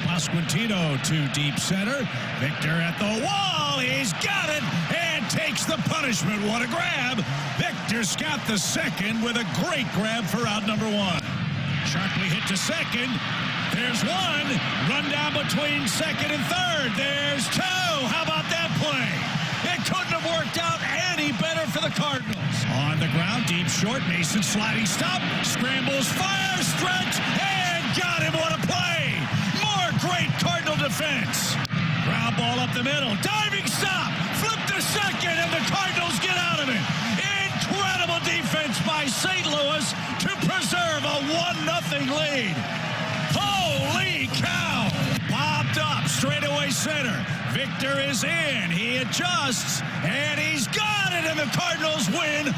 Pasquantino to deep center. Victor at the wall. He's got it and takes the punishment. What a grab. Victor's got the second with a great grab for out number one. Sharply hit to second. There's one. Run down between second and third. There's two. How about that play? It couldn't have worked out any better for the Cardinals. On the ground, deep short. Mason sliding stop. Scrambles, fire, stretch, and got him. What a play. More great Cardinal defense. Ground ball up the middle. Diving stop. Flip to second, and the Cardinals get out of it. Incredible defense by St. Louis to preserve a 1-0 lead. Holy cow! Popped up, straightaway center. Victor is in. He adjusts, and he's got it, and the Cardinals win a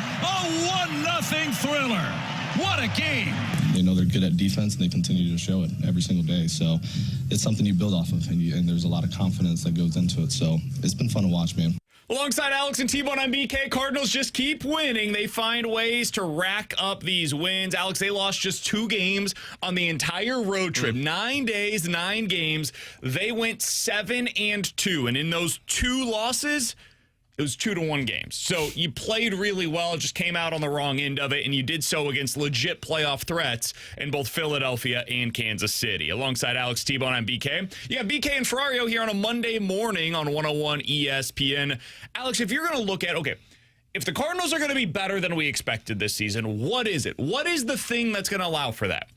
1-0 thriller. What a game. They know they're good at defense, and they continue to show it every single day. So it's something you build off of, and there's a lot of confidence that goes into it. So it's been fun to watch, man. Alongside Alex and T-Bone, I'm BK. Cardinals just keep winning. They find ways to rack up these wins. Alex, they lost just 2 games on the entire road trip. 9 days, 9 games. They went 7-2. And in those 2 losses, it was 2-1 games. So you played really well, just came out on the wrong end of it, and you did so against legit playoff threats in both Philadelphia and Kansas City. Alongside Alex, T-Bone, I'm BK. You got BK and Ferrario here on a Monday morning on 101 ESPN. Alex, if you're going to look at, okay, if the Cardinals are going to be better than we expected this season, what is it? What is the thing that's going to allow for that?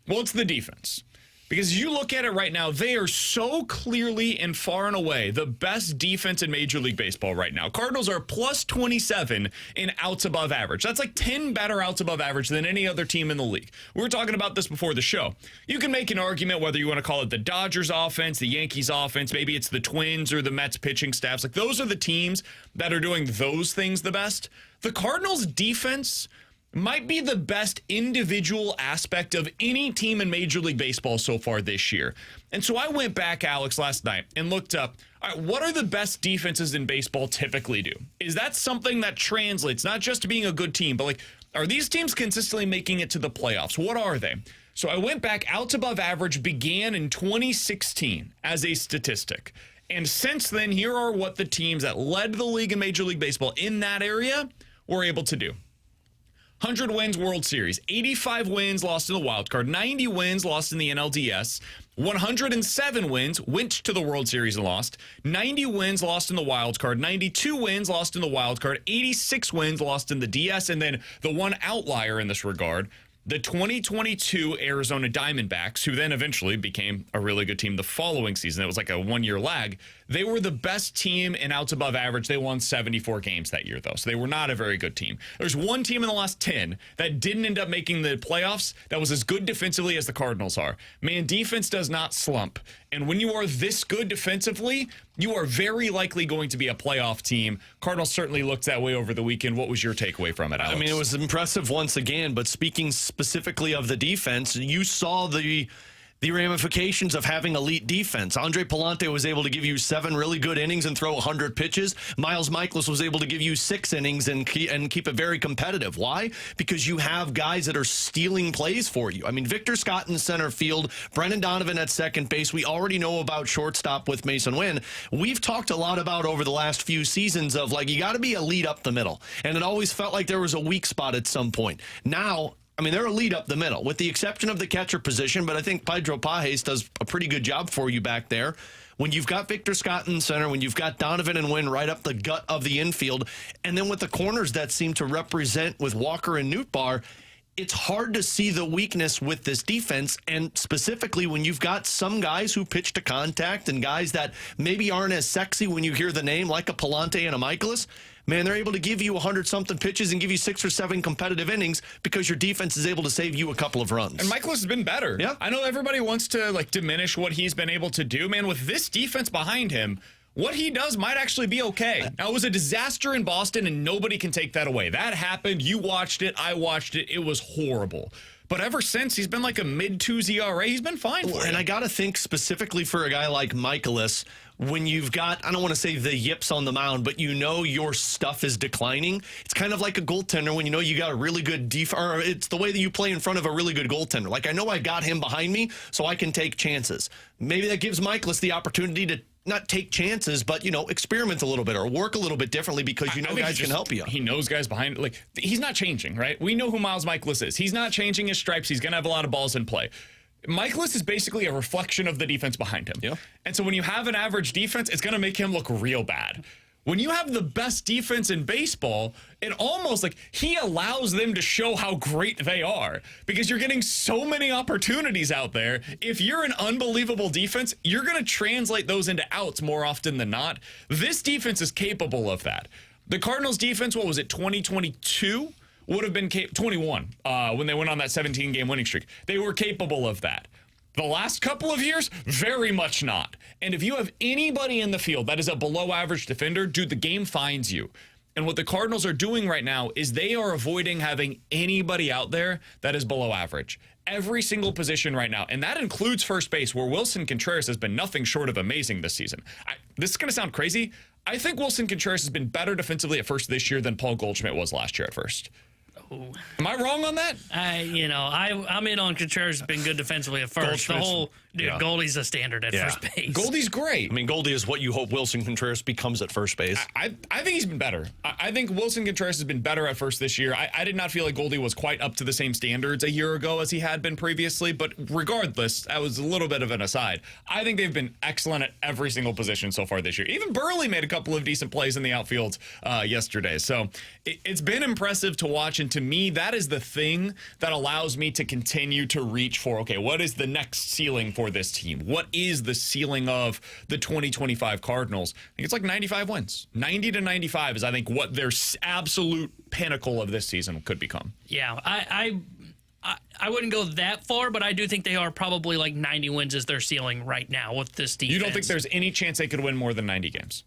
Well, it's the defense. Because you look at it right now, they are so clearly and far and away the best defense in Major League Baseball right now. Cardinals are plus 27 in outs above average. That's like 10 better outs above average than any other team in the league. We were talking about this before the show. You can make an argument whether you want to call it the Dodgers offense, the Yankees offense, maybe it's the Twins or the Mets pitching staffs. Like those are the teams that are doing those things the best. The Cardinals defense might be the best individual aspect of any team in Major League Baseball so far this year. And so I went back, Alex, last night and looked up, all right, what are the best defenses in baseball typically do? Is that something that translates not just to being a good team, but like, are these teams consistently making it to the playoffs? What are they? So I went back, outs above average began in 2016 as a statistic. And since then, here are what the teams that led the league in Major League Baseball in that area were able to do. 100 wins World Series, 85 wins lost in the wild card, 90 wins lost in the NLDS, 107 wins went to the World Series and lost, 90 wins lost in the wild card, 92 wins lost in the wild card, 86 wins lost in the DS, and then the one outlier in this regard, the 2022 Arizona Diamondbacks, who then eventually became a really good team the following season. It was like a 1-year lag. They were the best team in outs above average. They won 74 games that year, though, so they were not a very good team. There's one team in the last 10 that didn't end up making the playoffs that was as good defensively as the Cardinals are. Man, defense does not slump. And when you are this good defensively, you are very likely going to be a playoff team. Cardinals certainly looked that way over the weekend. What was your takeaway from it, Alex? I mean, it was impressive once again, but speaking specifically of the defense, you saw the ramifications of having elite defense. Andre Pallante was able to give you 7 really good innings and throw 100 pitches. Miles Michaelis was able to give you 6 innings and keep it very competitive. Why? Because you have guys that are stealing plays for you. I mean, Victor Scott in center field, Brendan Donovan at second base. We already know about shortstop with Mason Wynn. We've talked a lot about over the last few seasons of like, you got to be elite up the middle. And it always felt like there was a weak spot at some point. Now, I mean, they're a lead up the middle, with the exception of the catcher position, but I think Pedro Pajes does a pretty good job for you back there. When you've got Victor Scott in center, when you've got Donovan and Wynn right up the gut of the infield, and then with the corners that seem to represent with Walker and Nootbaar, it's hard to see the weakness with this defense, and specifically when you've got some guys who pitch to contact and guys that maybe aren't as sexy when you hear the name, like a Pallante and a Michaelis. Man, they're able to give you 100-something pitches and give you 6 or 7 competitive innings because your defense is able to save you a couple of runs. And Michaelis has been better. Yeah. I know everybody wants to like diminish what he's been able to do. Man, with this defense behind him, what he does might actually be okay. Now, it was a disaster in Boston, and nobody can take that away. That happened. You watched it. I watched it. It was horrible. But ever since, he's been like a mid-2s ERA. He's been fine for it. And I got to think specifically for a guy like Michaelis, when you've got, I don't want to say the yips on the mound, but you know your stuff is declining. It's kind of like a goaltender when you know you got a really good or it's the way that you play in front of a really good goaltender. Like, I know I got him behind me, so I can take chances. Maybe that gives Michaelis the opportunity to not take chances, but, experiment a little bit or work a little bit differently because guys can help you. He knows guys behind. Like, he's not changing, right? We know who Miles Michaelis is. He's not changing his stripes. He's going to have a lot of balls in play. Michaelis is basically a reflection of the defense behind him. Yeah. And so when you have an average defense, it's going to make him look real bad. When you have the best defense in baseball, it almost like he allows them to show how great they are because you're getting so many opportunities out there. If you're an unbelievable defense, you're going to translate those into outs more often than not. This defense is capable of that. The Cardinals defense, what was it, 2022? Would have been 21 when they went on that 17-game winning streak. They were capable of that. The last couple of years, very much not. And if you have anybody in the field that is a below-average defender, dude, the game finds you. And what the Cardinals are doing right now is they are avoiding having anybody out there that is below average. Every single position right now, and that includes first base, where Wilson Contreras has been nothing short of amazing this season. This is going to sound crazy. I think Wilson Contreras has been better defensively at first this year than Paul Goldschmidt was last year at first. Ooh. Am I wrong on that? I'm in on Contreras has been good defensively at first. Goldie's a standard at first base. Goldie's great. I mean, Goldie is what you hope Wilson Contreras becomes at first base. I think he's been better. I think Wilson Contreras has been better at first this year. I did not feel like Goldie was quite up to the same standards a year ago as he had been previously, but regardless, that was a little bit of an aside. I think they've been excellent at every single position so far this year. Even Burley made a couple of decent plays in the outfield yesterday. So it's been impressive to watch, and to me, that is the thing that allows me to continue to reach for, okay, what is the next ceiling for this team? What is the ceiling of the 2025 Cardinals? I think it's like 95 wins. 90 to 95 is, I think, what their absolute pinnacle of this season could become. Yeah, I wouldn't go that far, but I do think they are probably like 90 wins is their ceiling right now with this defense. You don't think there's any chance they could win more than 90 games?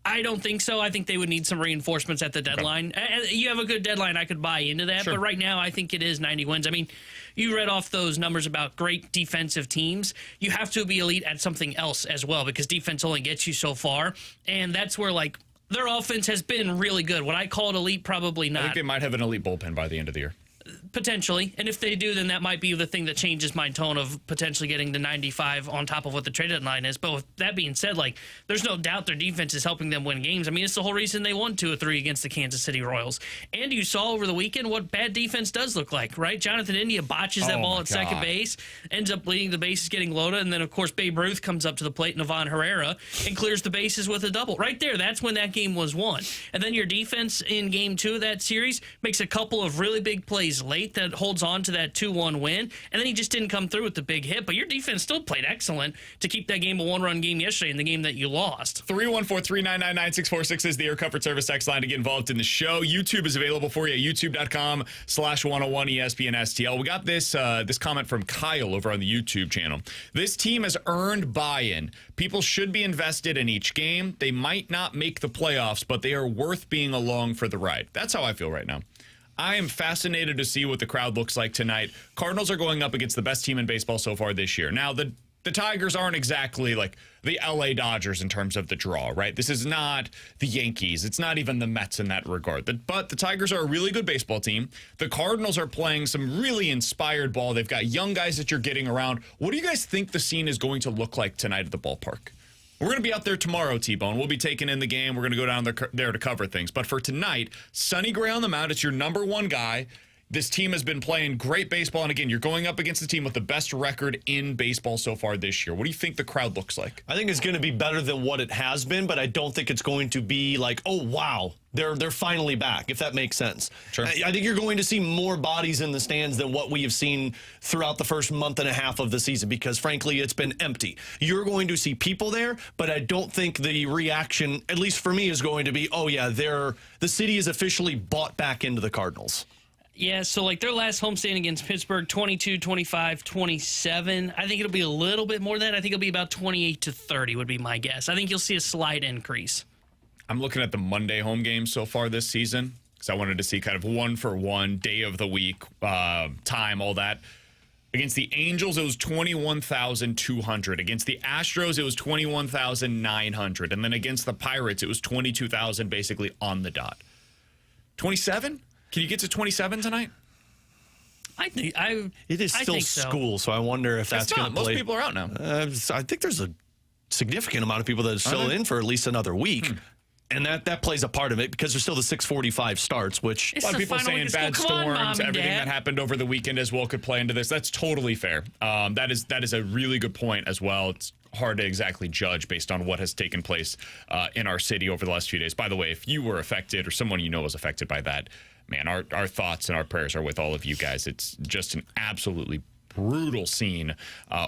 I don't think so. I think they would need some reinforcements at the deadline. Okay. You have a good deadline, I could buy into that. Sure. But right now, I think it is 90 wins. I mean, you read off those numbers about great defensive teams. You have to be elite at something else as well because defense only gets you so far. And that's where, like, their offense has been really good. Would I call it elite? Probably not. I think they might have an elite bullpen by the end of the year. Potentially. And if they do, then that might be the thing that changes my tone of potentially getting the 95 on top of what the trade deadline is. But with that being said, like, there's no doubt their defense is helping them win games. I mean, it's the whole reason they won 2 or 3 against the Kansas City Royals. And you saw over the weekend what bad defense does look like, right? Jonathan India botches that ball at second base, ends up leading the bases, getting loaded, and then, of course, Babe Ruth comes up to the plate, Navan Herrera, and clears the bases with a double. Right there, that's when that game was won. And then your defense in Game 2 of that series makes a couple of really big plays late that holds on to that 2-1 win, and then he just didn't come through with the big hit. But your defense still played excellent to keep that game a 1-run game yesterday in the game that you lost. 314-399-9646 is the Air Comfort Service text line to get involved in the show. YouTube is available for you at youtube.com/101 ESPN STL. We got this comment from Kyle over on the YouTube channel. This team has earned buy-in. People should be invested in each game. They might not make the playoffs, but they are worth being along for the ride. That's how I feel right now. I am fascinated to see what the crowd looks like tonight. Cardinals are going up against the best team in baseball so far this year. Now, the Tigers aren't exactly like the LA Dodgers in terms of the draw, right? This is not the Yankees. It's not even the Mets in that regard. But the Tigers are a really good baseball team. The Cardinals are playing some really inspired ball. They've got young guys that you're getting around. What do you guys think the scene is going to look like tonight at the ballpark? We're going to be out there tomorrow, T-Bone. We'll be taking in the game. We're going to go down there to cover things. But for tonight, Sonny Gray on the mound. It's your number one guy. This team has been playing great baseball. And again, you're going up against the team with the best record in baseball so far this year. What do you think the crowd looks like? I think it's going to be better than what it has been, but I don't think it's going to be like, oh, wow, they're finally back, if that makes sense. Sure. I think you're going to see more bodies in the stands than what we have seen throughout the first month and a half of the season because, frankly, it's been empty. You're going to see people there, but I don't think the reaction, at least for me, is going to be, oh, yeah, the city is officially bought back into the Cardinals. Yeah, so like their last homestand against Pittsburgh, 22, 25, 27. I think it'll be a little bit more than that. I think it'll be about 28 to 30 would be my guess. I think you'll see a slight increase. I'm looking at the Monday home games so far this season because I wanted to see kind of one for one, day of the week, time, all that. Against the Angels, it was 21,200. Against the Astros, it was 21,900. And then against the Pirates, it was 22,000 basically on the dot. 27? Can you get to 27 tonight? It is still think so. school, so I wonder if that's going to play. Most people are out now. I think there's a significant amount of people that are still in for at least another week. And that plays a part of it because there's still the 6:45 starts, which It's a lot of the people final saying week of bad school. Come on, storms, Mom and everything Dad. that happened over the weekend as well could play into this. That's totally fair. That is a really good point as well. It's hard to exactly judge based on what has taken place in our city over the last few days. By the way, if you were affected or someone you know was affected by that, man, our thoughts and our prayers are with all of you guys. It's just an absolutely brutal scene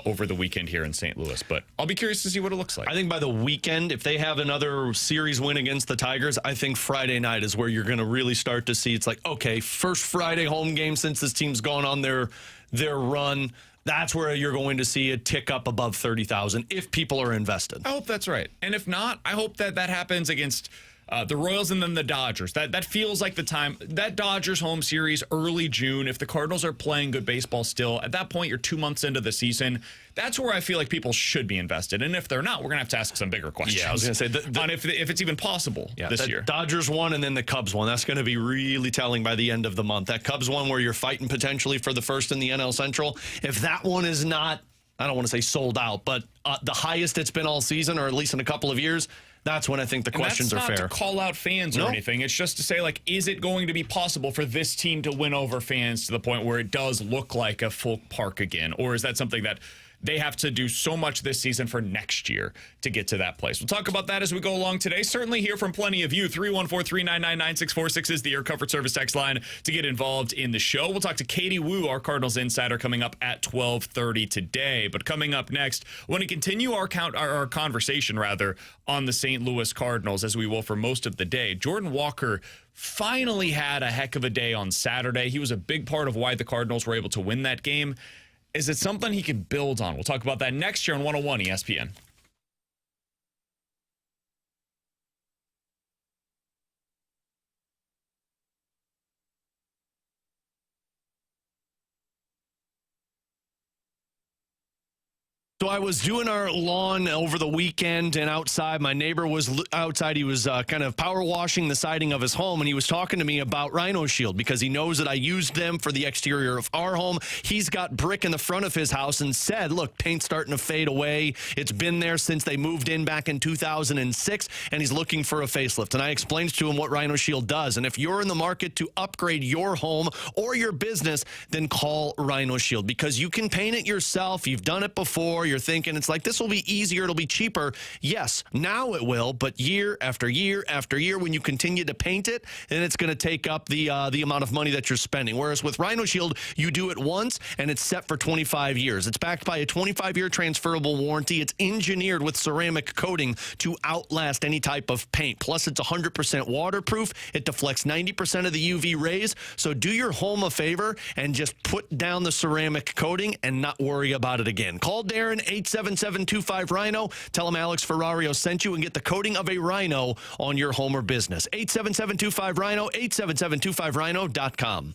over the weekend here in St. Louis, but I'll be curious to see what it looks like. I think by the weekend, if they have another series win against the Tigers, I think Friday night is where you're going to really start to see. It's like, okay, first Friday home game since this team's gone on their run. That's where you're going to see it tick up above 30,000 if people are invested. I hope that's right. And if not, I hope that happens against the Royals and then the Dodgers. That feels like the time. That Dodgers home series, early June, if the Cardinals are playing good baseball still, at that point, you're 2 months into the season. That's where I feel like people should be invested. And if they're not, we're going to have to ask some bigger questions. Yeah, I was going to say. On if it's even possible this year. Dodgers won and then the Cubs won. That's going to be really telling by the end of the month. That Cubs one where you're fighting potentially for the first in the NL Central. If that one is not, I don't want to say sold out, but the highest it's been all season, or at least in a couple of years, that's when I think the questions are fair. That's not to call out fans or anything. It's just to say, like, is it going to be possible for this team to win over fans to the point where it does look like a full park again? Or is that something that they have to do so much this season for next year to get to that place? We'll talk about that as we go along today. Certainly hear from plenty of you. 314-399-9646 is the Air Comfort Service text line to get involved in the show. We'll talk to Katie Wu, our Cardinals insider, coming up at 12:30 today. But coming up next, I want to continue our conversation on the St. Louis Cardinals, as we will for most of the day. Jordan Walker finally had a heck of a day on Saturday. He was a big part of why the Cardinals were able to win that game. Is it something he can build on? We'll talk about that next year on 101 ESPN. So I was doing our lawn over the weekend, and outside, my neighbor was outside. He was kind of power washing the siding of his home, and he was talking to me about Rhino Shield because he knows that I used them for the exterior of our home. He's got brick in the front of his house and said, look, paint's starting to fade away. It's been there since they moved in back in 2006, and he's looking for a facelift. And I explained to him what Rhino Shield does. And if you're in the market to upgrade your home or your business, then call Rhino Shield because you can paint it yourself. You've done it before. You're thinking it's like, this will be easier, it'll be cheaper. Yes, now it will, but year after year after year, when you continue to paint it, then it's going to take up the amount of money that you're spending. Whereas with Rhino Shield, you do it once and it's set for 25 years. It's backed by a 25-year transferable warranty. It's engineered with ceramic coating to outlast any type of paint. Plus, it's 100% waterproof. It deflects 90% of the UV rays. So do your home a favor and just put down the ceramic coating and not worry about it again. Call Darren, 877-25-RHINO. Tell him Alex Ferrario sent you and get the coating of a rhino on your home or business. 877-25-RHINO, 877-25-RHINO.com.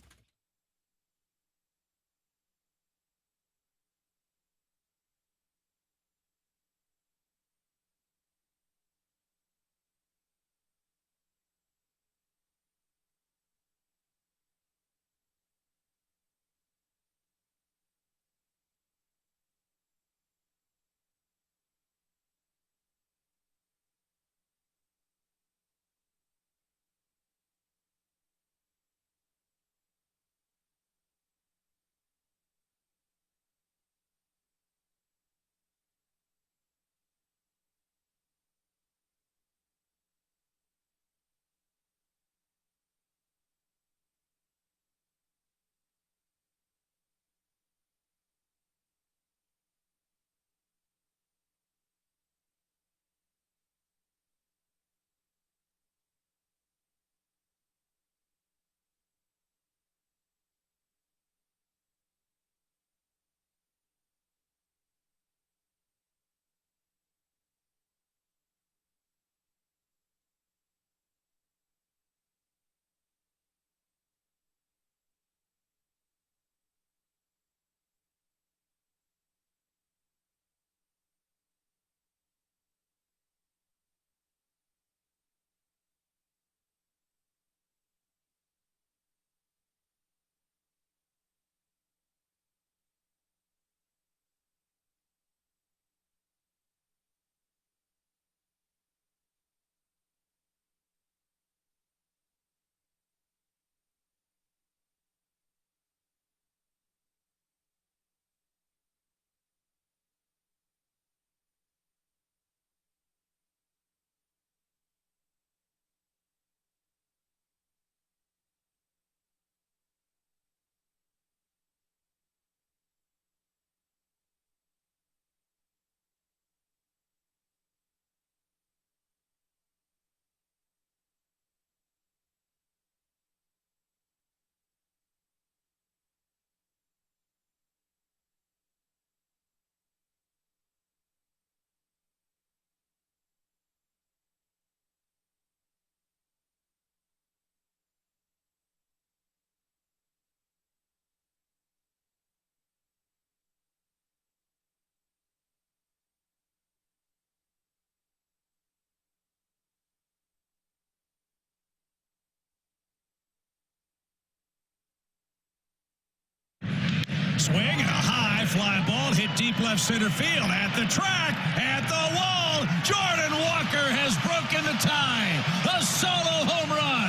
Swing and a high fly ball hit deep left center field at the track, at the wall. Jordan Walker has broken the tie. A solo home run.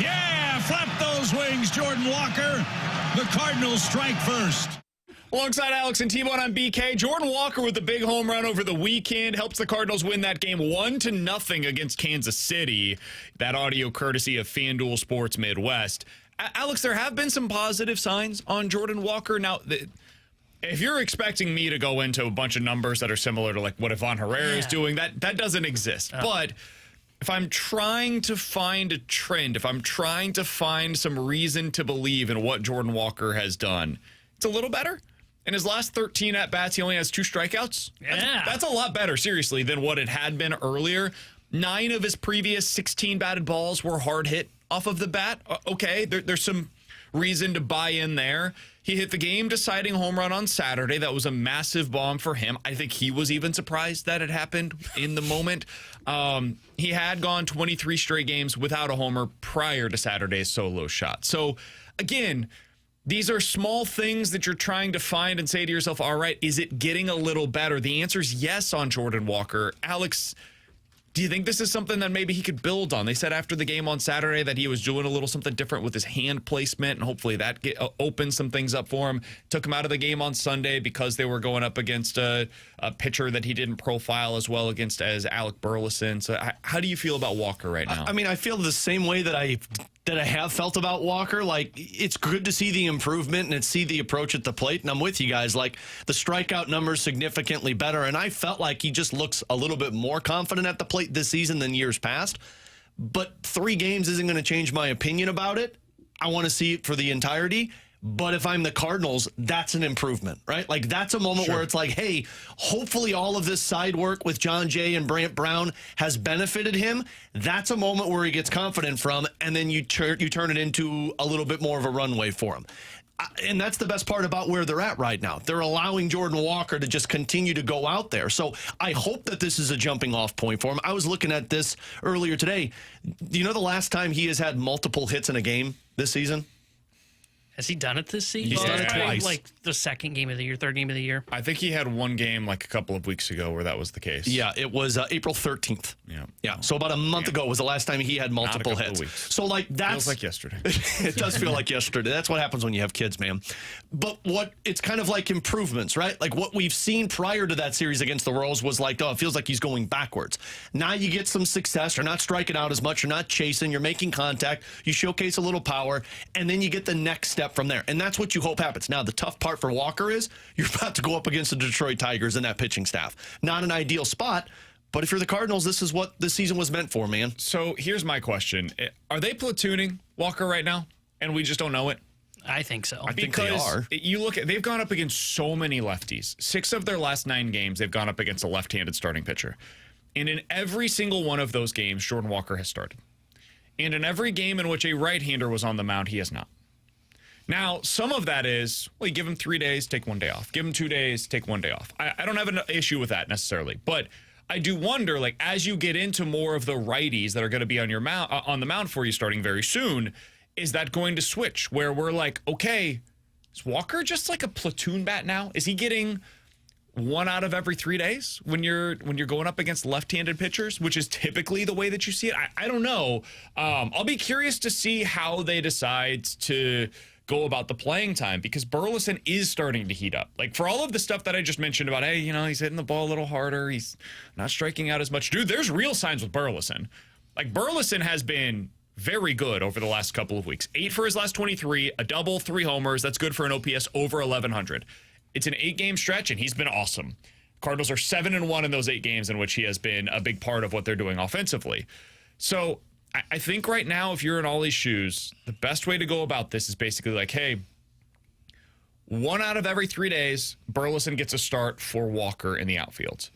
Yeah, flap those wings, Jordan Walker. The Cardinals strike first. Alongside Alex and T-Bone on BK, Jordan Walker with the big home run over the weekend helps the Cardinals win that game 1-0 against Kansas City. That audio courtesy of FanDuel Sports Midwest. Alex, there have been some positive signs on Jordan Walker. Now, if you're expecting me to go into a bunch of numbers that are similar to like what Ivan Herrera is doing, that doesn't exist. But if I'm trying to find a trend, if I'm trying to find some reason to believe in what Jordan Walker has done, it's a little better. In his last 13 at-bats, he only has 2 strikeouts. That's a lot better, seriously, than what it had been earlier. 9 of his previous 16 batted balls were hard hit off of the bat. Okay, there's some reason to buy in there. He hit the game-deciding home run on Saturday. That was a massive bomb for him. I think he was even surprised that it happened in the moment. He had gone 23 straight games without a homer prior to Saturday's solo shot. So, again, these are small things that you're trying to find and say to yourself, all right, is it getting a little better? The answer is yes on Jordan Walker. Alex, do you think this is something that maybe he could build on? They said after the game on Saturday that he was doing a little something different with his hand placement, and hopefully that opened some things up for him. Took him out of the game on Sunday because they were going up against a pitcher that he didn't profile as well against as Alec Burleson. So how do you feel about Walker right now? I mean, I feel the same way that I have felt about Walker. Like, it's good to see the improvement and see the approach at the plate. And I'm with you guys. Like, the strikeout numbers significantly better. And I felt like he just looks a little bit more confident at the plate this season than years past. But 3 games isn't going to change my opinion about it. I want to see it for the entirety. But if I'm the Cardinals, that's an improvement, right? Like, that's a moment where it's like, hey, hopefully all of this side work with John Jay and Brant Brown has benefited him. That's a moment where he gets confident from, and then you turn it into a little bit more of a runway for him. And that's the best part about where they're at right now. They're allowing Jordan Walker to just continue to go out there. So I hope that this is a jumping off point for him. I was looking at this earlier today. Do you know the last time he has had multiple hits in a game this season? Has he done it this season? He's done it twice. Like the second game of the year, third game of the year. I think he had one game like a couple of weeks ago where that was the case. Yeah, it was April 13th. Yeah. So about a month ago was the last time he had multiple hits. So like that's feels like yesterday. It does feel like yesterday. That's what happens when you have kids, man. But it's kind of like improvements, right? Like what we've seen prior to that series against the Royals was like, oh, it feels like he's going backwards. Now you get some success. You're not striking out as much. You're not chasing. You're making contact. You showcase a little power, and then you get the next step from there. And that's what you hope happens. Now, the tough part for Walker is you're about to go up against the Detroit Tigers and that pitching staff. Not an ideal spot, but if you're the Cardinals, this is what this season was meant for, man. So here's my question. Are they platooning Walker right now, and we just don't know it? I think so. I think they are. You look at, they've gone up against so many lefties. 6 of their last 9 games, they've gone up against a left-handed starting pitcher. And in every single one of those games, Jordan Walker has started. And in every game in which a right-hander was on the mound, he has not. Now, some of that is, well, you give him 3 days, take 1 day off. Give him 2 days, take 1 day off. I don't have an issue with that necessarily. But I do wonder, like, as you get into more of the righties that are going to be on your on the mound for you starting very soon, is that going to switch where we're like, okay, is Walker just like a platoon bat now? Is he getting 1 out of every 3 days when you're going up against left-handed pitchers, which is typically the way that you see it? I don't know. I'll be curious to see how they decide to go about the playing time, because Burleson is starting to heat up. Like, for all of the stuff that I just mentioned about, hey, he's hitting the ball a little harder, he's not striking out as much. Dude, there's real signs with Burleson. Like, Burleson has been very good over the last couple of weeks. 8 for his last 23, a double, 3 homers. That's good for an OPS over 1,100. It's an 8-game stretch, and he's been awesome. Cardinals are 7-1 in those 8 games in which he has been a big part of what they're doing offensively. So I think right now, if you're in Ollie's shoes, the best way to go about this is basically like, hey, 1 out of every 3 days, Burleson gets a start for Walker in the outfield.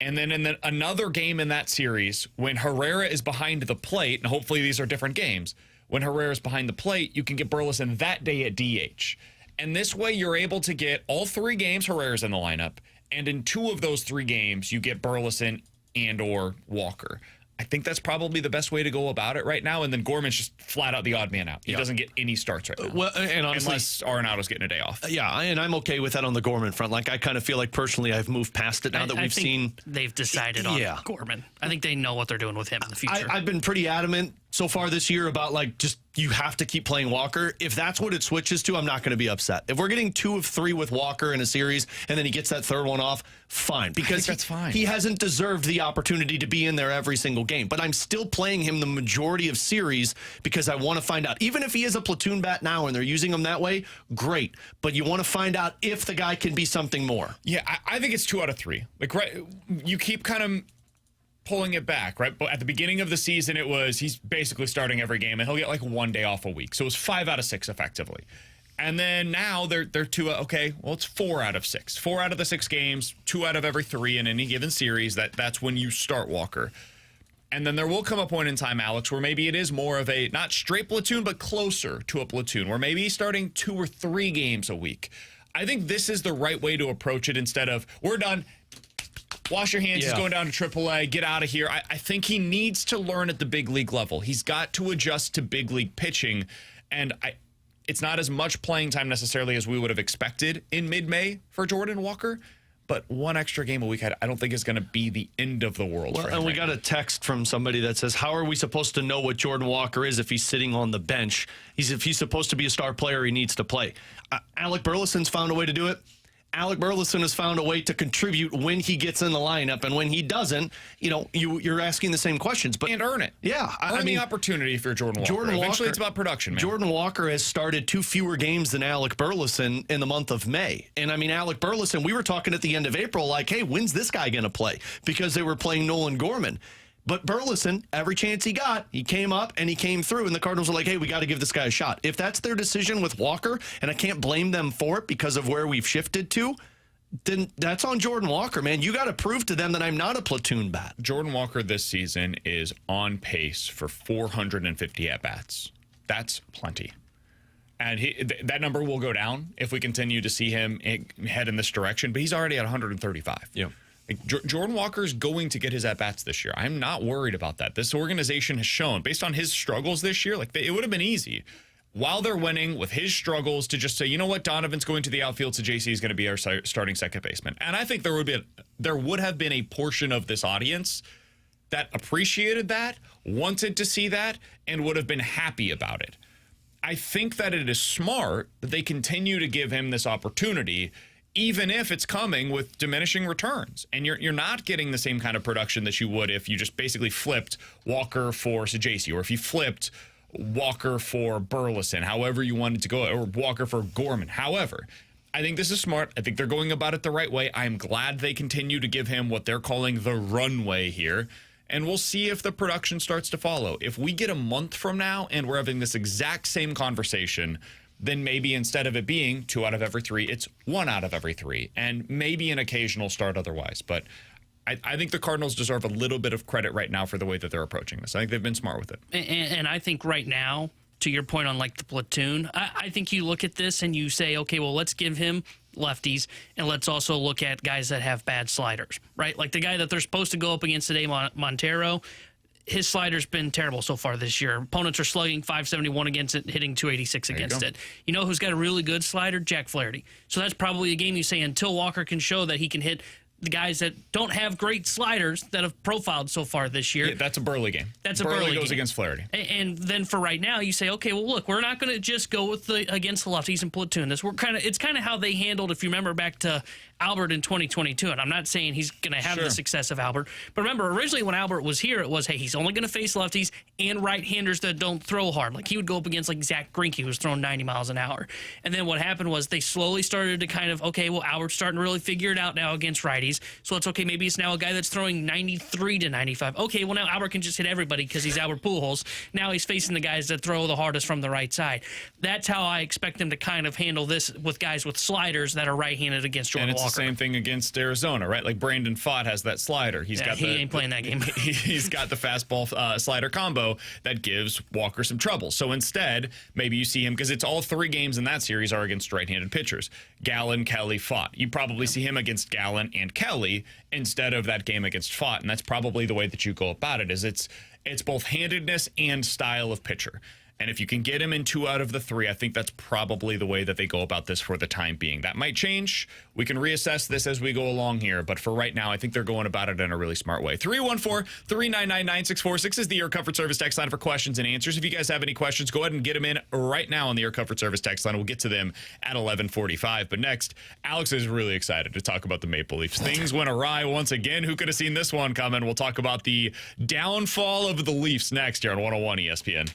And then in another game in that series, when Herrera is behind the plate, and hopefully these are different games, when Herrera is behind the plate, you can get Burleson that day at DH. And this way you're able to get all 3 games Herrera's in the lineup, and in 2 of those 3 games, you get Burleson and or Walker. I think that's probably the best way to go about it right now. And then Gorman's just flat out the odd man out. He doesn't get any starts right now. Well, and honestly, unless Arenado's getting a day off. Yeah, and I'm okay with that on the Gorman front. Like, I kind of feel like personally I've moved past it now that we've seen. They've decided on Gorman. I think they know what they're doing with him in the future. I've been pretty adamant so far this year about, like, just you have to keep playing Walker. If that's what it switches to, I'm not going to be upset. If we're getting 2 of 3 with Walker in a series and then he gets that third one off, fine. Because that's fine. He hasn't deserved the opportunity to be in there every single game. But I'm still playing him the majority of series because I want to find out. Even if he is a platoon bat now and they're using him that way, great. But you want to find out if the guy can be something more. Yeah, I think it's 2 out of 3. Like, right, you keep kind of pulling it back, right? But at the beginning of the season, it was he's basically starting every game, and he'll get like 1 day off a week. So it was 5 out of 6 effectively. And then now they're 2. Okay, well, it's 4 out of 6. 4 out of the 6 games, 2 out of every 3 in any given series. That's when you start Walker. And then there will come a point in time, Alex, where maybe it is more of a not straight platoon, but closer to a platoon, where maybe he's starting 2 or 3 games a week. I think this is the right way to approach it instead of we're done. Wash your hands. He's going down to AAA. Get out of here. I think he needs to learn at the big league level. He's got to adjust to big league pitching. And it's not as much playing time necessarily as we would have expected in mid-May for Jordan Walker. But 1 extra game a week, I don't think is going to be the end of the world for him. And we got a text from somebody that says, how are we supposed to know what Jordan Walker is if he's sitting on the bench? If he's supposed to be a star player, he needs to play. Alec Burleson's found a way to do it. Alec Burleson has found a way to contribute when he gets in the lineup, and when he doesn't, you're asking the same questions. And earn it. Yeah. Earn the opportunity if you're Jordan Walker. Eventually it's about production, man. Jordan Walker has started 2 fewer games than Alec Burleson in the month of May. And, Alec Burleson, we were talking at the end of April, like, hey, when's this guy going to play? Because they were playing Nolan Gorman. But Burleson, every chance he got, he came up and he came through, and the Cardinals were like, hey, we got to give this guy a shot. If that's their decision with Walker, and I can't blame them for it because of where we've shifted to, then that's on Jordan Walker, man. You got to prove to them that I'm not a platoon bat. Jordan Walker this season is on pace for 450 at-bats. That's plenty. And that number will go down if we continue to see him head in this direction, but he's already at 135. Yeah. Jordan Walker is going to get his at-bats this year. I'm not worried about that. This organization has shown, based on his struggles this year, like it would have been easy while they're winning with his struggles to just say, you know what, Donovan's going to the outfield, so JC is going to be our starting second baseman. And I think there would have been a portion of this audience that appreciated that, wanted to see that, and would have been happy about it. I think that it is smart that they continue to give him this opportunity, even if it's coming with diminishing returns. And you're not getting the same kind of production that you would if you just basically flipped Walker for Sajaci, or if you flipped Walker for Burleson, however you wanted to go, or Walker for Gorman. However, I think this is smart. I think they're going about it the right way. I'm glad they continue to give him what they're calling the runway here. And we'll see if the production starts to follow. If we get a month from now and we're having this exact same conversation, then maybe instead of it being 2 out of every 3, it's 1 out of every 3, and maybe an occasional start otherwise. But I think the Cardinals deserve a little bit of credit right now for the way that they're approaching this. I think they've been smart with it. And I think right now, to your point on like the platoon, I think you look at this and you say, okay, well, let's give him lefties, and let's also look at guys that have bad sliders, right? Like the guy that they're supposed to go up against today, Montero, his slider's been terrible so far this year. Opponents are slugging .571 against it, hitting .286 against it. You know who's got a really good slider? Jack Flaherty. So that's probably a game you say until Walker can show that he can hit the guys that don't have great sliders that have profiled so far this year. Yeah, that's a Burley game. That's a Burley goes game. Against Flaherty. And then for right now, you say, okay, well, look, we're not going to just go with against the lefties and platoon this. It's kind of how they handled, if you remember back to Albert in 2022. And I'm not saying he's going to have the success of Albert, but remember originally when Albert was here, it was, hey, he's only going to face lefties and right-handers that don't throw hard. Like he would go up against like Zach Greinke, who was throwing 90 miles an hour. And then what happened was they slowly started to kind of, okay, well, Albert's starting to really figure it out now against righties. So it's okay. Maybe it's now a guy that's throwing 93 to 95. Okay, well, now Albert can just hit everybody because he's Albert Pujols. Now he's facing the guys that throw the hardest from the right side. That's how I expect him to kind of handle this with guys with sliders that are right-handed against Jordan Walker. And it's the same thing against Arizona, right? Like Brandon Pfaadt has that slider. He ain't playing that game. He's got the fastball slider combo that gives Walker some trouble. So instead, maybe you see him, because it's all 3 games in that series are against right-handed pitchers. Gallen, Kelly, Pfaadt. You probably see him against Gallen and Kelly instead of that game against Fott. And that's probably the way that you go about it. Is it's both handedness and style of pitcher. And if you can get him in 2 out of the 3, I think that's probably the way that they go about this for the time being. That might change. We can reassess this as we go along here. But for right now, I think they're going about it in a really smart way. 314-399-9646 is the Air Comfort Service text line for questions and answers. If you guys have any questions, go ahead and get them in right now on the Air Comfort Service text line. We'll get to them at 11:45. But next, Alex is really excited to talk about the Maple Leafs. Things went awry once again. Who could have seen this one coming? We'll talk about the downfall of the Leafs next here on 101 ESPN.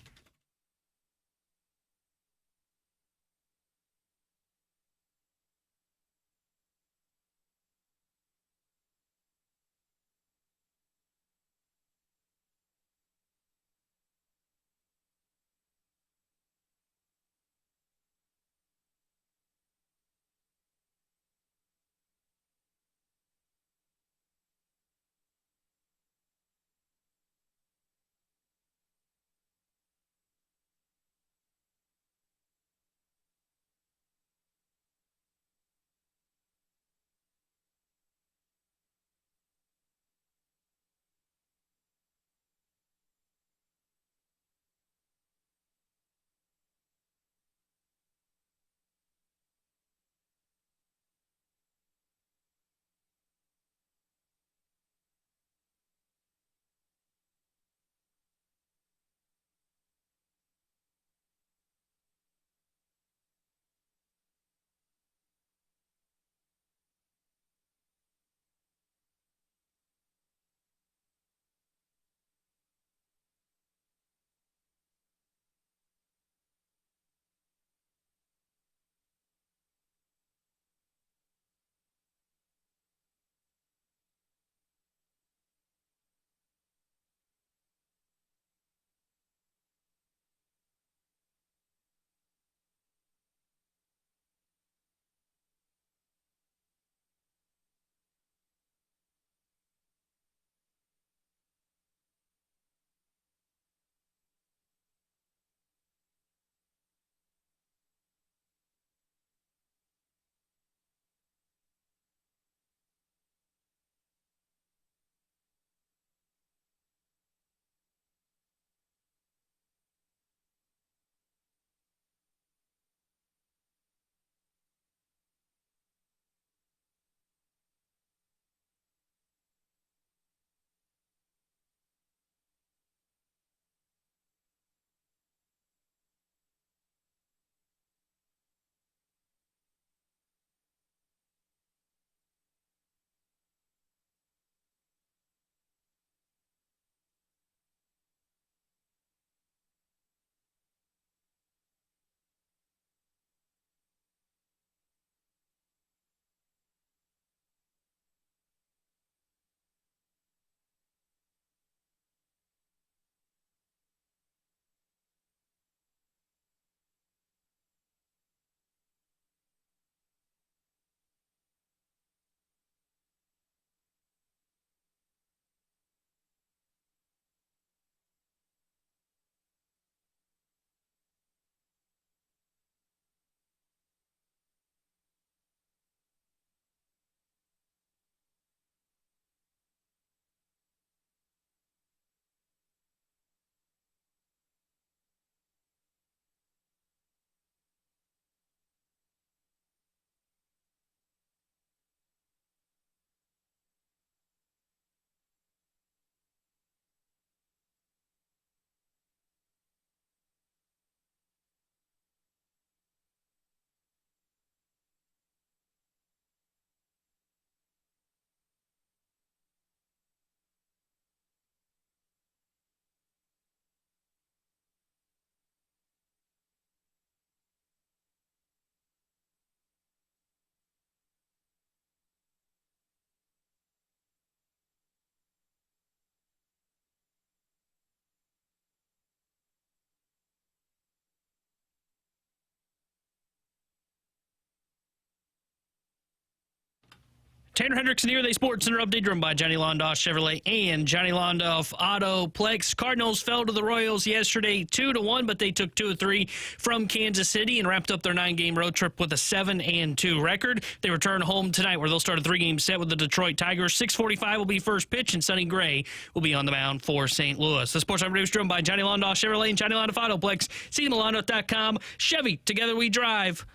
Tanner Hendrickson here, the Sports Center update driven by Johnny Londoff Chevrolet and Johnny Londoff Autoplex. Cardinals fell to the Royals yesterday 2-1, but they took 2 of 3 from Kansas City and wrapped up their 9-game road trip with a 7-2 record. They return home tonight where they'll start a 3-game set with the Detroit Tigers. 6:45 will be first pitch, and Sonny Gray will be on the mound for St. Louis. The Sports Update was driven by Johnny Londoff Chevrolet and Johnny Londoff Autoplex. See them at Londoff.com. Chevy, together we drive.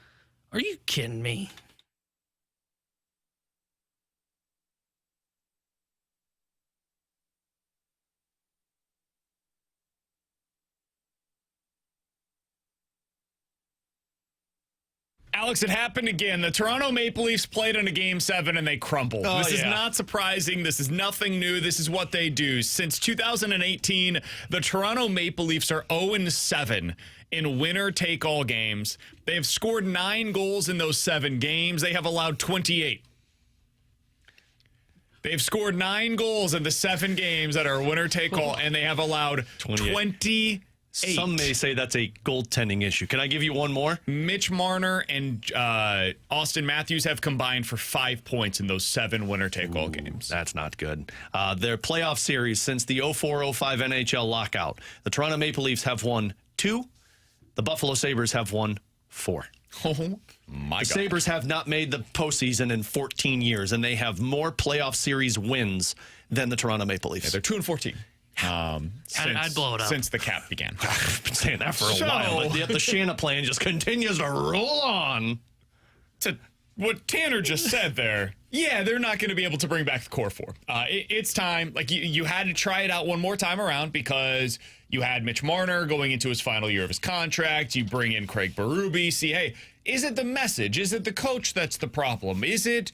Are you kidding me? Alex, it happened again. The Toronto Maple Leafs played in a Game 7 and they crumbled. This is not surprising. This is nothing new. This is what they do. Since 2018, the Toronto Maple Leafs are 0-7 in winner-take-all games. They have scored 9 goals in those 7 games. They have allowed 28. They've scored 9 goals in the 7 games that are winner-take-all, and they have allowed 28. Some may say that's a goaltending issue. Can I give you one more? Mitch Marner and Austin Matthews have combined for 5 points in those 7 winner-take-all games. That's not good. Their playoff series since the 04-05 NHL lockout, the Toronto Maple Leafs have won 2. The Buffalo Sabres have won 4. Oh, my God. The Sabres have not made the postseason in 14 years, and they have more playoff series wins than the Toronto Maple Leafs. Yeah, they're 2-14. I'd blow it up. Since the cap began. I've been saying that for a while, but yet the Shanna plan just continues to roll on. To what Tanner just said there, yeah, they're not going to be able to bring back the core 4. It's time. Like, you had to try it out one more time around because you had Mitch Marner going into his final year of his contract. You bring in Craig Berube. See, hey, is it the message? Is it the coach that's the problem? Is it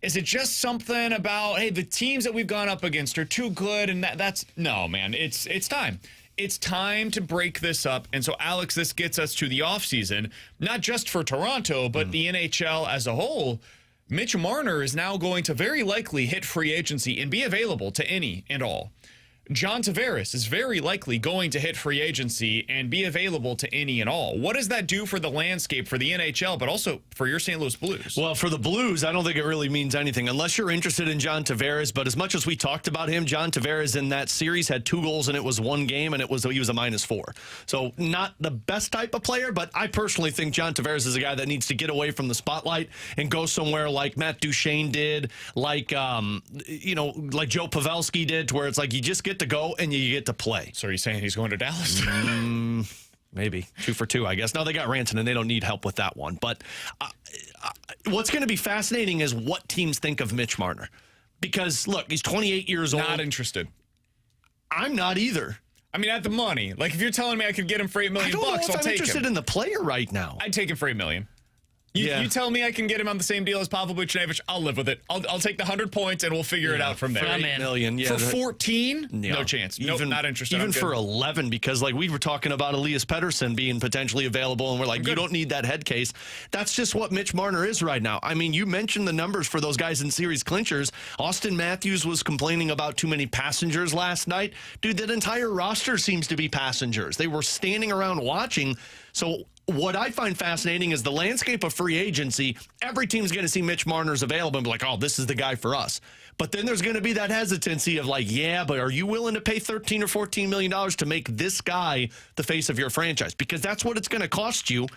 just something about, hey, the teams that we've gone up against are too good, and that's no, man. It's time. It's time to break this up. And so, Alex, this gets us to the offseason, not just for Toronto, but the NHL as a whole. Mitch Marner is now going to very likely hit free agency and be available to any and all. John Tavares is very likely going to hit free agency and be available to any and all. What does that do for the landscape for the NHL, but also for your St. Louis Blues? Well, for the Blues, I don't think it really means anything unless you're interested in John Tavares. But as much as we talked about him, John Tavares in that series had 2 goals and it was 1 game, and he was a -4. So not the best type of player, but I personally think John Tavares is a guy that needs to get away from the spotlight and go somewhere like Matt Duchene did, like like Joe Pavelski did, to where it's like you just get to go and you get to play. So are you saying he's going to Dallas? Maybe 2 for 2, I guess. No, they got Rantanen, and they don't need help with that one. But what's going to be fascinating is what teams think of Mitch Marner. Because, look, he's 28 years old. Not interested. I'm not either. I mean, at the money. Like, if you're telling me I could get him for $8 million, I don't know if I'll I'm take interested him. in the player right now. I'd take him for $8 million. You tell me I can get him on the same deal as Pavel Buchnevich, I'll live with it. I'll take the 100 points and we'll figure it out from there. $8 million, For 14? No chance. Nope, not interested. Even for 11, because like we were talking about Elias Pettersson being potentially available, and we're like, you don't need that head case. That's just what Mitch Marner is right now. I mean, you mentioned the numbers for those guys in series clinchers. Austin Matthews was complaining about too many passengers last night. Dude, that entire roster seems to be passengers. They were standing around watching. So what I find fascinating is the landscape of free agency. Every team's going to see Mitch Marner's available and be like, oh, this is the guy for us. But then there's going to be that hesitancy of like, yeah, but are you willing to pay $13 or $14 million to make this guy the face of your franchise? Because that's what it's going to cost you.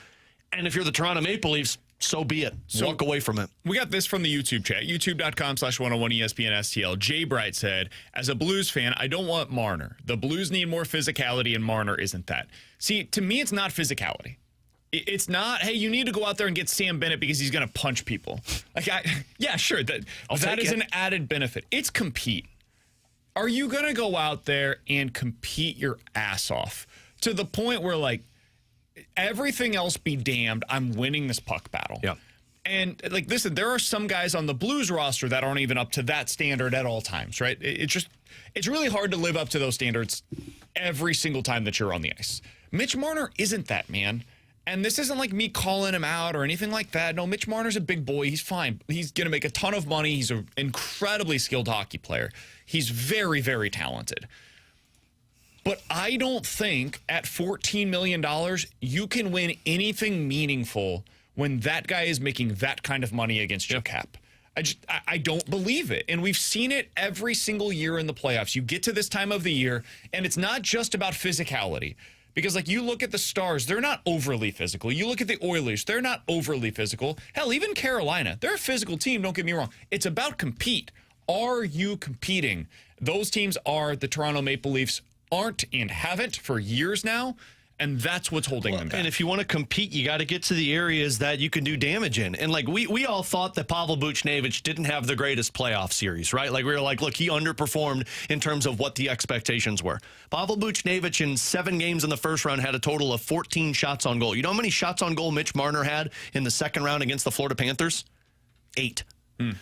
And if you're the Toronto Maple Leafs, so be it. Walk away from it. We got this from the YouTube chat, youtube.com/101 ESPN STL. Jay Bright said, as a Blues fan, I don't want Marner. The Blues need more physicality, and Marner isn't that. See, to me, it's not physicality. It's not, hey, you need to go out there and get Sam Bennett because he's going to punch people. Like, yeah, sure, that is an added benefit. It's compete. Are you going to go out there and compete your ass off to the point where, like, everything else be damned, I'm winning this puck battle? Yeah. And, like, listen, there are some guys on the Blues roster that aren't even up to that standard at all times, right? It's really hard to live up to those standards every single time that you're on the ice. Mitch Marner isn't that, man. And this isn't like me calling him out or anything like that. No, Mitch Marner's a big boy. He's fine. He's going to make a ton of money. He's an incredibly skilled hockey player. He's very, very talented. But I don't think at $14 million you can win anything meaningful when that guy is making that kind of money against your cap. I don't believe it. And we've seen it every single year in the playoffs. You get to this time of the year, and it's not just about physicality. Because, like, you look at the Stars, they're not overly physical. You look at the Oilers, they're not overly physical. Hell, even Carolina, they're a physical team, don't get me wrong. It's about compete. Are you competing? Those teams are. The Toronto Maple Leafs aren't and haven't for years now. And that's what's holding them back. And if you want to compete, you got to get to the areas that you can do damage in. And like we all thought that Pavel Buchnevich didn't have the greatest playoff series, right? Like we were like, look, he underperformed in terms of what the expectations were. Pavel Buchnevich in 7 games in the first round had a total of 14 shots on goal. You know how many shots on goal Mitch Marner had in the second round against the Florida Panthers? 8.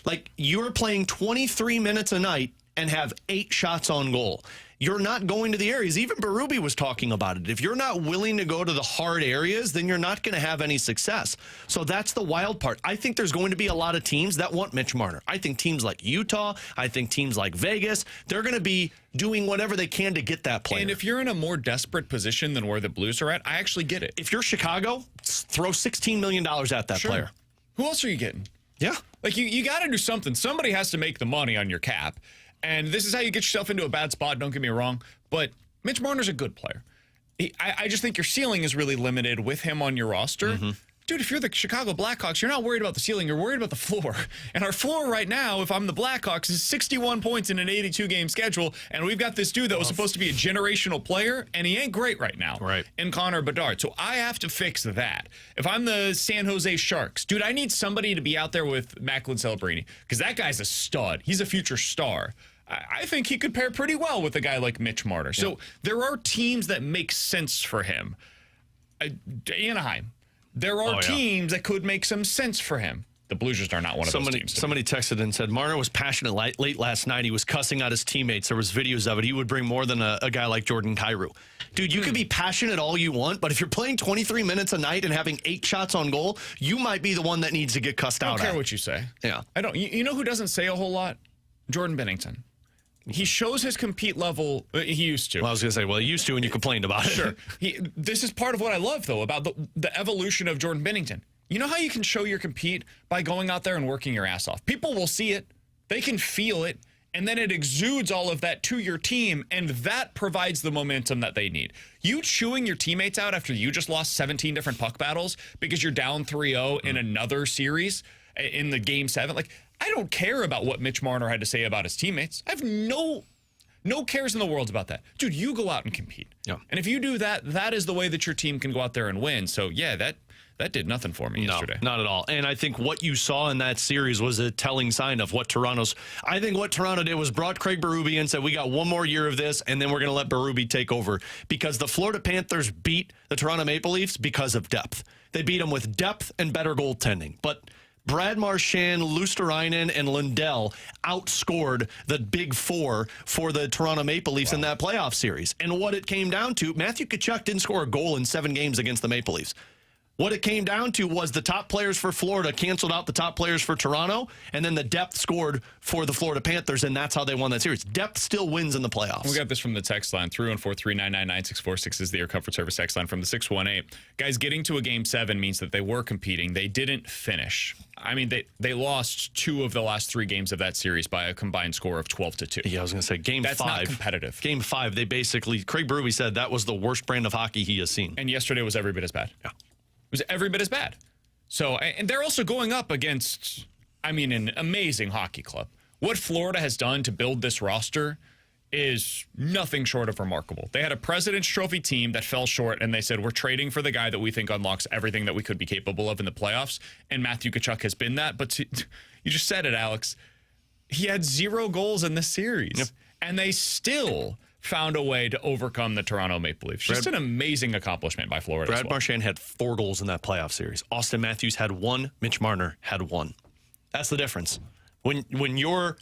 Like you're playing 23 minutes a night and have 8 shots on goal. You're not going to the areas. Even Berube was talking about it. If you're not willing to go to the hard areas, then you're not going to have any success. So that's the wild part. I think there's going to be a lot of teams that want Mitch Marner. I think teams like Utah, I think teams like Vegas, they're going to be doing whatever they can to get that player. And if you're in a more desperate position than where the Blues are at, I actually get it. If you're Chicago, throw $16 million at that player. Who else are you getting? Yeah. Like, you got to do something. Somebody has to make the money on your cap. And this is how you get yourself into a bad spot, don't get me wrong. But Mitch Marner's a good player. I just think your ceiling is really limited with him on your roster. Dude, if you're the Chicago Blackhawks, you're not worried about the ceiling. You're worried about the floor. And our floor right now, if I'm the Blackhawks, is 61 points in an 82-game schedule. And we've got this dude that was supposed to be a generational player, and he ain't great right now. Right. In Connor Bedard. So I have to fix that. If I'm the San Jose Sharks, dude, I need somebody to be out there with Macklin Celebrini, because that guy's a stud. He's a future star. I think he could pair pretty well with a guy like Mitch Marner. So there are teams that make sense for him. Anaheim. There are teams that could make some sense for him. The Blues just are not one of those teams. Somebody texted and said, Marner was passionate late last night. He was cussing out his teammates. There was videos of it. He would bring more than a guy like Jordan Kyrou. Dude, you could be passionate all you want, but if you're playing 23 minutes a night and having 8 shots on goal, you might be the one that needs to get cussed out. I don't care what you say. Yeah. I don't. You know who doesn't say a whole lot? Jordan Bennington. He shows his compete level. He used to. Well, I was going to say, he used to, and you complained about it. Sure. This is part of what I love, though, about the evolution of Jordan Bennington. You know how you can show your compete? By going out there and working your ass off. People will see it. They can feel it. And then it exudes all of that to your team, and that provides the momentum that they need. You chewing your teammates out after you just lost 17 different puck battles because you're down 3-0 in another series in the Game 7. Like, I don't care about what Mitch Marner had to say about his teammates. I have no cares in the world about that. Dude, you go out and compete. Yeah. And if you do that, that is the way that your team can go out there and win. So, yeah, that did nothing for me yesterday. Not at all. And I think what you saw in that series was a telling sign of what I think what Toronto did was brought Craig Berube in and said, we got one more year of this, and then we're going to let Berube take over. Because the Florida Panthers beat the Toronto Maple Leafs because of depth. They beat them with depth and better goaltending. But Brad Marchand, Luosterainen, and Lundell outscored the big four for the Toronto Maple Leafs in that playoff series. And what it came down to, Matthew Tkachuk didn't score a goal in 7 games against the Maple Leafs. What it came down to was the top players for Florida canceled out the top players for Toronto, and then the depth scored for the Florida Panthers, and that's how they won that series. Depth still wins in the playoffs. We got this from the text line. 314-399-9646 is the Air Comfort Service text line from the 618. Guys, getting to a Game 7 means that they were competing. They didn't finish. I mean, they lost 2 of the last 3 games of that series by a combined score of 12-2. Yeah, I was going to say Game 5. That's not competitive. Game 5, they basically, Craig Berube said that was the worst brand of hockey he has seen. And yesterday was every bit as bad. Yeah. It was every bit as bad. So, and they're also going up against, an amazing hockey club. What Florida has done to build this roster is nothing short of remarkable. They had a President's Trophy team that fell short, and they said, we're trading for the guy that we think unlocks everything that we could be capable of in the playoffs, and Matthew Tkachuk has been that. But you just said it, Alex. He had 0 goals in this series, Yep. and they still found a way to overcome the Toronto Maple Leafs. Just an amazing accomplishment by Florida. Brad Marchand had 4 goals in that playoff series. Austin Matthews had 1. Mitch Marner had 1. That's the difference. When your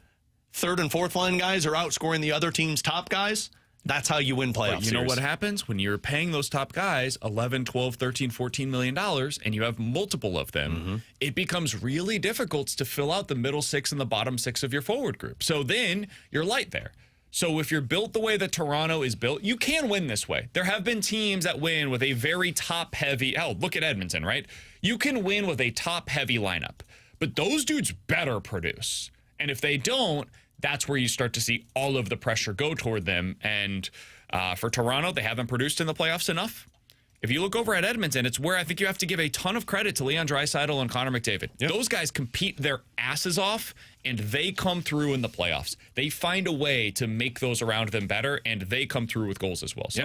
third and fourth line guys are outscoring the other team's top guys, that's how you win playoff series. You know what happens when you're paying those top guys 11, 12, 13, 14 million dollars and you have multiple of them, it becomes really difficult to fill out the middle 6 and the bottom 6 of your forward group. So then you're light there. So if you're built the way that Toronto is built, you can win this way. There have been teams that win with a very top-heavy... Look at Edmonton, right? You can win with a top-heavy lineup. but those dudes better produce. And if they don't, that's where you start to see all of the pressure go toward them. And for Toronto, they haven't produced in the playoffs enough. If you look over at Edmonton, it's where I think you have to give a ton of credit to Leon Draisaitl and Connor McDavid. Yep. Those guys compete their asses off, and they come through in the playoffs. They find a way to make those around them better, and they come through with goals as well. So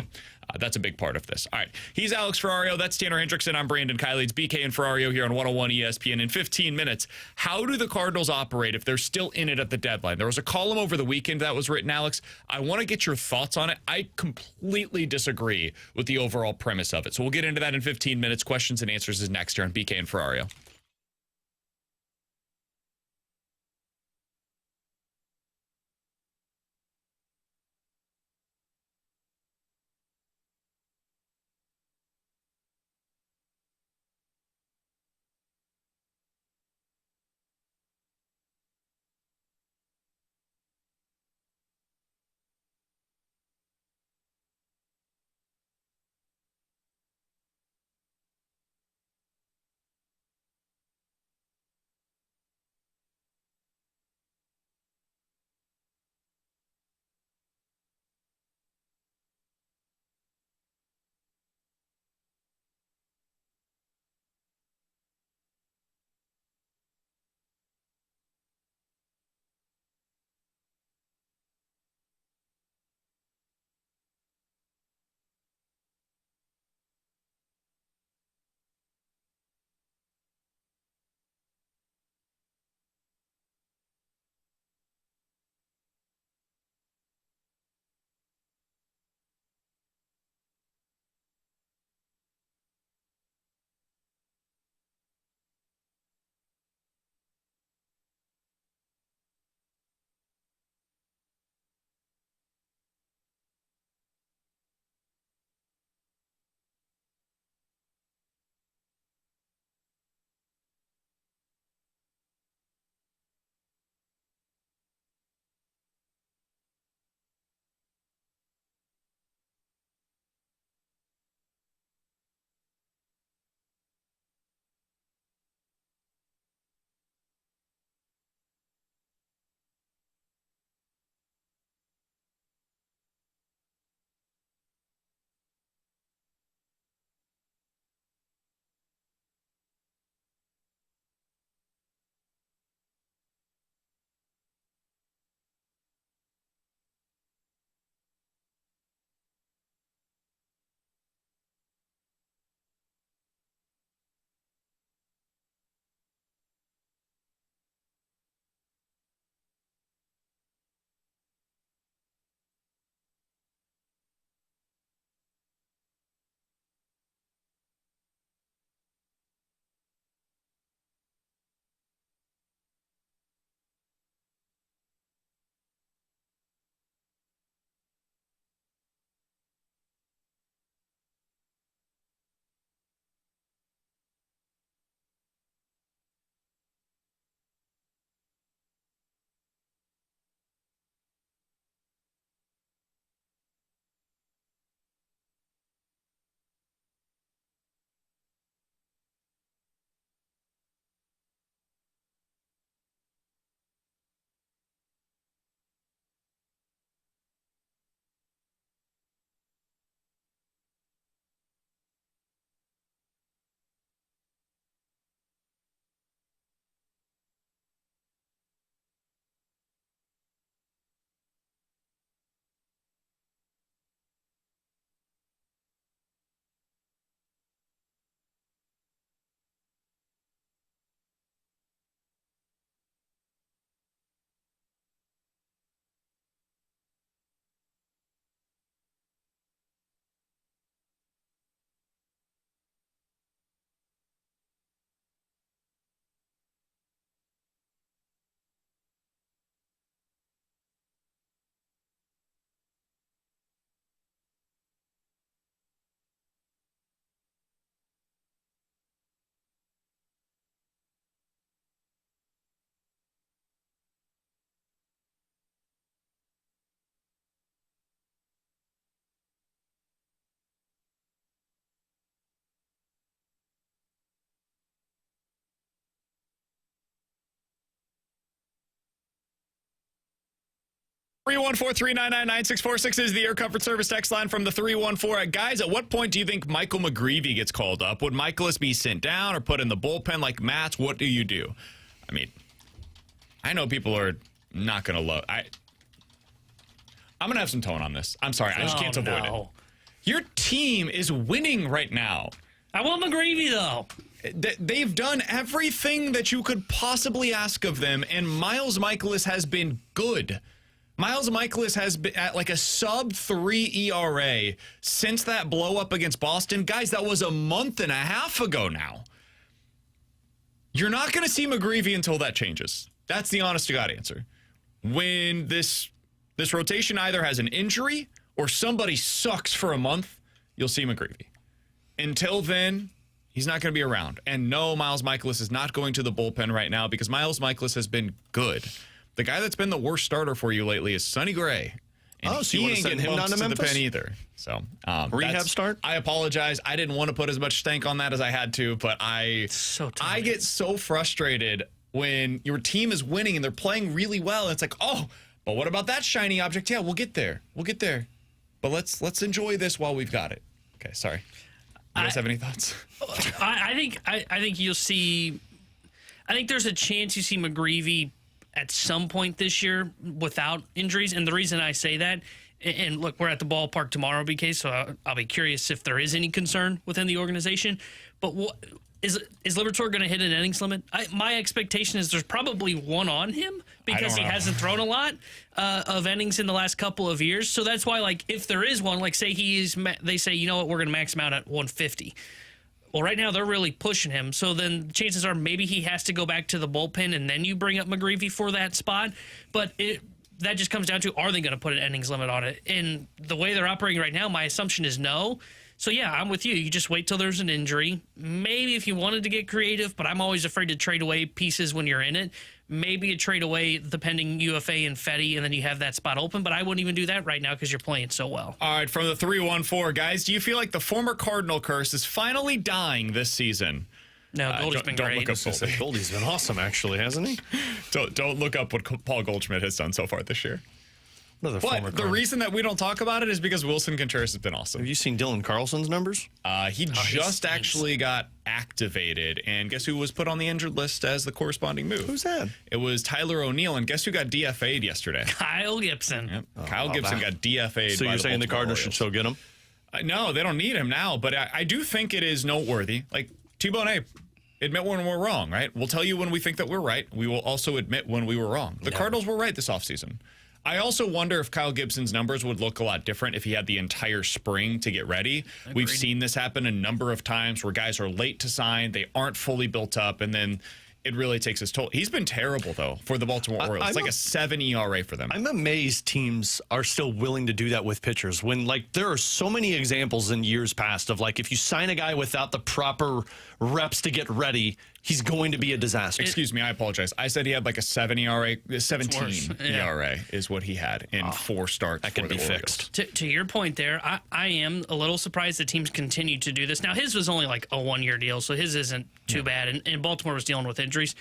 that's a big part of this. All right. He's Alex Ferrario. That's Tanner Hendrickson. I'm Brandon Kiley. It's BK and Ferrario here on 101 ESPN. In 15 minutes, how do the Cardinals operate if they're still in it at the deadline? There was a column over the weekend that was written, Alex. I want to get your thoughts on it. I completely disagree with the overall premise of it. So we'll get into that in 15 minutes. Questions and answers is next here on BK and Ferrario. 314-399-9646 is the Air Comfort Service text line from the 314. Guys, at what point do you think Michael McGreevy gets called up? Would Michaelis be sent down or put in the bullpen like Matt's? What do you do? I mean, I know people are not going to love... I'm going to have some tone on this. I'm sorry. I just can't avoid it. Your team is winning right now. I want McGreevy, though. They've done everything that you could possibly ask of them, and Miles Michaelis has been good. Miles Michaelis has been at like a sub-3 ERA since that blow-up against Boston. Guys, that was a month and a half ago now. You're not going to see McGreevy until that changes. That's the honest-to-God answer. When this rotation either has an injury or somebody sucks for a month, you'll see McGreevy. Until then, he's not going to be around. And no, Miles Michaelis is not going to the bullpen right now because Miles Michaelis has been good. The guy that's been the worst starter for you lately is Sonny Gray. And so you want to send him down to Memphis? The pen either. So rehab start? I apologize. I didn't want to put as much stank on that as I had to, but I get so frustrated when your team is winning and they're playing really well. And it's like, oh, but what about that shiny object? Yeah, we'll get there. But let's enjoy this while we've got it. Okay, sorry. You guys have any thoughts? I think you'll see. I think there's a chance you see McGreevy at some point this year without injuries. And the reason I say that, and look, we're at the ballpark tomorrow, BK, so I'll be curious if there is any concern within the organization. But is Liberatore going to hit an innings limit? My expectation is there's probably one on him because he hasn't thrown a lot of innings in the last couple of years. So that's why, like, if there is one, like, say they say, you know what, we're going to max him out at 150. Well, right now they're really pushing him. So then chances are maybe he has to go back to the bullpen and then you bring up McGreevy for that spot. But that just comes down to, are they going to put an innings limit on it? And the way they're operating right now, my assumption is no. So, yeah, I'm with you. You just wait till there's an injury. Maybe if you wanted to get creative, but I'm always afraid to trade away pieces when you're in it. Maybe a trade away the pending UFA and Fetty, and then you have that spot open. But I wouldn't even do that right now because you're playing so well. All right, from the 314, guys, do you feel like the former Cardinal curse is finally dying this season? No, Goldie's been great. Look up Goldie. Goldie's been awesome, actually, hasn't he? Don't look up what Paul Goldschmidt has done so far this year. But the reason that we don't talk about it is because Wilson Contreras has been awesome. Have you seen Dylan Carlson's numbers? He just actually got activated, and guess who was put on the injured list as the corresponding move? Who's that? It was Tyler O'Neill, and guess who got DFA'd yesterday? Kyle Gibson. Yep. Kyle Gibson got DFA'd. So you're saying the Cardinals should still get him? No, they don't need him now, but I do think it is noteworthy. Like, T-Bone, admit when we're wrong, right? We'll tell you when we think that we're right. We will also admit when we were wrong. The Cardinals were right this offseason. I also wonder if Kyle Gibson's numbers would look a lot different if he had the entire spring to get ready. Agreed. We've seen this happen a number of times where guys are late to sign, they aren't fully built up, and then it really takes its toll. He's been terrible, though, for the Baltimore Orioles. It's like a 7 ERA for them. I'm amazed teams are still willing to do that with pitchers when, like, there are so many examples in years past of, like, if you sign a guy without the proper reps to get ready, he's going to be a disaster. Excuse me, I apologize. I said he had like a 7 ERA, 17 ERA is what he had in 4 starts. That can be fixed. To your point there, I am a little surprised that teams continue to do this. Now, his was only like a 1-year deal, so his isn't too bad, and Baltimore was dealing with injuries.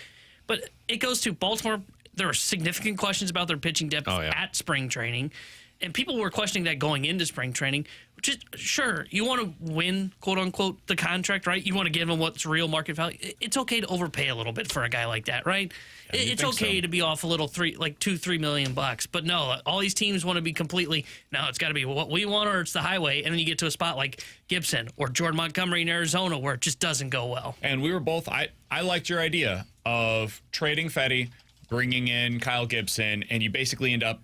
But it goes to Baltimore. There are significant questions about their pitching depth at spring training, and people were questioning that going into spring training, which is, sure, you want to win, quote-unquote, the contract, right? You want to give them what's real market value. It's okay to overpay a little bit for a guy like that, right? Yeah, it's okay to be off a little $2-3 million bucks. But no, all these teams want to be completely, no, it's got to be what we want or it's the highway. And then you get to a spot like Gibson or Jordan Montgomery in Arizona where it just doesn't go well. And we were both, I liked your idea of trading Fetty, bringing in Kyle Gibson, and you basically end up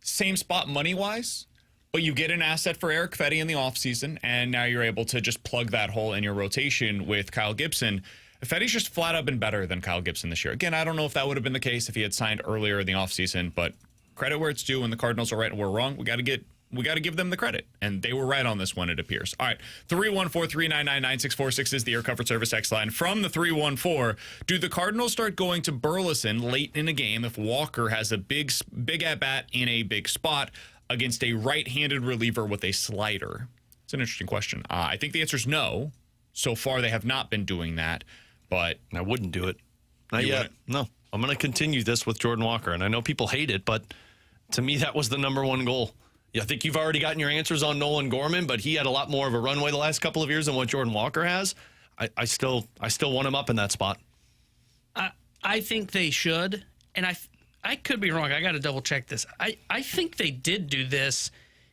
same spot money-wise, but you get an asset for Eric Fetty in the offseason, and now you're able to just plug that hole in your rotation with Kyle Gibson. Fetty's just flat out been better than Kyle Gibson this year. Again, I don't know if that would have been the case if he had signed earlier in the offseason, but credit where it's due. When the Cardinals are right and we're wrong, we got to give them the credit, and they were right on this one, it appears. All right, 314-399-9646 is the Air Comfort Service X line. From the 314, do the Cardinals start going to Burleson late in a game if Walker has a big at-bat in a big spot against a right-handed reliever with a slider? It's an interesting question. I think the answer is no. So far, they have not been doing that, but I wouldn't do it. Not yet. No. I'm going to continue this with Jordan Walker, and I know people hate it, but To me, that was the number one goal. Yeah, I think you've already gotten your answers on Nolan Gorman, but he had a lot more of a runway the last couple of years than what Jordan Walker has. I still want him up in that spot. I think they should, and I could be wrong. I got to double check this. I think they did do this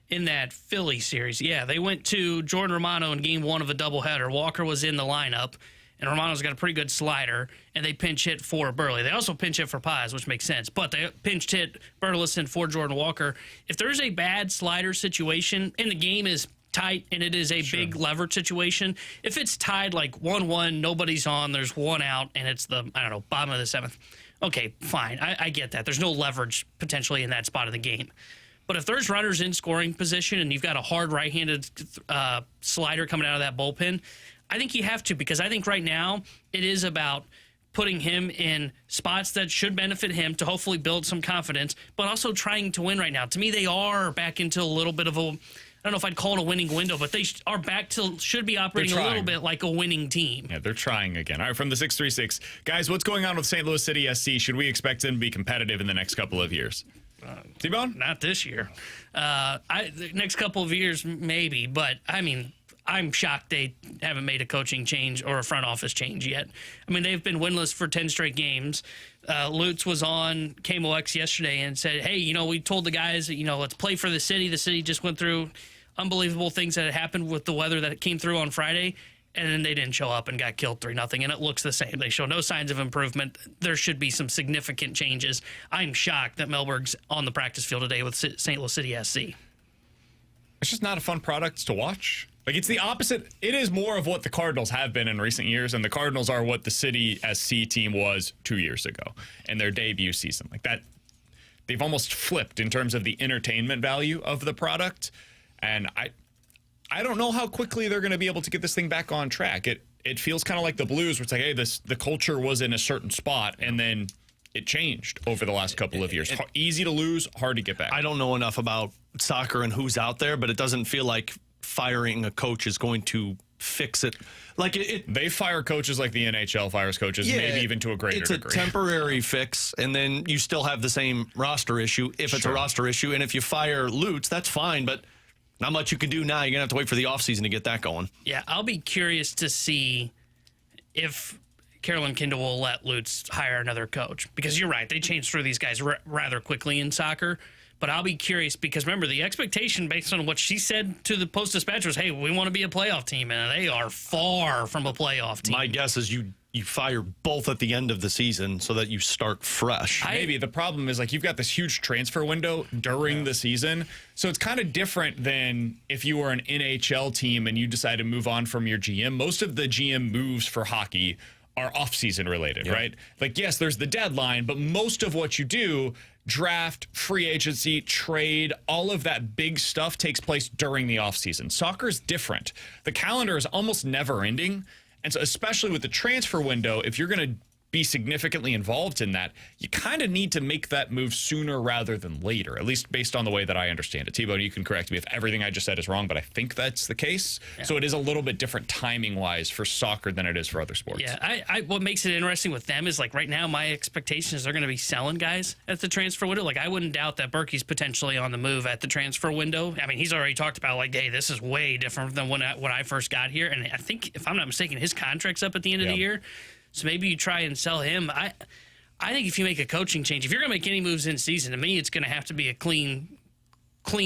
in that Philly series. Yeah, they went to Jordan Romano in game 1 of a doubleheader. Walker was in the lineup, and Romano's got a pretty good slider, and they pinch hit for Burley. They also pinch hit for Paz, which makes sense, but they pinch hit Burleson for Jordan Walker. If there's a bad slider situation, and the game is tight and it is a big leverage situation, if it's tied like 1-1, nobody's on, there's one out, and it's the, bottom of the 7th, okay, fine. I get that. There's no leverage potentially in that spot of the game. But if there's runners in scoring position and you've got a hard right-handed slider coming out of that bullpen, I think you have to, because I think right now it is about putting him in spots that should benefit him to hopefully build some confidence, but also trying to win right now. To me, they are back into a little bit of a, I don't know if I'd call it a winning window, but they are back to, should be operating a little bit like a winning team. Yeah, they're trying again. All right, from the 636, guys, what's going on with St. Louis City SC? Should we expect them to be competitive in the next couple of years? T-Bone? Not this year. The next couple of years, maybe, but I mean, I'm shocked they haven't made a coaching change or a front office change yet. I mean, they've been winless for 10 straight games. Lutz was on KMOX yesterday and said, hey, we told the guys, let's play for the city. The city just went through unbelievable things that had happened with the weather that came through on Friday, and then they didn't show up and got killed 3-0, and it looks the same. They show no signs of improvement. There should be some significant changes. I'm shocked that Melberg's on the practice field today with St. Louis City SC. It's just not a fun product to watch. Like, it's the opposite. It is more of what the Cardinals have been in recent years, and the Cardinals are what the City SC team was 2 years ago in their debut season. Like that, they've almost flipped in terms of the entertainment value of the product, and I don't know how quickly they're going to be able to get this thing back on track. It feels kind of like the Blues, where it's like, hey, the culture was in a certain spot, and then it changed over the last couple of years. Easy to lose, hard to get back. I don't know enough about soccer and who's out there, but it doesn't feel like firing a coach is going to fix it. Like they fire coaches like the NHL fires coaches, maybe even to a greater degree. It's a temporary fix, and then you still have the same roster issue if it's a roster issue. And if you fire Lutz, that's fine, but not much you can do now. You're going to have to wait for the offseason to get that going. Yeah, I'll be curious to see if Carolyn Kindle will let Lutz hire another coach, because you're right. They change through these guys rather quickly in soccer. But I'll be curious, because remember, the expectation based on what she said to the Post-Dispatch was, hey, we want to be a playoff team, and they are far from a playoff team. My guess is you fire both at the end of the season so that you start fresh. Maybe the problem is, like, you've got this huge transfer window during the season, so it's kind of different than if you were an NHL team and you decide to move on from your GM. Most of the GM moves for hockey are off-season related, right? Like, yes, there's the deadline, but most of what you do, draft, free agency, trade, all of that big stuff takes place during the offseason. Soccer is different. The calendar is almost never ending. And so especially with the transfer window, if you're going to be significantly involved in that, you kind of need to make that move sooner rather than later, at least based on the way that I understand it. T-Bone, you can correct me if everything I just said is wrong, but I think that's the case. Yeah. So it is a little bit different timing-wise for soccer than it is for other sports. Yeah, what makes it interesting with them is, like, right now my expectation is they're going to be selling guys at the transfer window. Like, I wouldn't doubt that Berkey's potentially on the move at the transfer window. I mean, he's already talked about, like, hey, this is way different than when I first got here. And I think, if I'm not mistaken, his contract's up at the end of the year. So maybe you try and sell him. I think if you make a coaching change, if you're going to make any moves in season, to me, it's going to have to be a clean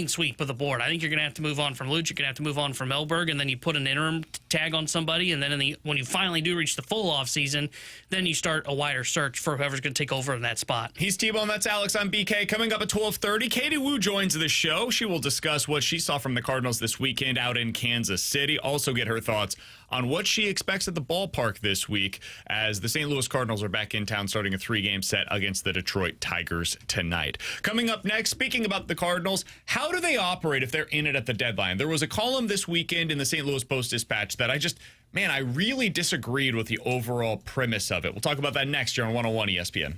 sweep of the board. I think you're going to have to move on from Lutz. You're going to have to move on from Melberg, and then you put an interim tag on somebody. And then when you finally do reach the full off season, then you start a wider search for whoever's going to take over in that spot. He's T-Bone. That's Alex. I'm BK. Coming up at 12:30, Katie Wu joins the show. She will discuss what she saw from the Cardinals this weekend out in Kansas City. Also get her thoughts on what she expects at the ballpark this week, as the St. Louis Cardinals are back in town starting a 3-game set against the Detroit Tigers tonight. Coming up next, speaking about the Cardinals, how do they operate if they're in it at the deadline? There was a column this weekend in the St. Louis Post-Dispatch that I really disagreed with the overall premise of it. We'll talk about that next year on 101 ESPN.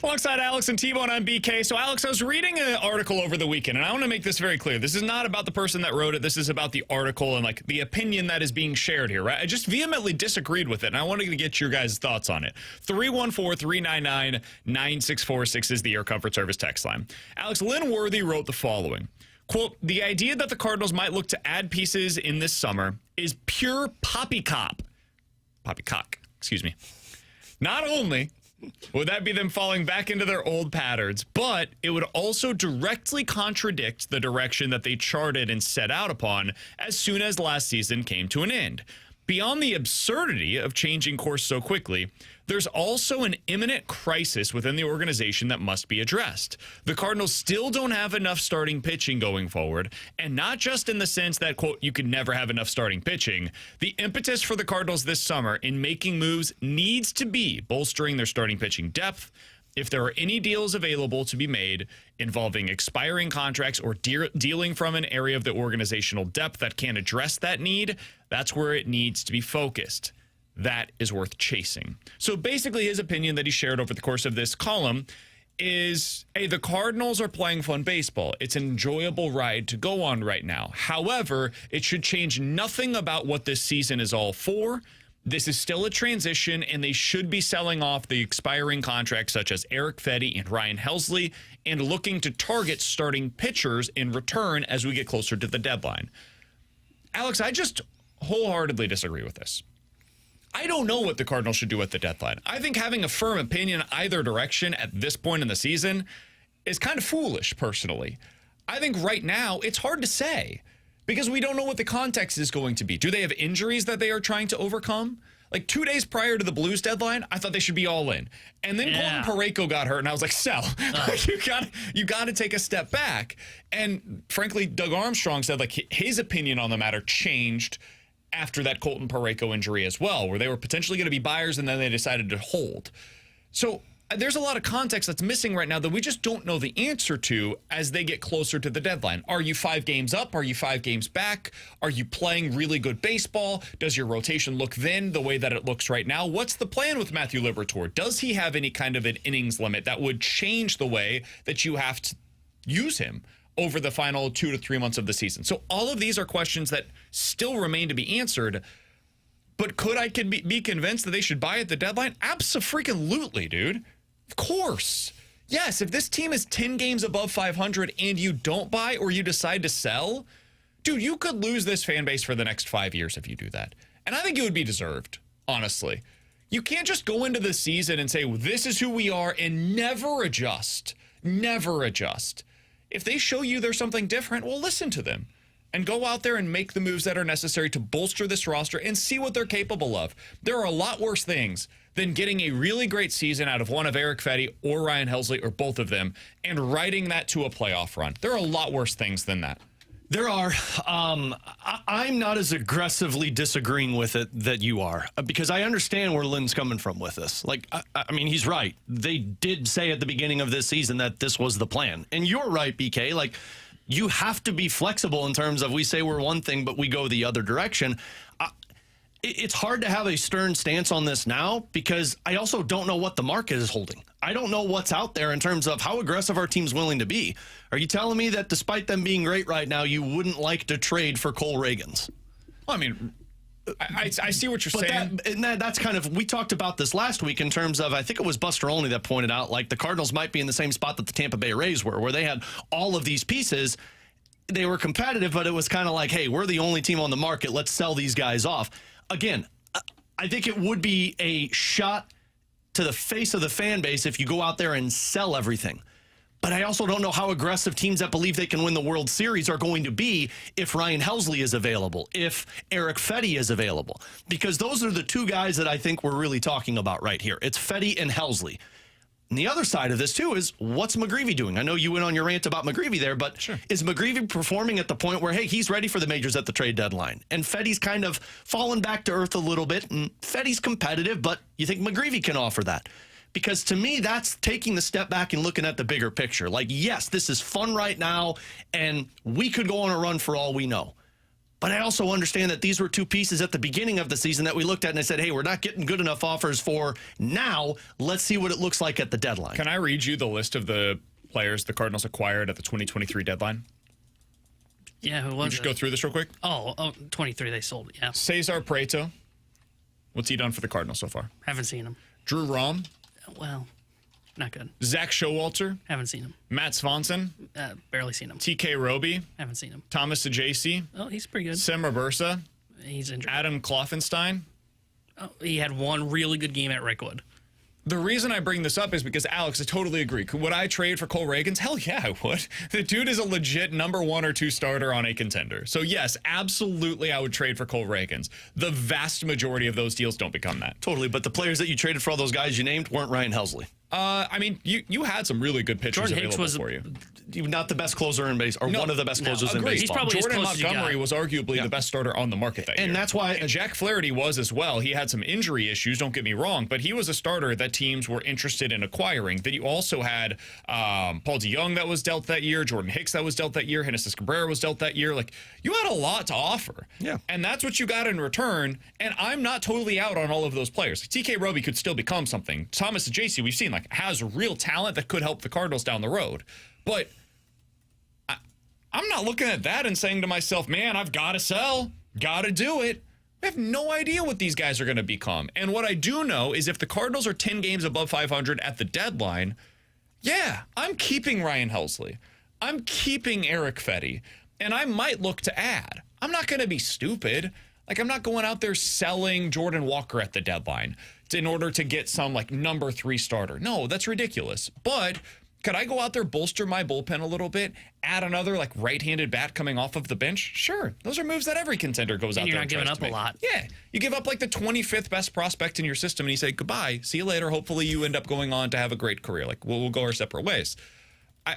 Alongside Alex and T-Bone, I'm BK. So, Alex, I was reading an article over the weekend, and I want to make this very clear. This is not about the person that wrote it. This is about the article and, like, the opinion that is being shared here, right? I just vehemently disagreed with it, and I wanted to get your guys' thoughts on it. 314-399-9646 is the Air Comfort Service text line. Alex, Lynn Worthy wrote the following. Quote, the idea that the Cardinals might look to add pieces in this summer is pure poppycock. Poppycock, excuse me. Not only would that be them falling back into their old patterns, but it would also directly contradict the direction that they charted and set out upon as soon as last season came to an end. Beyond the absurdity of changing course so quickly, there's also an imminent crisis within the organization that must be addressed. The Cardinals still don't have enough starting pitching going forward, and not just in the sense that, quote, you could never have enough starting pitching. The impetus for the Cardinals this summer in making moves needs to be bolstering their starting pitching depth. If there are any deals available to be made involving expiring contracts or dealing from an area of the organizational depth that can address that need, that's where it needs to be focused. That is worth chasing. So basically his opinion that he shared over the course of this column is, hey, the Cardinals are playing fun baseball. It's an enjoyable ride to go on right now. However, it should change nothing about what this season is all for. This is still a transition, and they should be selling off the expiring contracts such as Eric Fedde and Ryan Helsley and looking to target starting pitchers in return as we get closer to the deadline. Alex, I just wholeheartedly disagree with this. I don't know what the Cardinals should do at the deadline. I think having a firm opinion either direction at this point in the season is kind of foolish, personally. I think right now it's hard to say because we don't know what the context is going to be. Do they have injuries that they are trying to overcome? Like 2 days prior to the Blues deadline, I thought they should be all in. And then Colton Parayko got hurt, and I was like, sell. You got to take a step back. And frankly, Doug Armstrong said like his opinion on the matter changed after that Colton Parayko injury as well, where they were potentially going to be buyers and then they decided to hold. So there's a lot of context that's missing right now that we just don't know the answer to as they get closer to the deadline. Are you 5 games up? Are you 5 games back? Are you playing really good baseball? Does your rotation look then the way that it looks right now? What's the plan with Matthew Liberatore? Does he have any kind of an innings limit that would change the way that you have to use him over the final 2 to 3 months of the season? So all of these are questions that still remain to be answered. But could I be convinced that they should buy at the deadline? Abso-freaking-lutely, dude. Of course. Yes, if this team is 10 games above 500 and you don't buy or you decide to sell, dude, you could lose this fan base for the next 5 years if you do that. And I think it would be deserved, honestly. You can't just go into the season and say, well, this is who we are and never adjust. Never adjust. If they show you there's something different, well, listen to them and go out there and make the moves that are necessary to bolster this roster and see what they're capable of. There are a lot worse things than getting a really great season out of one of Eric Fedde or Ryan Helsley or both of them and riding that to a playoff run. There are a lot worse things than that. There are. I'm not as aggressively disagreeing with it that you are, because I understand where Lynn's coming from with this. Like, I mean, he's right. They did say at the beginning of this season that this was the plan. And you're right, BK. Like, you have to be flexible in terms of we say we're one thing, but we go the other direction. It's hard to have a stern stance on this now because I also don't know what the market is holding. I don't know what's out there in terms of how aggressive our team's willing to be. Are you telling me that despite them being great right now, you wouldn't like to trade for Cole Reagans? Well, I mean, I see what you're saying. That's kind of, we talked about this last week in terms of, I think it was Buster Olney that pointed out, like the Cardinals might be in the same spot that the Tampa Bay Rays were, where they had all of these pieces. They were competitive, but it was kind of like, hey, we're the only team on the market. Let's sell these guys off. Again, I think it would be a shot to the face of the fan base if you go out there and sell everything. But I also don't know how aggressive teams that believe they can win the World Series are going to be if Ryan Helsley is available, if Eric Fedde is available. Because those are the two guys that I think we're really talking about right here. It's Fedde and Helsley. And the other side of this, too, is what's McGreevy doing? I know you went on your rant about McGreevy there, but sure. Is McGreevy performing at the point where, hey, he's ready for the majors at the trade deadline? And Fedde's kind of fallen back to earth a little bit, and Fedde's competitive, but you think McGreevy can offer that? Because to me, that's taking the step back and looking at the bigger picture. Like, yes, this is fun right now, and we could go on a run for all we know. But I also understand that these were two pieces at the beginning of the season that we looked at and I said, hey, we're not getting good enough offers for now. Let's see what it looks like at the deadline. Can I read you the list of the players the Cardinals acquired at the 2023 deadline? Yeah, who was Just it? go through this real quick. Oh, 23 they sold it, yeah. Cesar Prieto. What's he done for the Cardinals so far? Haven't seen him. Drew Rom. Well, not good. Zach Showalter. Haven't seen him. Matt Swanson. Barely seen him. TK Roby. Haven't seen him. Thomas Ajacey. Oh, he's pretty good. Sim Robersa. He's injured. Adam Kloffenstein. Oh, he had one really good game at Rickwood. The reason I bring this up is because, Alex, I totally agree. Would I trade for Cole Reagans? Hell yeah, I would. The dude is a legit number 1 or 2 starter on a contender. So, yes, absolutely, I would trade for Cole Reagans. The vast majority of those deals don't become that. Totally, but the players that you traded for all those guys you named weren't Ryan Helsley. I mean, you had some really good pitchers Jordan Hicks available for you. Not the best closer in base, or one of the best closers in agreed. baseball. He's probably as Jordan close as you Montgomery got. was arguably the best starter on the market that year. And that's why And Jack Flaherty was as well. He had some injury issues, don't get me wrong, but he was a starter that teams were interested in acquiring. Then you also had Paul DeYoung that was dealt that year, Jordan Hicks that was dealt that year, Genesis Cabrera was dealt that year. Like, you had a lot to offer. Yeah. And that's what you got in return. And I'm not totally out on all of those players. TK Roby could still become something. Thomas Ajacey, we've seen, like, has real talent that could help the Cardinals down the road. But I'm not looking at that and saying to myself, man, I've got to sell, got to do it. I have no idea what these guys are going to become. And what I do know is if the Cardinals are 10 games above 500 at the deadline, yeah, I'm keeping Ryan Helsley. I'm keeping Eric Fetty. And I might look to add. I'm not going to be stupid. Like, I'm not going out there selling Jordan Walker at the deadline in order to get some, like, number 3 starter. No, that's ridiculous. But could I go out there, bolster my bullpen a little bit, add another, like, right-handed bat coming off of the bench? Sure. Those are moves that every contender goes out there You're not and giving tries up to a make. lot. Yeah. You give up, like, the 25th best prospect in your system, and you say, goodbye, see you later. Hopefully you end up going on to have a great career. Like, we'll go our separate ways.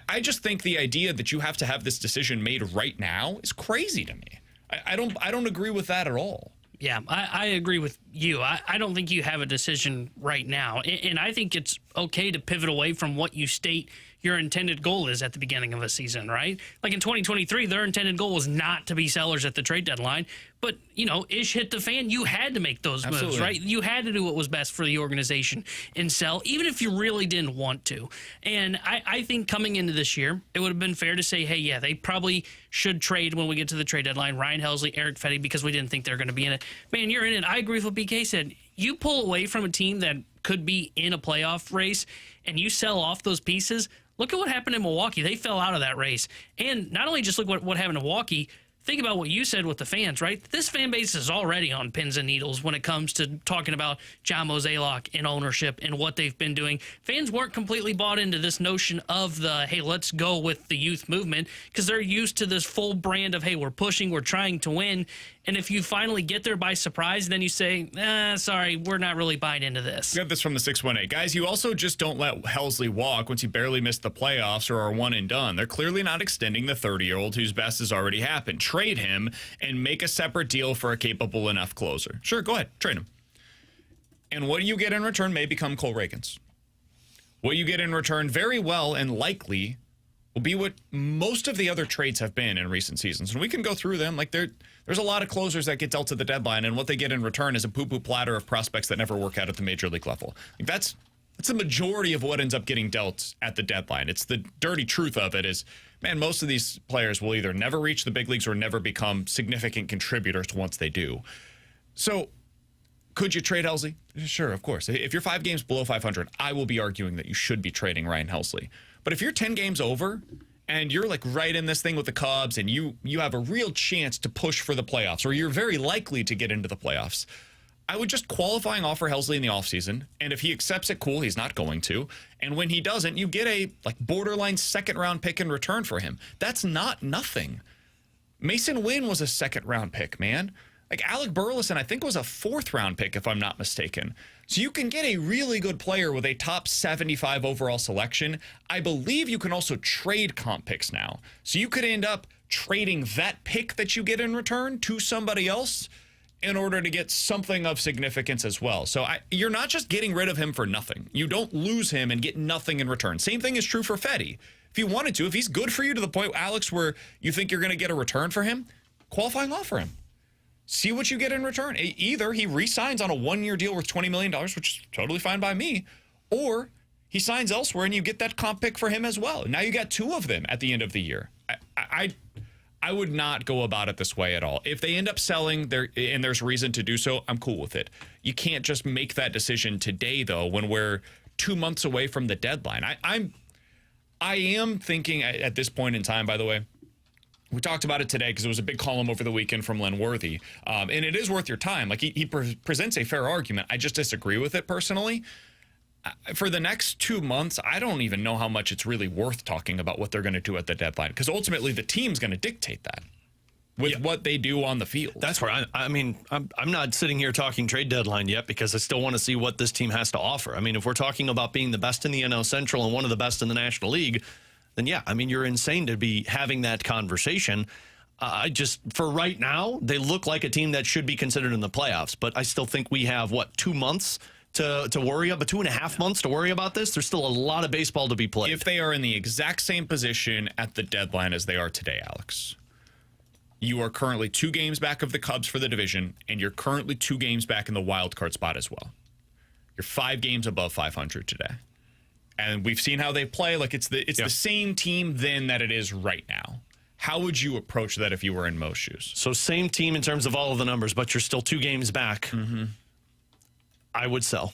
I just think the idea that you have to have this decision made right now is crazy to me. I don't agree with that at all. Yeah, I agree with you. I don't think you have a decision right now. And I think it's okay to pivot away from what you state your intended goal is at the beginning of a season, right? Like in 2023, their intended goal was not to be sellers at the trade deadline. But, you know, ish hit the fan. You had to make those moves, right? You had to do what was best for the organization and sell, even if you really didn't want to. And I think coming into this year, it would have been fair to say, hey, yeah, they probably should trade when we get to the trade deadline, Ryan Helsley, Eric Fetty, because we didn't think they're going to be in it. Man, you're in it. I agree with what BK said. You pull away from a team that could be in a playoff race and you sell off those pieces. Look at what happened in Milwaukee. They fell out of that race. And not only just look what happened in Milwaukee, think about what you said with the fans, right? This fan base is already on pins and needles when it comes to talking about John Mozeliak and ownership and what they've been doing. Fans weren't completely bought into this notion of the, hey, let's go with the youth movement because they're used to this full brand of, hey, we're pushing, we're trying to win. And if you finally get there by surprise, then you say, sorry, we're not really buying into this. We have this from the 618. Guys, you also just don't let Helsley walk once he barely missed the playoffs or are one and done. They're clearly not extending the 30-year-old whose best has already happened. Trade him and make a separate deal for a capable enough closer. Sure, go ahead. Trade him. And what you get in return may become Cole Reagans. What you get in return very well and likely will be what most of the other trades have been in recent seasons. And we can go through them. Like there's a lot of closers that get dealt to the deadline, and what they get in return is a poo-poo platter of prospects that never work out at the major league level. Like that's the majority of what ends up getting dealt at the deadline. It's the dirty truth of it is, man, most of these players will either never reach the big leagues or never become significant contributors once they do. So could you trade Helsley? Sure, of course. If you're 5 games below 500, I will be arguing that you should be trading Ryan Helsley. But if you're 10 games over and you're like right in this thing with the Cubs and you have a real chance to push for the playoffs, or you're very likely to get into the playoffs, I would just qualifying offer Helsley in the offseason. And if he accepts it, cool, he's not going to. And when he doesn't, you get a like borderline second-round pick in return for him. That's not nothing. Mason Wynn was a second-round pick, man. Like Alec Burleson, I think, was a 4th-round pick, if I'm not mistaken. So you can get a really good player with a top 75 overall selection. I believe you can also trade comp picks now. So you could end up trading that pick that you get in return to somebody else in order to get something of significance as well. So you're not just getting rid of him for nothing. You don't lose him and get nothing in return. Same thing is true for Fetty. If you wanted to, if he's good for you to the point, Alex, where you think you're going to get a return for him, qualifying offer him. See what you get in return. Either he re-signs on a 1-year deal worth $20 million, which is totally fine by me, or he signs elsewhere and you get that comp pick for him as well. Now you got 2 of them at the end of the year. I would not go about it this way at all. If they end up selling and there's reason to do so, I'm cool with it. You can't just make that decision today, though, when we're 2 months away from the deadline. I am thinking at this point in time, by the way, we talked about it today because it was a big column over the weekend from Len Worthy. And it is worth your time. Like he presents a fair argument. I just disagree with it personally. For the next 2 months, I don't even know how much it's really worth talking about what they're going to do at the deadline, because ultimately the team's going to dictate that with what they do on the field. That's where I'm not sitting here talking trade deadline yet, because I still want to see what this team has to offer. I mean, if we're talking about being the best in the NL Central and one of the best in the National League, then yeah, I mean, you're insane to be having that conversation. For right now, they look like a team that should be considered in the playoffs, but I still think we have, 2 months to worry about, 2.5 months to worry about this. There's still a lot of baseball to be played. If they are in the exact same position at the deadline as they are today, Alex, you are currently 2 games back of the Cubs for the division, and you're currently 2 games back in the wild card spot as well. You're 5 games above 500 today. And we've seen how they play. Like it's the same team then that it is right now. How would you approach that if you were in Mo's shoes? So same team in terms of all of the numbers, but you're still 2 games back. Mm-hmm. I would sell.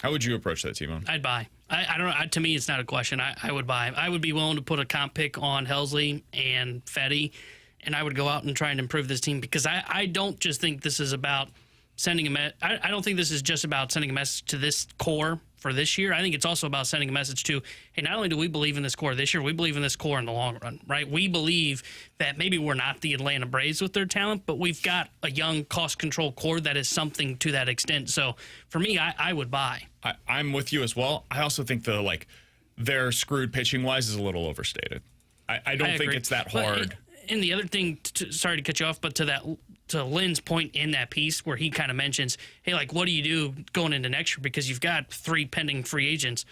How would you approach that, T-Bone? I'd buy. I don't know. To me, it's not a question. I would buy. I would be willing to put a comp pick on Helsley and Fetty, and I would go out and try and improve this team, because I don't just think this is about sending I don't think this is just about sending a message to this core for this year. I think it's also about sending a message to, hey, not only do we believe in this core this year, we believe in this core in the long run, right? We believe that maybe we're not the Atlanta Braves with their talent, but we've got a young, cost-control core that is something to that extent. So for me, I would buy. I'm with you as well. I also think they're screwed pitching-wise is a little overstated. I don't think it's that hard. And the other thing, sorry to cut you off, but to Lynn's point in that piece where he kind of mentions, hey, what do you do going into next year? Because you've got 3 pending free agents.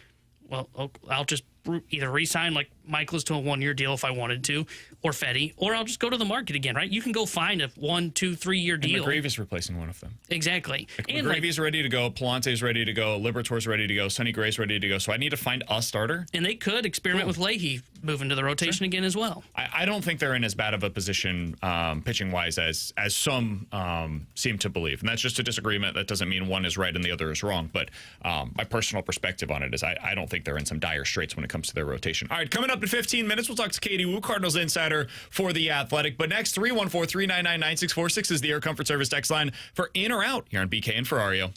Well, I'll just either re-sign Michaelis to a 1-year deal if I wanted to, or Fetty, or I'll just go to the market again, right? You can go find a 1, 2, 3-year deal. McGravy is replacing one of them. Exactly. McGravy's ready to go. Palante's ready to go. Libertor's ready to go. Sonny Gray's ready to go. So I need to find a starter. And they could experiment with Leahy moving to the rotation again as well. I don't think they're in as bad of a position pitching-wise as some seem to believe. And that's just a disagreement. That doesn't mean one is right and the other is wrong. But my personal perspective on it is I don't think they're in some dire straits when it comes to their rotation. All right, coming up in 15 minutes, we'll talk to Katie Wu, Cardinals insider for The Athletic. But next, 314-399-9646 is the Air Comfort Service text line for in or out here on BK and Ferrario.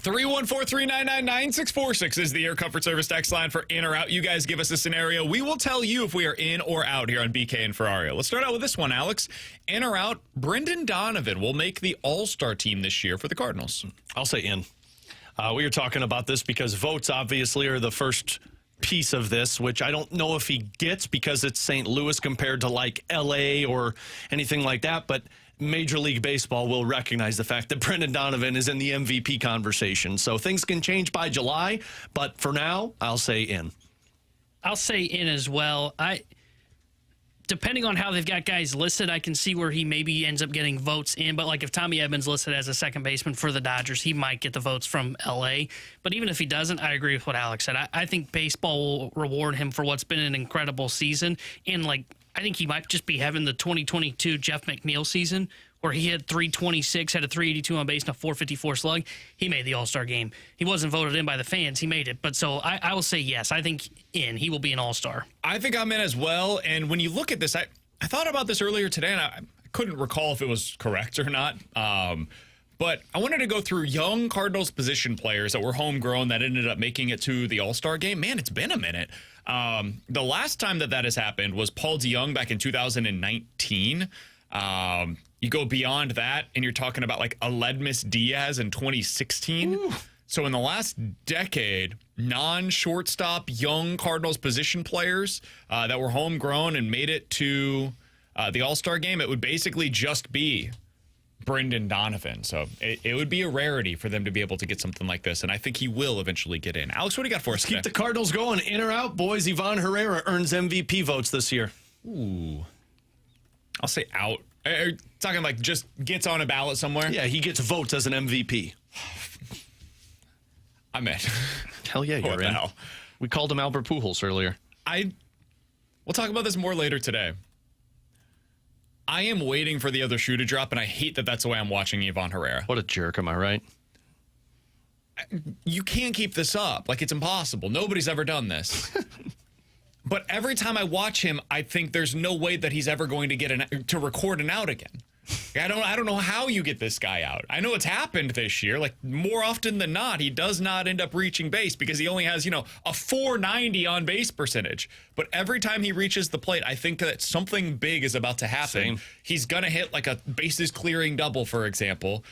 314-399-9646 is the Air Comfort Service text line for in or out. You guys give us a scenario. We will tell you if we are in or out here on BK and Ferrario. Let's start out with this one, Alex. In or out, Brendan Donovan will make the All-Star team this year for the Cardinals. I'll say in. We were talking about this because votes obviously are the first piece of this, which I don't know if he gets because it's St. Louis compared to like LA or anything like that, but Major League Baseball will recognize the fact that Brendan Donovan is in the MVP conversation. So things can change by July, but for now, I'll say in. I'll say in as well. Depending on how they've got guys listed, I can see where he maybe ends up getting votes in. But like if Tommy Edmonds listed as a second baseman for the Dodgers, he might get the votes from LA. But even if he doesn't, I agree with what Alex said. I think baseball will reward him for what's been an incredible season. And I think he might just be having the 2022 Jeff McNeil season where he had 326, had a 382 on base and a 454 slug. He made the All-Star game. He wasn't voted in by the fans. He made it. But so I will say yes. I think in. He will be an All-Star. I think I'm in as well. And when you look at this, I thought about this earlier today, and I couldn't recall if it was correct or not. But I wanted to go through young Cardinals position players that were homegrown that ended up making it to the All-Star game. Man, it's been a minute. The last time that has happened was Paul DeJong back in 2019. You go beyond that, and you're talking about like Aledmus Diaz in 2016. Ooh. So in the last decade, non-shortstop young Cardinals position players that were homegrown and made it to the All-Star game, it would basically just be Brendan Donovan. So it would be a rarity for them to be able to get something like this, and I think he will eventually get in. Alex, what do you got for us today? Keep the Cardinals going. In or out, boys. Ivan Herrera earns MVP votes this year. Ooh. I'll say out. Are you talking like just gets on a ballot somewhere? Yeah, he gets votes as an MVP. I'm in. Hell yeah, you're in. Hell? We called him Albert Pujols earlier. We'll talk about this more later today. I am waiting for the other shoe to drop, and I hate that that's the way I'm watching Ivan Herrera. What a jerk, am I right? You can't keep this up. Like, it's impossible. Nobody's ever done this. But every time I watch him, I think there's no way that he's ever going to record an out again. I don't know how you get this guy out. I know it's happened this year. Like, more often than not, he does not end up reaching base because he only has, a 490 on base percentage. But every time he reaches the plate, I think that something big is about to happen. Same. He's going to hit like a bases clearing double, for example.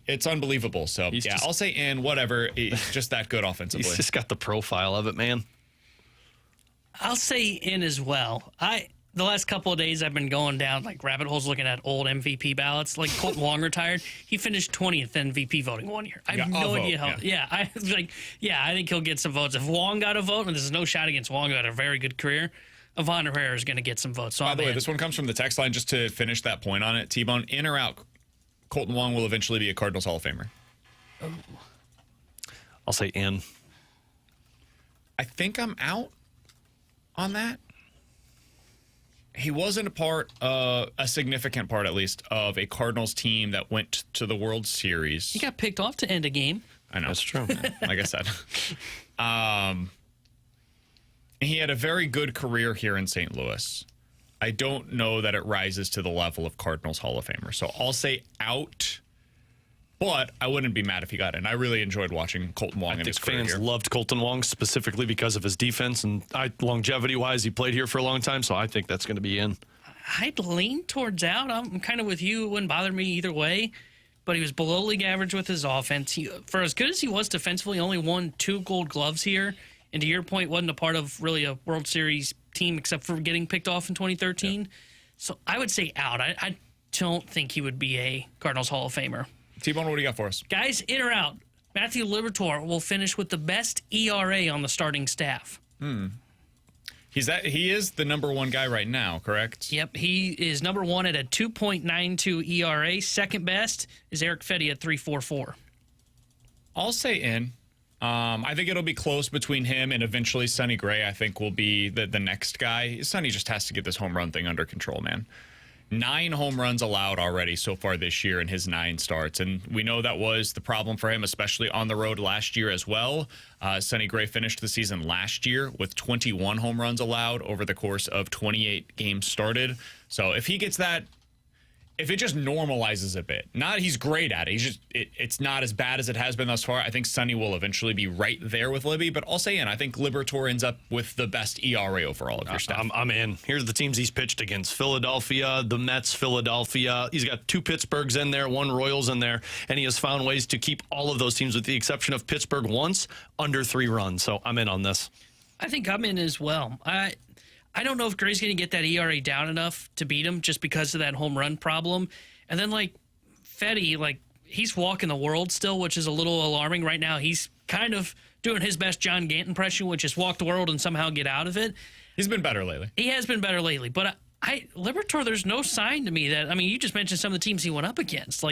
It's unbelievable. So, I'll say in, whatever. He's just that good offensively. He's just got the profile of it, man. I'll say in as well. The last couple of days I've been going down like rabbit holes looking at old MVP ballots. Like Colton Wong retired. He finished 20th MVP voting one year. I have no idea how. Yeah, I think he'll get some votes. If Wong got a vote, and there's no shot against Wong, who had a very good career, Ivan Herrera is going to get some votes. So by the way, this one comes from the text line just to finish that point on it. T-Bone, in or out, Colton Wong will eventually be a Cardinals Hall of Famer. Oh. I'll say in. I think I'm out on that. He wasn't a significant part, at least, of a Cardinals team that went to the World Series. He got picked off to end a game. I know. That's true. Like I said. He had a very good career here in St. Louis. I don't know that it rises to the level of Cardinals Hall of Famer. So I'll say out, but I wouldn't be mad if he got in. I really enjoyed watching Colton Wong in his career. Fans loved Colton Wong specifically because of his defense and longevity-wise, he played here for a long time, so I think that's going to be in. I'd lean towards out. I'm kind of with you. It wouldn't bother me either way, but he was below league average with his offense. For as good as he was defensively, only won 2 Gold Gloves here, and to your point, wasn't a part of really a World Series team except for getting picked off in 2013. Yeah. So I would say out. I don't think he would be a Cardinals Hall of Famer. T-Bone, what do you got for us? Guys, in or out? Matthew Liberatore will finish with the best ERA on the starting staff. He is the number 1 guy right now, correct? Yep, he is number 1 at a 2.92 ERA. Second best is Eric Fetty at 3.44. I'll say in. I think it'll be close between him and eventually Sonny Gray. I think will be the next guy. Sonny just has to get this home run thing under control, man. 9 home runs allowed already so far this year in his 9 starts. And we know that was the problem for him, especially on the road last year as well. Sonny Gray finished the season last year with 21 home runs allowed over the course of 28 games started. So if he gets that if it just normalizes a bit, not he's great at it. He's just it's not as bad as it has been thus far. I think Sonny will eventually be right there with Libby, but I'll say I think Liberatore ends up with the best ERA over all of your stuff. I'm in. Here's the teams he's pitched against: Philadelphia, the Mets, Philadelphia. He's got 2 Pittsburghs in there, 1 Royals in there, and he has found ways to keep all of those teams, with the exception of Pittsburgh once, under 3 runs. So I'm in on this. I think I'm in as well. I don't know if Gray's going to get that ERA down enough to beat him just because of that home run problem. And then, Fetty, he's walking the world still, which is a little alarming right now. He's kind of doing his best John Gant impression, which is walk the world and somehow get out of it. He's been better lately. He has been better lately. But Liberatore, there's no sign to me that, you just mentioned some of the teams he went up against.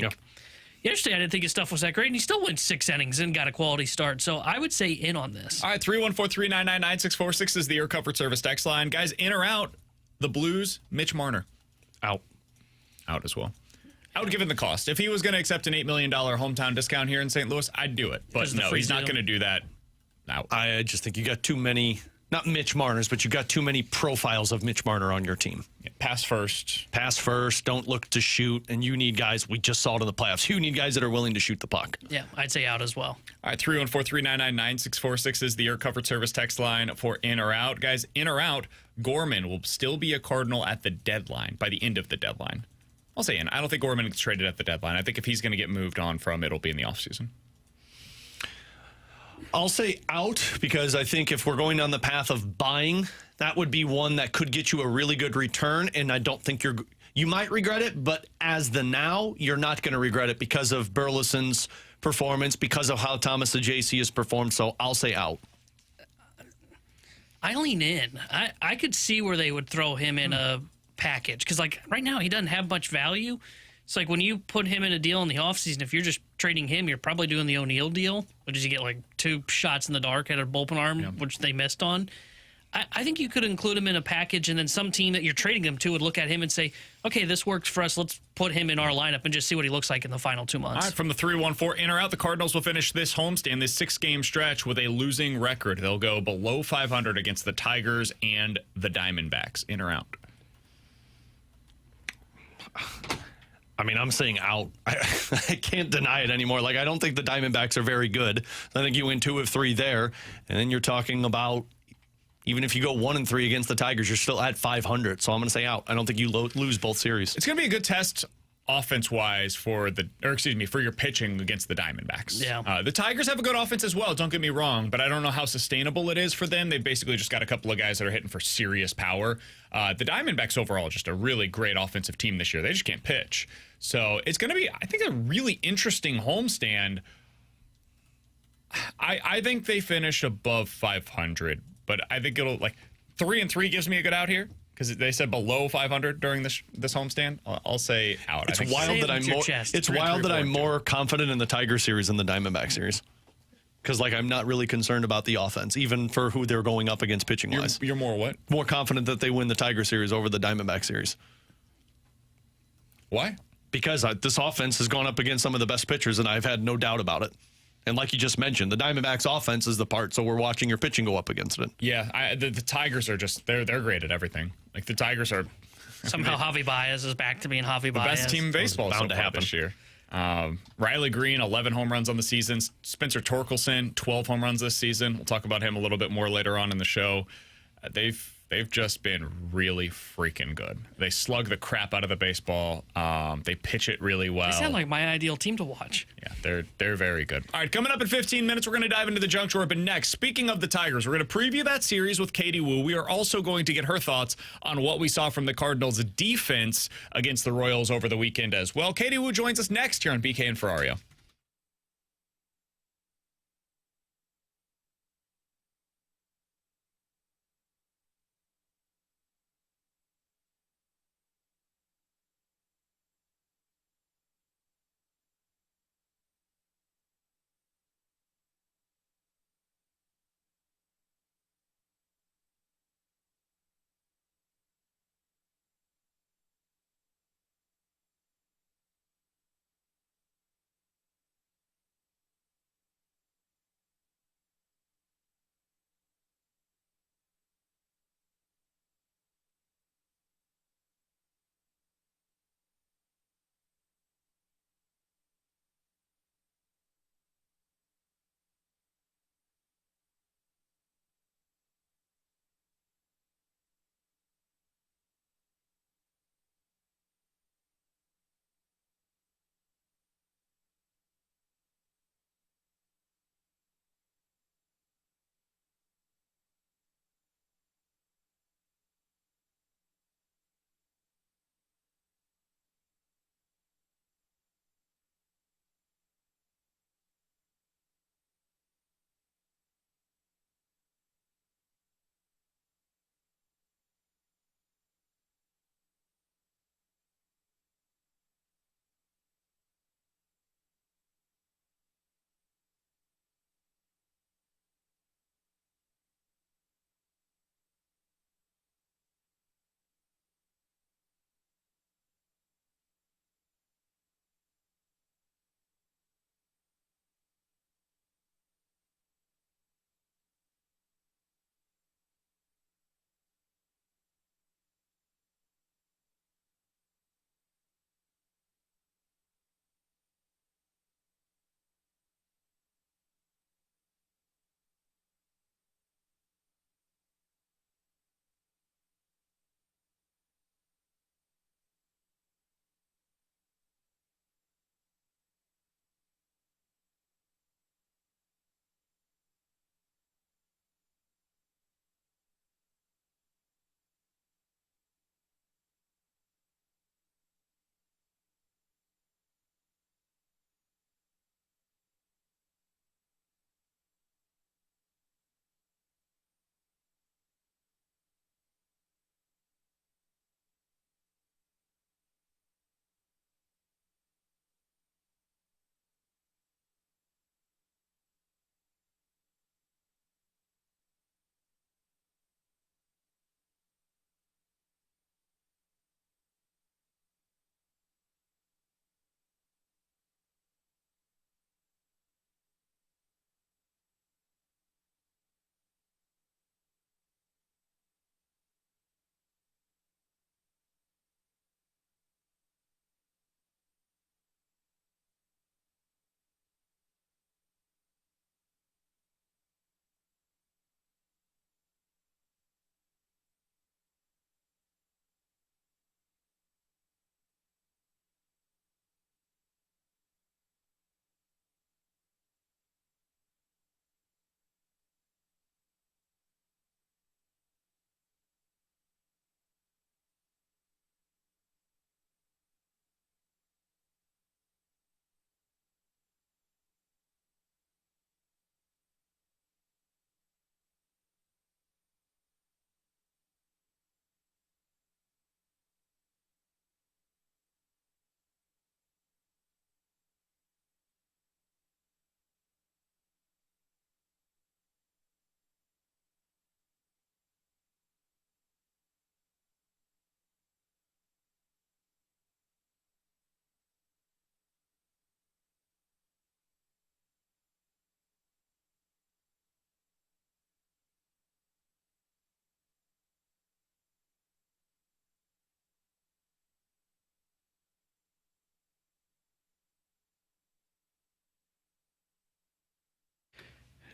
Yesterday, I didn't think his stuff was that great, and he still went 6 innings and got a quality start. So I would say in on this. All right, 314-399-9646 is the Air Comfort Service text line. Guys, in or out, the Blues, Mitch Marner. Out. Out as well. Out given the cost. If he was going to accept an $8 million hometown discount here in St. Louis, I'd do it. But no, he's not going to do that. Out. I just think you got too many, not Mitch Marners, but you got too many profiles of Mitch Marner on your team. Yeah, pass first. Pass first, don't look to shoot, and you need guys, we just saw it in the playoffs, you need guys that are willing to shoot the puck. Yeah, I'd say out as well. All right, 314-399-9646 is the Air Comfort Service text line for in or out. Guys, in or out, Gorman will still be a Cardinal at the deadline, by the end of the deadline. I'll say in. I don't think Gorman gets traded at the deadline. I think if he's going to get moved on from, it'll be in the offseason. I'll say out, because I think if we're going down the path of buying, that would be one that could get you a really good return, and I don't think you might regret it, but as the now, you're not going to regret it because of Burleson's performance, because of how Thomas Ajacey has performed, so I'll say out. I lean in. I could see where they would throw him in a package, because right now he doesn't have much value. It's when you put him in a deal in the offseason, if you're just trading him, you're probably doing the O'Neill deal, which is you get 2 shots in the dark at a bullpen arm, which they missed on. I think you could include him in a package, and then some team that you're trading him to would look at him and say, okay, this works for us. Let's put him in our lineup and just see what he looks like in the final 2 months. All right, from the 314 in or out, the Cardinals will finish this homestand, this 6-game stretch, with a losing record. They'll go below 500 against the Tigers and the Diamondbacks. In or out? I'm saying out. I can't deny it anymore. I don't think the Diamondbacks are very good. I think you win 2 of 3 there, and then you're talking about, even if you go 1-3 against the Tigers, you're still at 500. So I'm going to say out. I don't think you lose both series. It's going to be a good test offense-wise for your pitching against the Diamondbacks. Yeah. The Tigers have a good offense as well, don't get me wrong, but I don't know how sustainable it is for them. They've basically just got a couple of guys that are hitting for serious power. The Diamondbacks overall just a really great offensive team this year. They just can't pitch. So it's going to be, I think, a really interesting homestand. I think they finish above 500, but I think it'll 3-3 gives me a good out here. Because they said below 500 during this homestand. I'll say out. It's wild that I'm more. It's wild that I'm more confident in the Tiger series than the Diamondback series. Because I'm not really concerned about the offense, even for who they're going up against pitching wise. You're more what? More confident that they win the Tiger series over the Diamondback series. Why? Because this offense has gone up against some of the best pitchers, and I've had no doubt about it. And like you just mentioned, the Diamondbacks offense is the part, so we're watching your pitching go up against it. Yeah, the Tigers are just, they're great at everything. The Tigers are... Somehow Javi Baez is back to being Javi Baez. The best team in baseball bound to happen this year. Riley Green, 11 home runs on the season. Spencer Torkelson, 12 home runs this season. We'll talk about him a little bit more later on in the show. They've just been really freaking good. They slug the crap out of the baseball. They pitch it really well. They sound like my ideal team to watch. Yeah, they're very good. All right, coming up in 15 minutes, we're going to dive into the junk drawer. But next, speaking of the Tigers, we're going to preview that series with Katie Wu. We are also going to get her thoughts on what we saw from the Cardinals' defense against the Royals over the weekend as well. Katie Wu joins us next here on BK and Ferrario.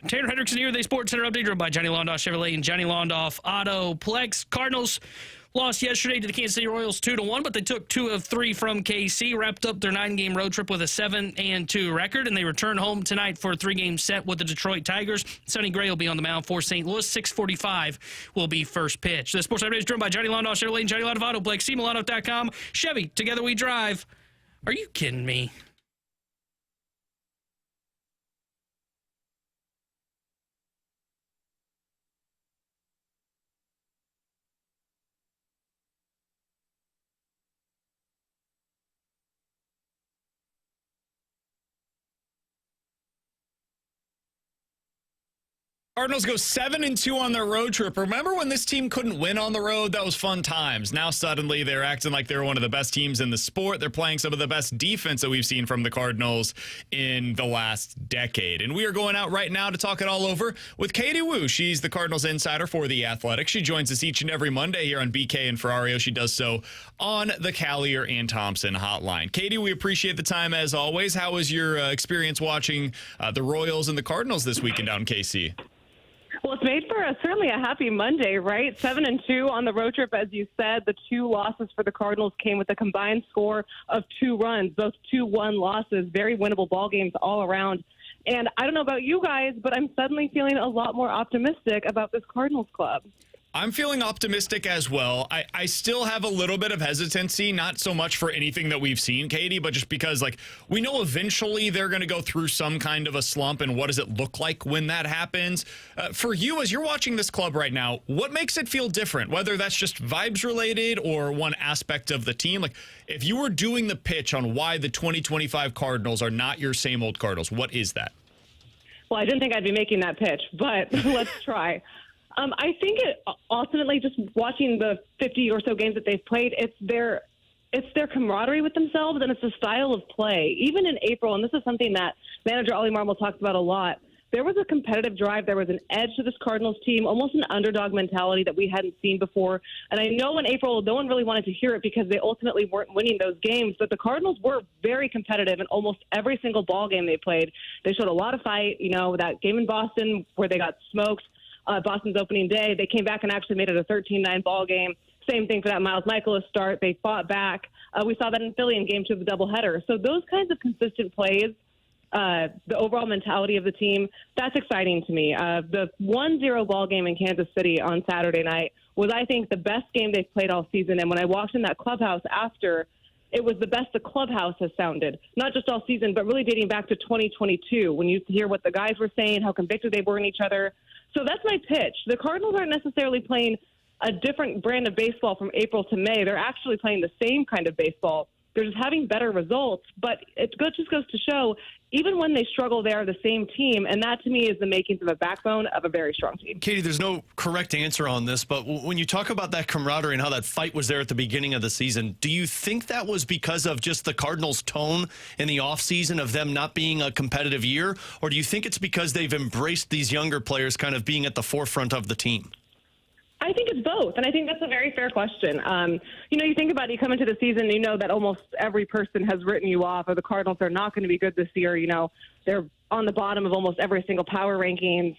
Tanner Hendrickson here, the Sports Center update driven by Johnny Londoff Chevrolet and Johnny Londoff Autoplex. Cardinals lost yesterday to the Kansas City Royals 2-1, but they took 2 of 3 from KC, wrapped up their 9-game road trip with a 7-2 record, and they return home tonight for a 3-game set with the Detroit Tigers. Sonny Gray will be on the mound for St. Louis. 6:45 will be first pitch. The Sports Update is driven by Johnny Londoff Chevrolet and Johnny Londoff Autoplex. CMilano.com. Chevy, together we drive. Are you kidding me? Cardinals go 7-2 on their road trip. Remember when this team couldn't win on the road? That was fun times. Now suddenly they're acting like they're one of the best teams in the sport. They're playing some of the best defense that we've seen from the Cardinals in the last decade. And we are going out right now to talk it all over with Katie Woo. She's the Cardinals insider for The Athletic. She joins us each and every Monday here on BK and Ferrario. She does so on the Callier and Thompson hotline. Katie, we appreciate the time as always. How was your experience watching the Royals and the Cardinals this weekend down in KC? Well, it's made for certainly a happy Monday, right? 7-2 on the road trip, as you said. The 2 losses for the Cardinals came with a combined score of 2 runs, both 2-1 losses, very winnable ball games all around. And I don't know about you guys, but I'm suddenly feeling a lot more optimistic about this Cardinals club. I'm feeling optimistic as well. I still have a little bit of hesitancy, not so much for anything that we've seen, Katie, but just because, like, we know eventually they're going to go through some kind of a slump, and what does it look like when that happens? For you, as you're watching this club right now, what makes it feel different, whether that's just vibes related or one aspect of the team? Like, if you were doing the pitch on why the 2025 Cardinals are not your same old Cardinals, what is that? Well, I didn't think I'd be making that pitch, but let's try. I think it ultimately, just watching the 50 or so games that they've played, it's their camaraderie with themselves, and it's the style of play. Even in April, and this is something that manager Ollie Marmol talks about a lot, there was a competitive drive. There was an edge to this Cardinals team, almost an underdog mentality that we hadn't seen before. And I know in April, no one really wanted to hear it because they ultimately weren't winning those games, but the Cardinals were very competitive in almost every single ball game they played. They showed a lot of fight. You know, that game in Boston where they got smoked, Boston's opening day, they came back and actually made it a 13-9 ball game. Same thing for that Miles Michaelis start. They fought back. We saw that in Philly in Game 2 of the doubleheader. So those kinds of consistent plays, the overall mentality of the team, that's exciting to me. The 1-0 ball game in Kansas City on Saturday night was, I think, the best game they've played all season. And when I walked in that clubhouse after, it was the best the clubhouse has sounded, not just all season, but really dating back to 2022, when you hear what the guys were saying, how convicted they were in each other. So that's my pitch. The Cardinals aren't necessarily playing a different brand of baseball from April to May. They're actually playing the same kind of baseball. They're just having better results. But it just goes to show, even when they struggle, they are the same team. And that, to me, is the makings of a backbone of a very strong team. Katie, there's no correct answer on this, but when you talk about that camaraderie and how that fight was there at the beginning of the season, do you think that was because of just the Cardinals' tone in the offseason of them not being a competitive year? Or do you think it's because they've embraced these younger players kind of being at the forefront of the team? I think it's both, and I think that's a very fair question. You think about it, you come into the season, you know that almost every person has written you off, or the Cardinals are not going to be good this year. You know, they're on the bottom of almost every single power rankings.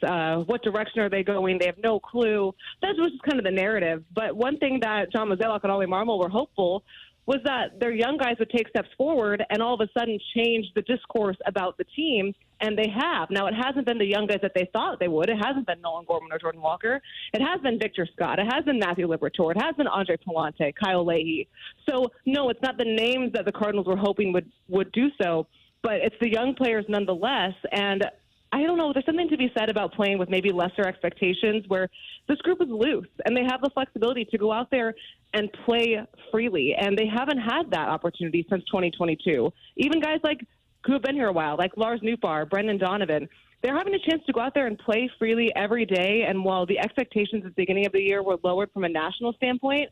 What direction are they going? They have no clue. That was just kind of the narrative. But one thing that John Mozeliak and Ollie Marmol were hopeful was that their young guys would take steps forward and all of a sudden change the discourse about the team, and they have. Now, it hasn't been the young guys that they thought they would. It hasn't been Nolan Gorman or Jordan Walker. It has been Victor Scott. It has been Matthew Liberatore. It has been Andre Palante, Kyle Leahy. So, no, it's not the names that the Cardinals were hoping would do so, but it's the young players nonetheless. And I don't know, there's something to be said about playing with maybe lesser expectations, where this group is loose and they have the flexibility to go out there and play freely. And they haven't had that opportunity since 2022. Even guys like who have been here a while, like Lars Nootbaar, Brendan Donovan, they're having a chance to go out there and play freely every day. And while the expectations at the beginning of the year were lowered from a national standpoint,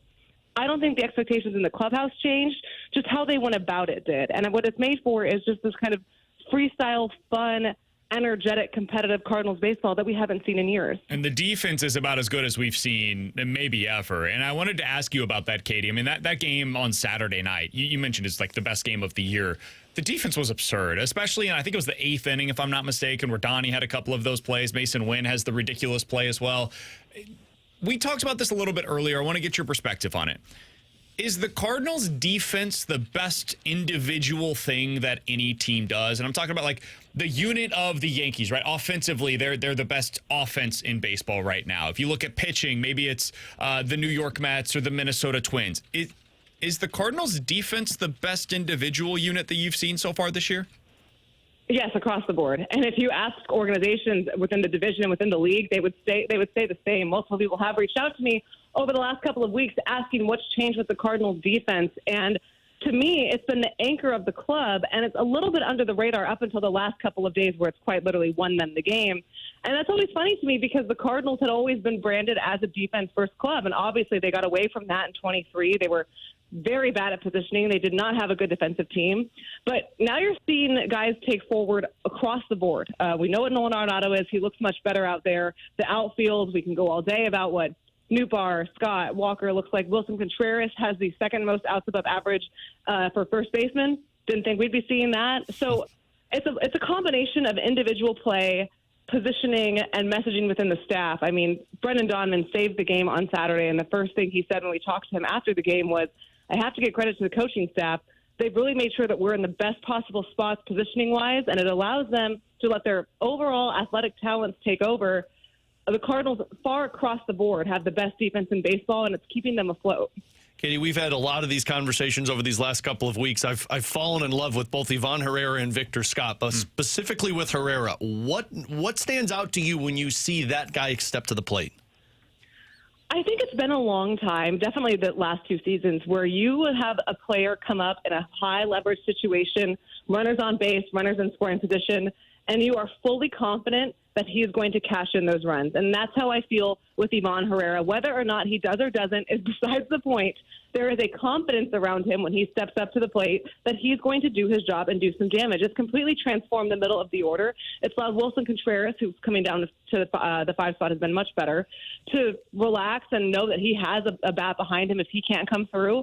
I don't think the expectations in the clubhouse changed, just how they went about it did. And what it's made for is just this kind of freestyle, fun, energetic, competitive Cardinals baseball that we haven't seen in years. And the defense is about as good as we've seen maybe ever. And I wanted to ask you about that, Katie. I mean, that game on Saturday night, you mentioned it's like the best game of the year. The defense was absurd, especially, and I think it was the 8th inning, if I'm not mistaken, where Donnie had a couple of those plays. Mason Wynn has the ridiculous play as well. We talked about this a little bit earlier. I want to get your perspective on it. Is the Cardinals' defense the best individual thing that any team does? And I'm talking about like the unit of the Yankees, right? Offensively, they're the best offense in baseball right now. If you look at pitching, maybe it's the New York Mets or the Minnesota Twins. Is the Cardinals' defense the best individual unit that you've seen so far this year? Yes, across the board. And if you ask organizations within the division and within the league, they would say the same. Multiple people have reached out to me over the last couple of weeks asking what's changed with the Cardinals defense. And to me, it's been the anchor of the club, and it's a little bit under the radar up until the last couple of days where it's quite literally won them the game. And that's always funny to me because the Cardinals had always been branded as a defense-first club, and obviously they got away from that in 23. They were very bad at positioning. They did not have a good defensive team. But now you're seeing guys take forward across the board. We know what Nolan Arenado is. He looks much better out there. The outfield, we can go all day about what Newbar, Scott, Walker looks like. Wilson Contreras has the second most outs above average for first baseman. Didn't think we'd be seeing that. So it's a combination of individual play, positioning, and messaging within the staff. I mean, Brendan Donovan saved the game on Saturday, and the first thing he said when we talked to him after the game was, I have to get credit to the coaching staff. They've really made sure that we're in the best possible spots positioning-wise, and it allows them to let their overall athletic talents take over. The Cardinals, far across the board, have the best defense in baseball, and it's keeping them afloat. Katie, we've had a lot of these conversations over these last couple of weeks. I've fallen in love with both Ivan Herrera and Victor Scott, but specifically with Herrera. What stands out to you when you see that guy step to the plate? I think it's been a long time, definitely the last 2 seasons, where you would have a player come up in a high-leverage situation, runners on base, runners in scoring position, and you are fully confident that he is going to cash in those runs. And that's how I feel with Ivan Herrera. Whether or not he does or doesn't is besides the point. There is a confidence around him when he steps up to the plate that he's going to do his job and do some damage. It's completely transformed the middle of the order. It's allowed Wilson Contreras, who's coming down to the 5 spot, has been much better, to relax and know that he has a bat behind him if he can't come through.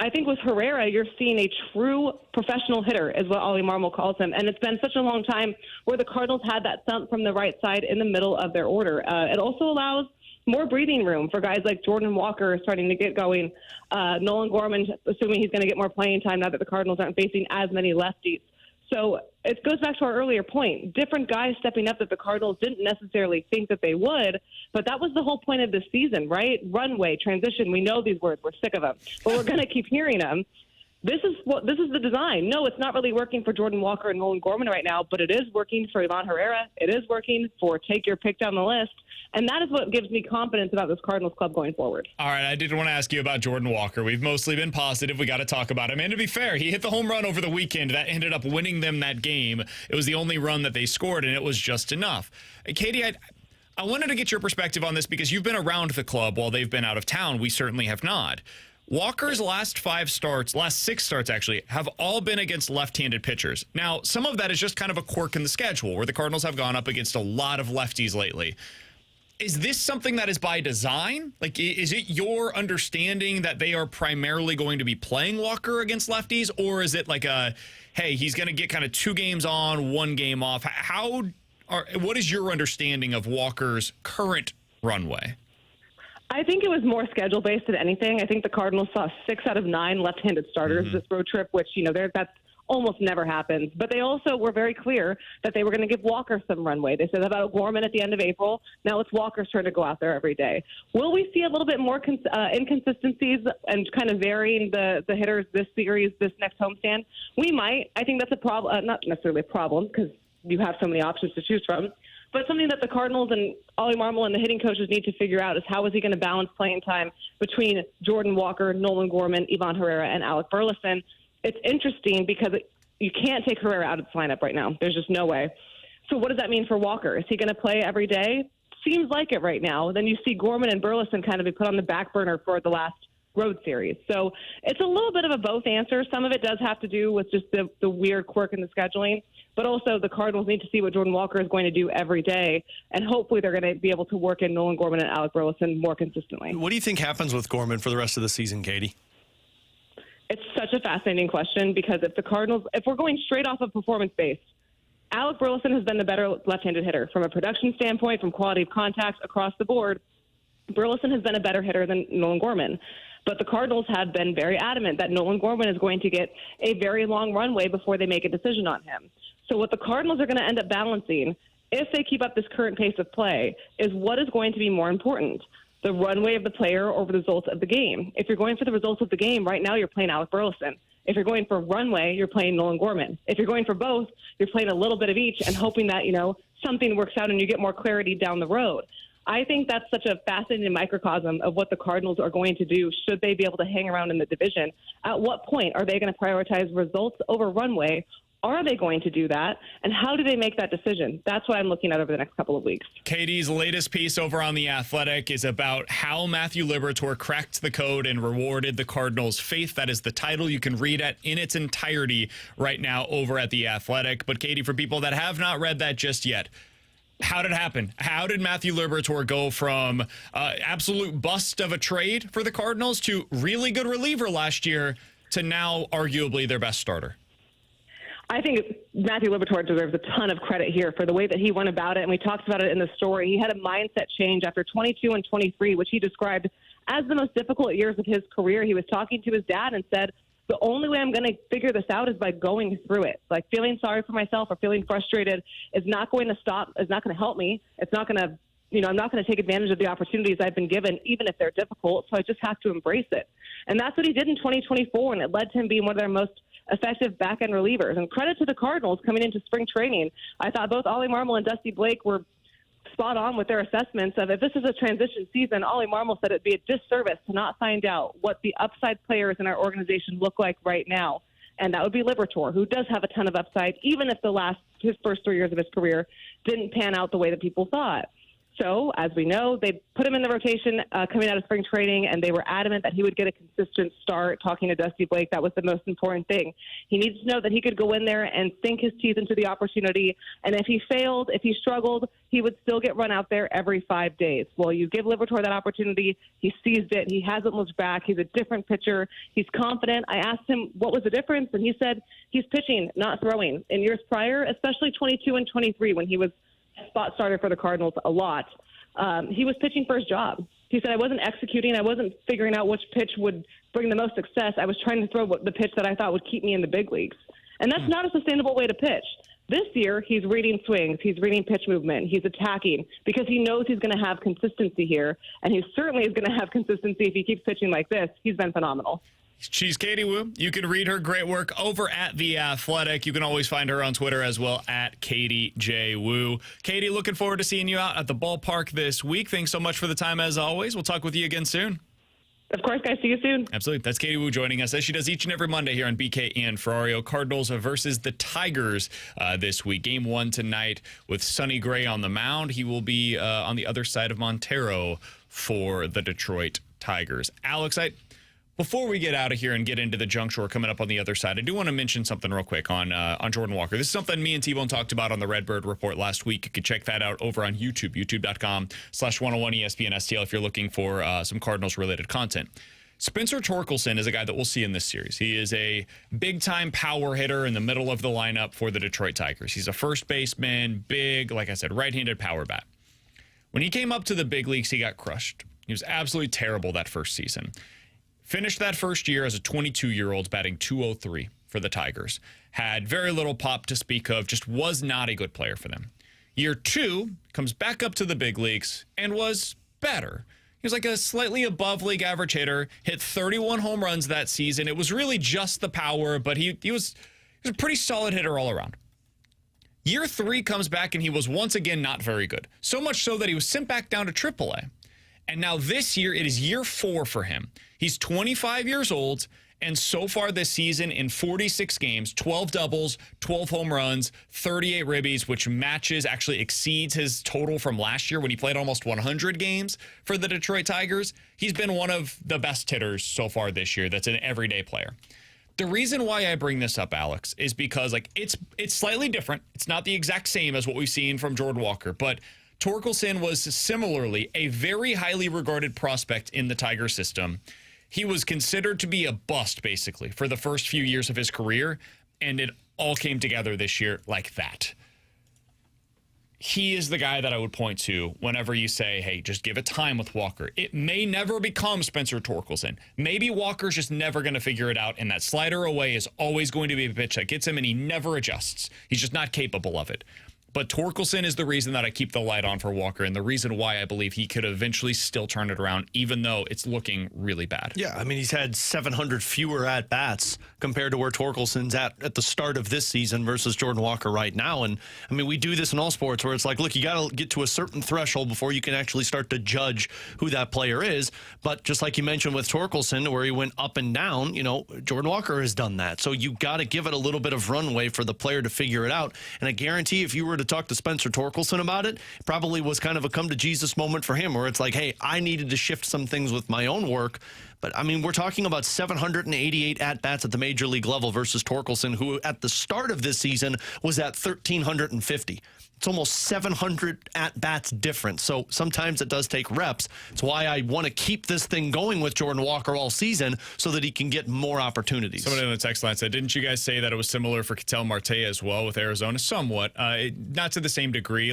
I think with Herrera, you're seeing a true professional hitter, is what Ollie Marmol calls him. And it's been such a long time where the Cardinals had that thump from the right side in the middle of their order. It also allows more breathing room for guys like Jordan Walker starting to get going. Nolan Gorman, assuming he's going to get more playing time now that the Cardinals aren't facing as many lefties. So it goes back to our earlier point. Different guys stepping up that the Cardinals didn't necessarily think that they would, but that was the whole point of the season, right? Runway, transition. We know these words. We're sick of them, but we're going to keep hearing them. This is the design. No, it's not really working for Jordan Walker and Nolan Gorman right now, but it is working for Ivan Herrera. It is working for take your pick down the list. And that is what gives me confidence about this Cardinals club going forward. All right, I did want to ask you about Jordan Walker. We've mostly been positive. We got to talk about him. And to be fair, he hit the home run over the weekend. That ended up winning them that game. It was the only run that they scored, and it was just enough. Katie, I wanted to get your perspective on this because you've been around the club while they've been out of town. We certainly have not. Walker's last 6 starts actually, have all been against left-handed pitchers. Now, some of that is just kind of a quirk in the schedule where the Cardinals have gone up against a lot of lefties lately. Is this something that is by design? Like, is it your understanding that they are primarily going to be playing Walker against lefties? Or is it like hey, he's going to get kind of 2 games on, 1 game off? What is your understanding of Walker's current runway? I think it was more schedule-based than anything. I think the Cardinals saw 6 out of 9 left-handed starters this road trip, which, that's almost never happens. But they also were very clear that they were going to give Walker some runway. They said about Gorman at the end of April. Now it's Walker's turn to go out there every day. Will we see a little bit more inconsistencies and kind of varying the hitters this series, this next homestand? We might. I think that's a problem, not necessarily a problem because you have so many options to choose from. But something that the Cardinals and Ollie Marmol and the hitting coaches need to figure out is how is he going to balance playing time between Jordan Walker, Nolan Gorman, Ivan Herrera, and Alec Burleson. It's interesting because you can't take Herrera out of the lineup right now. There's just no way. So what does that mean for Walker? Is he going to play every day? Seems like it right now. Then you see Gorman and Burleson kind of be put on the back burner for the last road series. So it's a little bit of a both answer. Some of it does have to do with just the weird quirk in the scheduling. but also the Cardinals need to see what Jordan Walker is going to do every day, and hopefully they're going to be able to work in Nolan Gorman and Alec Burleson more consistently. What do you think happens with Gorman for the rest of the season, Katie? It's such a fascinating question because if we're going straight off of performance-based, Alec Burleson has been the better left-handed hitter from a production standpoint, from quality of contact across the board. Burleson has been a better hitter than Nolan Gorman. But the Cardinals have been very adamant that Nolan Gorman is going to get a very long runway before they make a decision on him. So what the Cardinals are going to end up balancing, if they keep up this current pace of play, is what is going to be more important, the runway of the player or the results of the game. If you're going for the results of the game, right now you're playing Alec Burleson. If you're going for runway, you're playing Nolan Gorman. If you're going for both, you're playing a little bit of each and hoping that, something works out and you get more clarity down the road. I think that's such a fascinating microcosm of what the Cardinals are going to do should they be able to hang around in the division. At what point are they going to prioritize results over runway? Are they going to do that? And how do they make that decision? That's what I'm looking at over the next couple of weeks. Katie's latest piece over on The Athletic is about how Matthew Liberatore cracked the code and rewarded the Cardinals' faith. That is the title. You can read it in its entirety right now over at The Athletic. But Katie, for people that have not read that just yet, how did it happen? How did Matthew Liberatore go from absolute bust of a trade for the Cardinals to really good reliever last year to now arguably their best starter? I think Matthew Liberatore deserves a ton of credit here for the way that he went about it, and we talked about it in the story. He had a mindset change after 22 and 23, which he described as the most difficult years of his career. He was talking to his dad and said, the only way I'm going to figure this out is by going through it. Like, feeling sorry for myself or feeling frustrated is not going to stop, is not going to help me. It's not going to, I'm not going to take advantage of the opportunities I've been given, even if they're difficult. So I just have to embrace it. And that's what he did in 2024, and it led to him being one of their most effective back-end relievers. And credit to the Cardinals coming into spring training. I thought both Ollie Marmol and Dusty Blake were spot on with their assessments of, if this is a transition season, Ollie Marmol said it'd be a disservice to not find out what the upside players in our organization look like right now. And that would be Liberatore, who does have a ton of upside, even if his first 3 years of his career didn't pan out the way that people thought. So, as we know, they put him in the rotation coming out of spring training, and they were adamant that he would get a consistent start. Talking to Dusty Blake, that was the most important thing. He needs to know that he could go in there and sink his teeth into the opportunity, and if he failed, if he struggled, he would still get run out there every 5 days. Well, you give Liberatore that opportunity. He seized it. He hasn't looked back. He's a different pitcher. He's confident. I asked him what was the difference, and he said he's pitching, not throwing. In years prior, especially 22 and 23, when he was spot starter for the Cardinals a lot, he was pitching for his job. He said, I wasn't executing. I wasn't figuring out which pitch would bring the most success. I was trying to throw the pitch that I thought would keep me in the big leagues. And that's not a sustainable way to pitch. This year, he's reading swings. He's reading pitch movement. He's attacking because he knows he's going to have consistency here. And he certainly is going to have consistency if he keeps pitching like this. He's been phenomenal. She's Katie Woo. You can read her great work over at The Athletic. You can always find her on Twitter as well at Katie J. Woo. Katie, looking forward to seeing you out at the ballpark this week. Thanks so much for the time as always. We'll talk with you again soon. Of course, guys. See you soon. Absolutely. That's Katie Woo joining us, as she does each and every Monday here on BK and Ferrario. Cardinals versus the Tigers this week. Game 1 tonight with Sonny Gray on the mound. He will be on the other side of Montero for the Detroit Tigers. Alex, before we get out of here and get into the junk drawer coming up on the other side, I do want to mention something real quick on Jordan Walker. This is something me and T-Bone talked about on the Redbird Report last week. You can check that out over on YouTube, youtube.com/101 ESPN STL if you're looking for some Cardinals-related content. Spencer Torkelson is a guy that we'll see in this series. He is a big-time power hitter in the middle of the lineup for the Detroit Tigers. He's a first baseman, big, like I said, right-handed power bat. When he came up to the big leagues, he got crushed. He was absolutely terrible that first season. Finished that first year as a 22-year-old batting .203 for the Tigers. Had very little pop to speak of, just was not a good player for them. Year 2, comes back up to the big leagues and was better. He was like a slightly above league average hitter, hit 31 home runs that season. It was really just the power, but he was a pretty solid hitter all around. Year 3 comes back and he was once again not very good. So much so that he was sent back down to AAA. And now this year, it is year 4 for him. He's 25 years old, and so far this season in 46 games, 12 doubles, 12 home runs, 38 ribbies, which actually exceeds his total from last year when he played almost 100 games for the Detroit Tigers. He's been one of the best hitters so far this year that's an everyday player. The reason why I bring this up, Alex, is because it's slightly different. It's not the exact same as what we've seen from Jordan Walker, but Torkelson was similarly a very highly regarded prospect in the Tiger system. He was considered to be a bust, basically, for the first few years of his career, and it all came together this year like that. He is the guy that I would point to whenever you say, hey, just give it time with Walker. It may never become Spencer Torkelson. Maybe Walker's just never going to figure it out, and that slider away is always going to be a pitch that gets him, and he never adjusts. He's just not capable of it. But Torkelson is the reason that I keep the light on for Walker, and the reason why I believe he could eventually still turn it around, even though it's looking really bad. Yeah, I mean, he's had 700 fewer at-bats compared to where Torkelson's at the start of this season versus Jordan Walker right now. And, I mean, we do this in all sports where it's like, look, you got to get to a certain threshold before you can actually start to judge who that player is. But just like you mentioned with Torkelson, where he went up and down, Jordan Walker has done that. So you got to give it a little bit of runway for the player to figure it out. And I guarantee if you were to talk to Spencer Torkelson about it, probably was kind of a come to Jesus moment for him where it's like, hey, I needed to shift some things with my own work. But I mean, we're talking about 788 at-bats at the major league level versus Torkelson, who at the start of this season was at 1,350. It's almost 700 at-bats difference. So sometimes it does take reps. It's why I want to keep this thing going with Jordan Walker all season so that he can get more opportunities. Somebody in the text line said, didn't you guys say that it was similar for Ketel Marte as well with Arizona? Somewhat. Not to the same degree.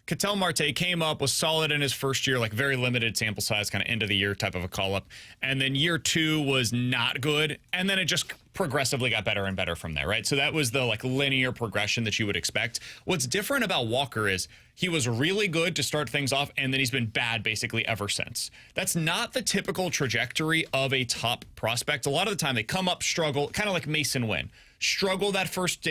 Ketel Marte came up, was solid in his first year, very limited sample size, kind of end of the year type of a call-up. And then year two was not good. And then it just progressively got better and better from there, right? So that was the linear progression that you would expect. What's different about Walker is he was really good to start things off, and then he's been bad basically ever since. That's not the typical trajectory of a top prospect. A lot of the time they come up, struggle, kind of like Mason Wynn. Struggle that first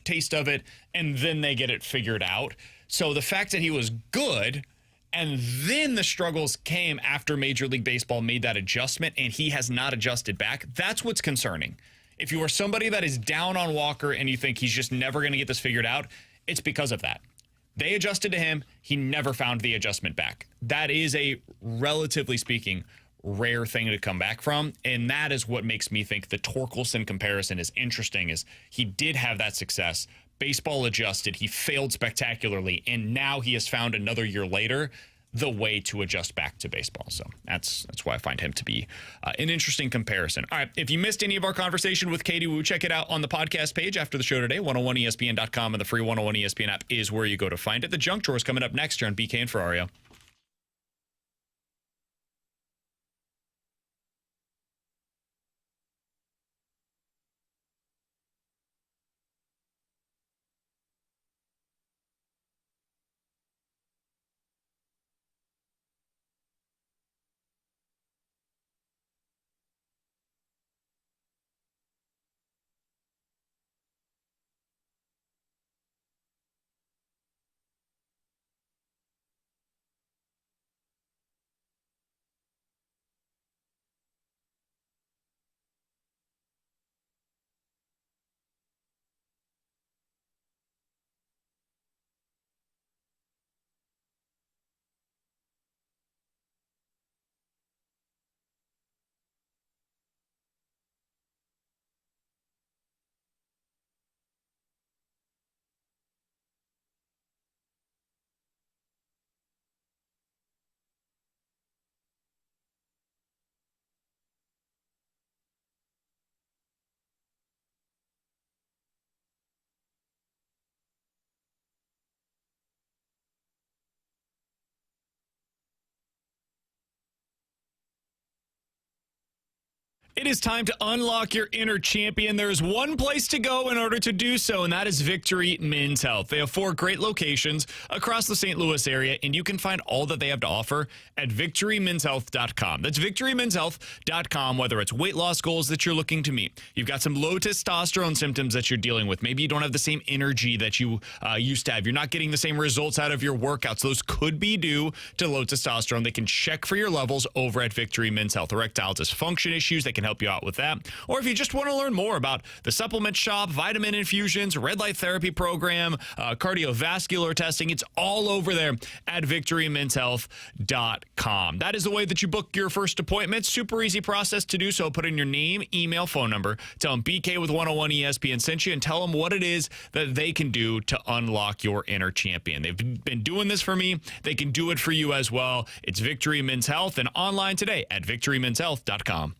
taste of it, and then they get it figured out. So the fact that he was good and then the struggles came after Major League Baseball made that adjustment and he has not adjusted back, that's what's concerning. If you are somebody that is down on Walker and you think he's just never going to get this figured out, it's because of that. They adjusted to him. He never found the adjustment back. That is a, relatively speaking, rare thing to come back from, and that is what makes me think the Torkelson comparison is interesting, is he did have that success. Baseball adjusted. He failed spectacularly, and now he has found another year later the way to adjust back to baseball. So that's why I find him to be an interesting comparison. All right, if you missed any of our conversation with Katie Wu, check it out on the podcast page after the show today. 101ESPN.com, and the free 101 ESPN app is where you go to find it. The Junk Drawer is coming up next here on BK and Ferrario. It is time to unlock your inner champion. There is one place to go in order to do so, and that is Victory Men's Health. They have 4 great locations across the St. Louis area, and you can find all that they have to offer at victorymenshealth.com. That's victorymenshealth.com, whether it's weight loss goals that you're looking to meet. You've got some low testosterone symptoms that you're dealing with. Maybe you don't have the same energy that you used to have. You're not getting the same results out of your workouts. Those could be due to low testosterone. They can check for your levels over at Victory Men's Health. Erectile dysfunction issues, they can can help you out with that. Or if you just want to learn more about the supplement shop, vitamin infusions, red light therapy program, cardiovascular testing, it's all over there at victorymen'shealth.com. That is the way that you book your first appointment. Super easy process to do so. Put in your name, email, phone number. Tell them BK with 101 ESPN sent you, and tell them what it is that they can do to unlock your inner champion. They've been doing this for me. They can do it for you as well. It's Victory Men's Health, and online today at victorymen'shealth.com.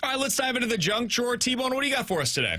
All right, let's dive into the junk drawer. T-Bone, what do you got for us today?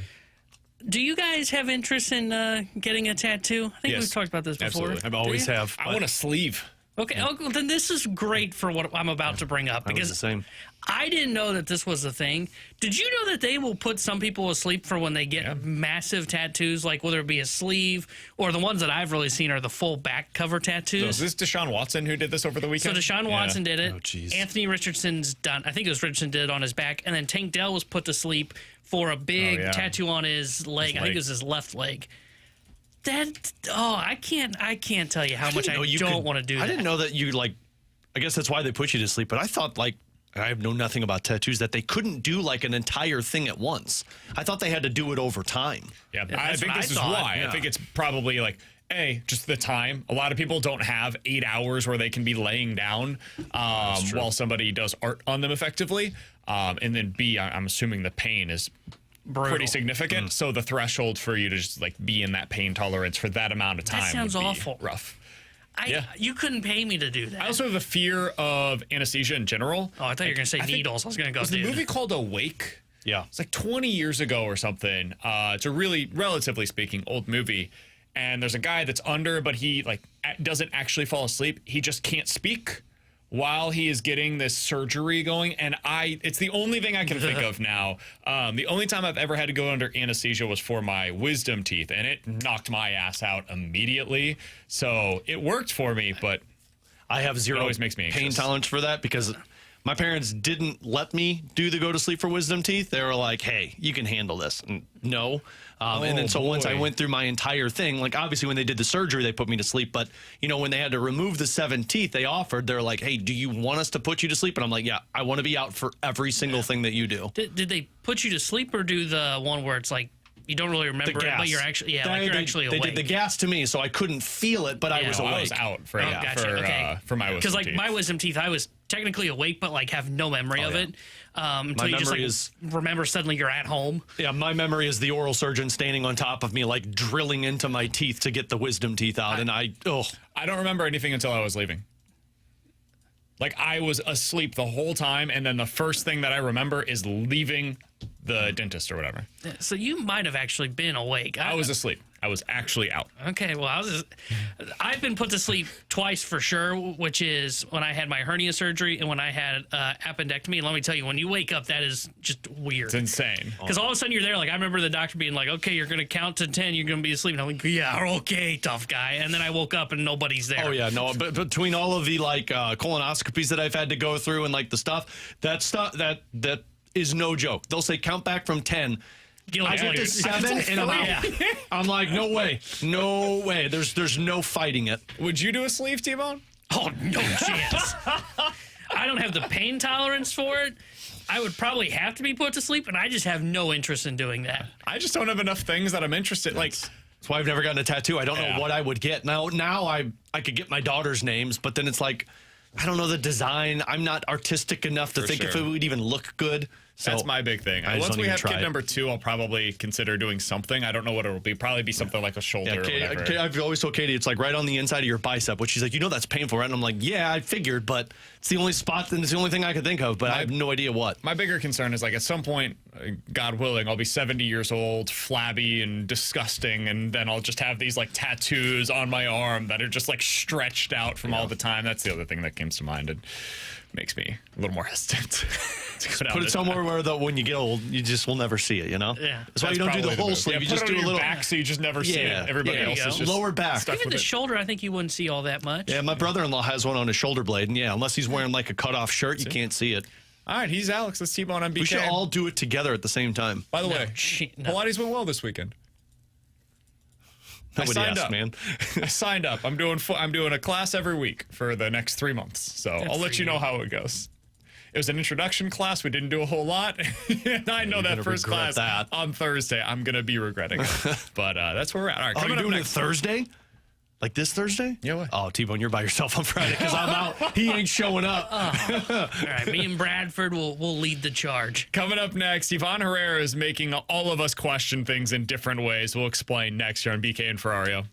Do you guys have interest in getting a tattoo? I think Yes, we've talked about this before. absolutely. I always have. I want a sleeve. Okay, well, then this is great for what I'm about to bring up I was because the same. I didn't know that this was a thing. Did you know that they will put some people asleep for when they get massive tattoos, like whether it be a sleeve or the ones that I've really seen are the full back cover tattoos? So is this Deshaun Watson who did this over the So weekend? Deshaun Watson did it. Oh, jeez. Anthony Richardson's done. I think it was Richardson did it on his back, and then Tank Dell was put to sleep for a big tattoo on his leg. I think it was his left leg. I can't tell you how much I don't want to do that. I didn't know that you I guess that's why they put you to sleep. But I thought I know nothing about tattoos, that they couldn't do like an entire thing at once. I thought they had to do it over time. Yeah, Yeah, I that's think what this I is thought. why. Yeah. I think it's probably just the time. A lot of people don't have 8 hours where they can be laying down while somebody does art on them effectively. And then B, I'm assuming the pain is pretty significant. So the threshold for you to just be in that pain tolerance for that amount of time That sounds would be awful. rough. You couldn't pay me to do that. I also have a fear of anesthesia in general. Oh, I thought you were going to say I think- needles. I was going to go, Was the dude. movie called Awake? Yeah. It's 20 years ago or something. It's a really, relatively speaking, old movie. And there's a guy that's under, but he doesn't actually fall asleep. He just can't speak while he is getting this surgery going. And it's the only thing I can think of now. The only time I've ever had to go under anesthesia was for my wisdom teeth, and it knocked my ass out immediately. So it worked for me, but I have zero always makes me pain anxious. tolerance for that because my parents didn't let me do the go to sleep for wisdom teeth. They were like, hey, you can handle this. And no. And then once I boy. went through my entire thing, obviously when they did the surgery, they put me to sleep. But, when they had to remove the 7 teeth they offered, they're like, hey, do you want us to put you to sleep? And I'm like, yeah, I want to be out for every single thing that you do. Did they put you to sleep or do the one where it's you don't really remember it, but you're actually actually awake. They did the gas to me, so I couldn't feel it, but I was awake. I was out for Okay. for my wisdom Because like teeth. my wisdom teeth, I was technically awake, but like have no memory of it. Until you just remember suddenly you're at home. Yeah, my memory is the oral surgeon standing on top of me, like drilling into my teeth to get the wisdom teeth out, and I don't remember anything until I was leaving. Like, I was asleep the whole time, and then the first thing that I remember is leaving the dentist or whatever. So you might have actually been awake. I was asleep. I was actually out. Okay, well, I've been put to sleep twice for sure, which is when I had my hernia surgery and when I had appendectomy. And let me tell you, when you wake up, that is just weird. It's insane. Because all of a sudden you're there. Like, I remember the doctor being like, okay, you're going to count to 10. You're going to be asleep. And I'm like, yeah, okay, tough guy. And then I woke up and nobody's there. Oh, yeah, no, but between all of the, like, colonoscopies that I've had to go through and, like, the stuff, that is no joke. They'll say count back from 10. I get to 7 and I'm out. I'm like, no way. No way. There's no fighting it. Would you do a sleeve, T-Bone? Oh, no chance. I don't have the pain tolerance for it. I would probably have to be put to sleep, and I just have no interest in doing that. I just don't have enough things that I'm interested in. Like, that's why I've never gotten a tattoo. I don't know what I would get. Now I could get my daughter's names, but then it's like, I don't know the design. I'm not artistic enough to think if it would even look good. So that's my big thing. Once we have kid number 2, I'll probably consider doing something. I don't know what it'll be. Probably be something like a shoulder or whatever. I've always told Katie it's like right on the inside of your bicep, which she's like, that's painful, right? And I'm like, yeah, I figured, but it's the only spot and it's the only thing I could think of, but I have no idea what. My bigger concern is like at some point, God willing, I'll be 70 years old, flabby and disgusting, and then I'll just have these like tattoos on my arm that are just like stretched out from all the time. That's the other thing that comes to mind and makes me a little more hesitant. Put it somewhere where when you get old, you just will never see it, Yeah. That's why you don't do the whole sleeve. Yeah, you just do a little back, so you just never see it. Everybody else is just lower back. Even the shoulder, I think you wouldn't see all that much. Yeah, my brother-in-law has one on his shoulder blade, and unless he's wearing like a cutoff shirt, you can't see it. All right, he's Alex. Let's T-Bone on BK. We should all do it together at the same time. By the way, Pilates went well this weekend. Nobody asked, man. I signed up. I'm doing a class every week for the next 3 months. So I'll let you know how it goes. It was an introduction class. We didn't do a whole lot. And I know that first class on Thursday, I'm going to be regretting it. But that's where we're at. All right, are you doing it Thursday? Like this Thursday? Yeah, what? Oh, T-Bone, you're by yourself on Friday because I'm out. He ain't showing up. All right, me and Bradford will lead the charge. Coming up next, Yvonne Herrera is making all of us question things in different ways. We'll explain next here on BK and Ferrario.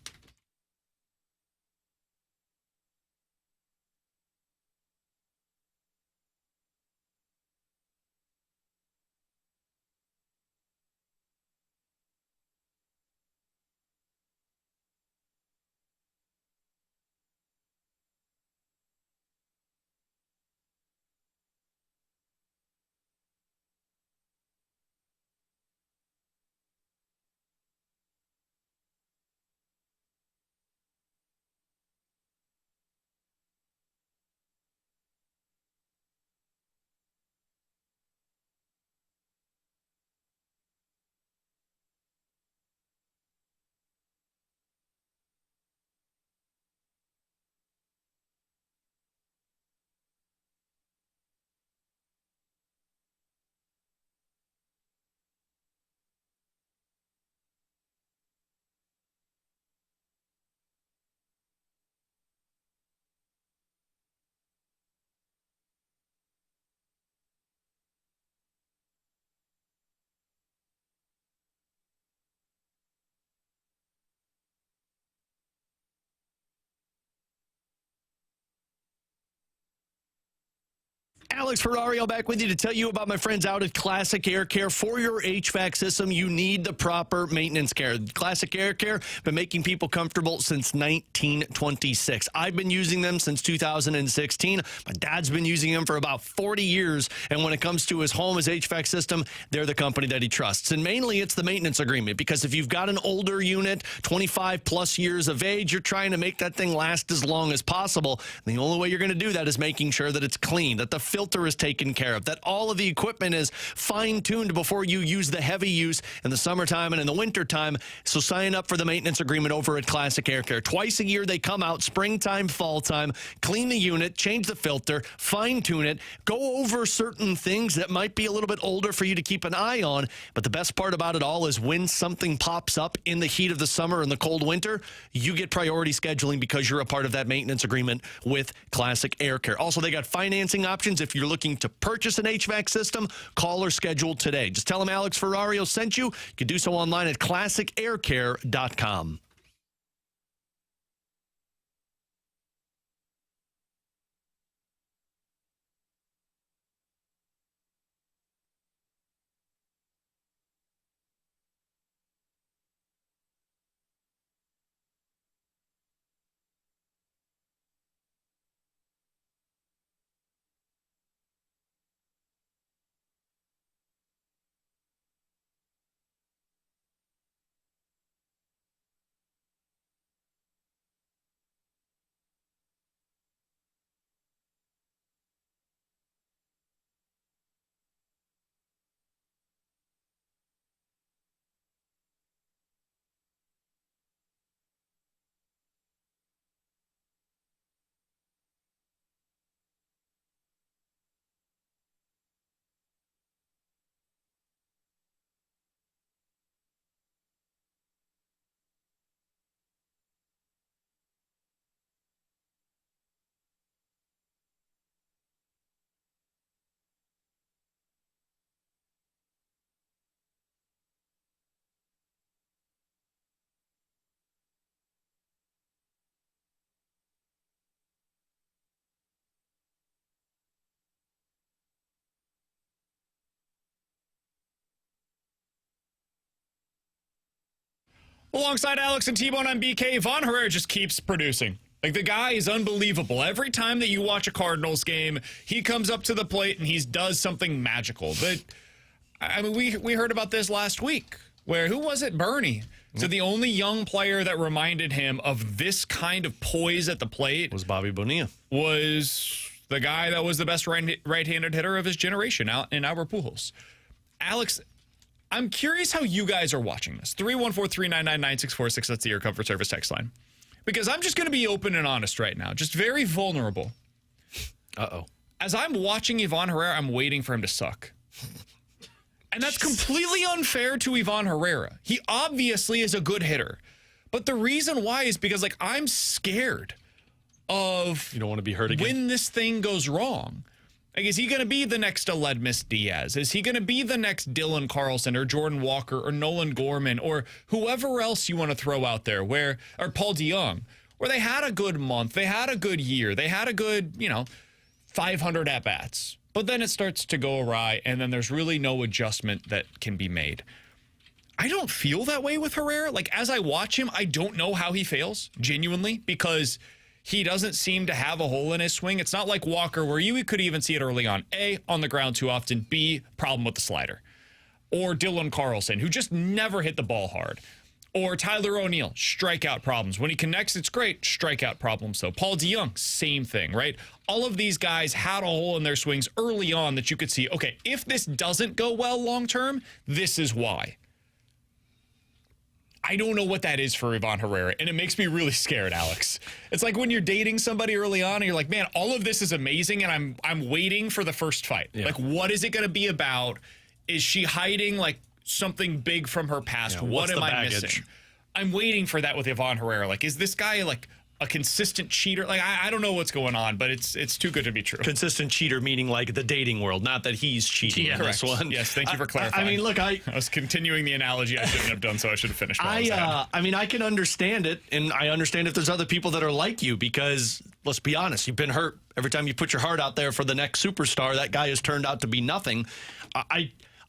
Alex Ferrario back with you to tell you about my friends out at Classic Air Care. For your HVAC system, you need the proper maintenance care. Classic Air Care been making people comfortable since 1926. I've been using them since 2016. My dad's been using them for about 40 years. And when it comes to his home, his HVAC system, they're the company that he trusts. And mainly it's the maintenance agreement, because if you've got an older unit, 25 plus years of age, you're trying to make that thing last as long as possible. And the only way you're going to do that is making sure that it's clean, that the filter filter is taken care of, that all of the equipment is fine-tuned before you use the heavy use in the summertime and in the wintertime. So sign up for the maintenance agreement over at Classic Air Care. Twice a year they come out, springtime, fall time, clean the unit, change the filter, fine-tune it, go over certain things that might be a little bit older for you to keep an eye on. But the best part about it all is when something pops up in the heat of the summer and the cold winter, you get priority scheduling because you're a part of that maintenance agreement with Classic Air Care. Also, they got financing options. If you're looking to purchase an HVAC system, call or schedule today. Just tell them Alex Ferrario sent you. You can do so online at classicaircare.com. Alongside Alex and T-Bone on BK, Ivan Herrera just keeps producing. Like, the guy is unbelievable. Every time that you watch a Cardinals game, he comes up to the plate and he does something magical. But, I mean, we heard about this last week, where, who was it? Bernie. So the only young player that reminded him of this kind of poise at the plate Was Bobby Bonilla. was the guy that was the best right-handed hitter of his generation, in Albert Pujols. Alex, I'm curious how you guys are watching this. 314-399-9646, that's the Air Comfort Service text line. Because I'm just going to be open and honest right now, just very vulnerable. Uh-oh. As I'm watching Ivan Herrera, I'm waiting for him to suck. And that's completely unfair to Ivan Herrera. He obviously is a good hitter. But the reason why is because, like, I'm scared of... You don't want to be hurt again? When this thing goes wrong. Like, is he going to be the next Aledmus Diaz? Is he going to be the next Dylan Carlson or Jordan Walker or Nolan Gorman or whoever else you want to throw out there, or Paul DeJong, where they had a good month, they had a good year, they had a good, 500 at-bats. But then it starts to go awry, and then there's really no adjustment that can be made. I don't feel that way with Herrera. Like, as I watch him, I don't know how he fails, genuinely, because he doesn't seem to have a hole in his swing. It's not like Walker, where you could even see it early on. A, on the ground too often. B, problem with the slider. Or Dylan Carlson, who just never hit the ball hard. Or Tyler O'Neill, strikeout problems. When he connects, it's great. Strikeout problems, though. Paul DeJong, same thing, right? All of these guys had a hole in their swings early on that you could see, okay, if this doesn't go well long term, this is why. I don't know what that is for Ivan Herrera, and it makes me really scared, Alex. It's like when you're dating somebody early on, and you're like, man, all of this is amazing, and I'm waiting for the first fight. Yeah. Like, what is it going to be about? Is she hiding, like, something big from her past? Yeah, what am I missing? I'm waiting for that with Ivan Herrera. Like, is this guy, like, a consistent cheater? Like, I don't know what's going on, but it's too good to be true. Consistent cheater meaning like the dating world, not that he's cheating in this one. Yes, thank you for clarifying. I mean, look, I was continuing the analogy I shouldn't have done, so I should have finished. I mean, I can understand it, and I understand if there's other people that are like you, because let's be honest, you've been hurt. Every time you put your heart out there for the next superstar, that guy has turned out to be nothing.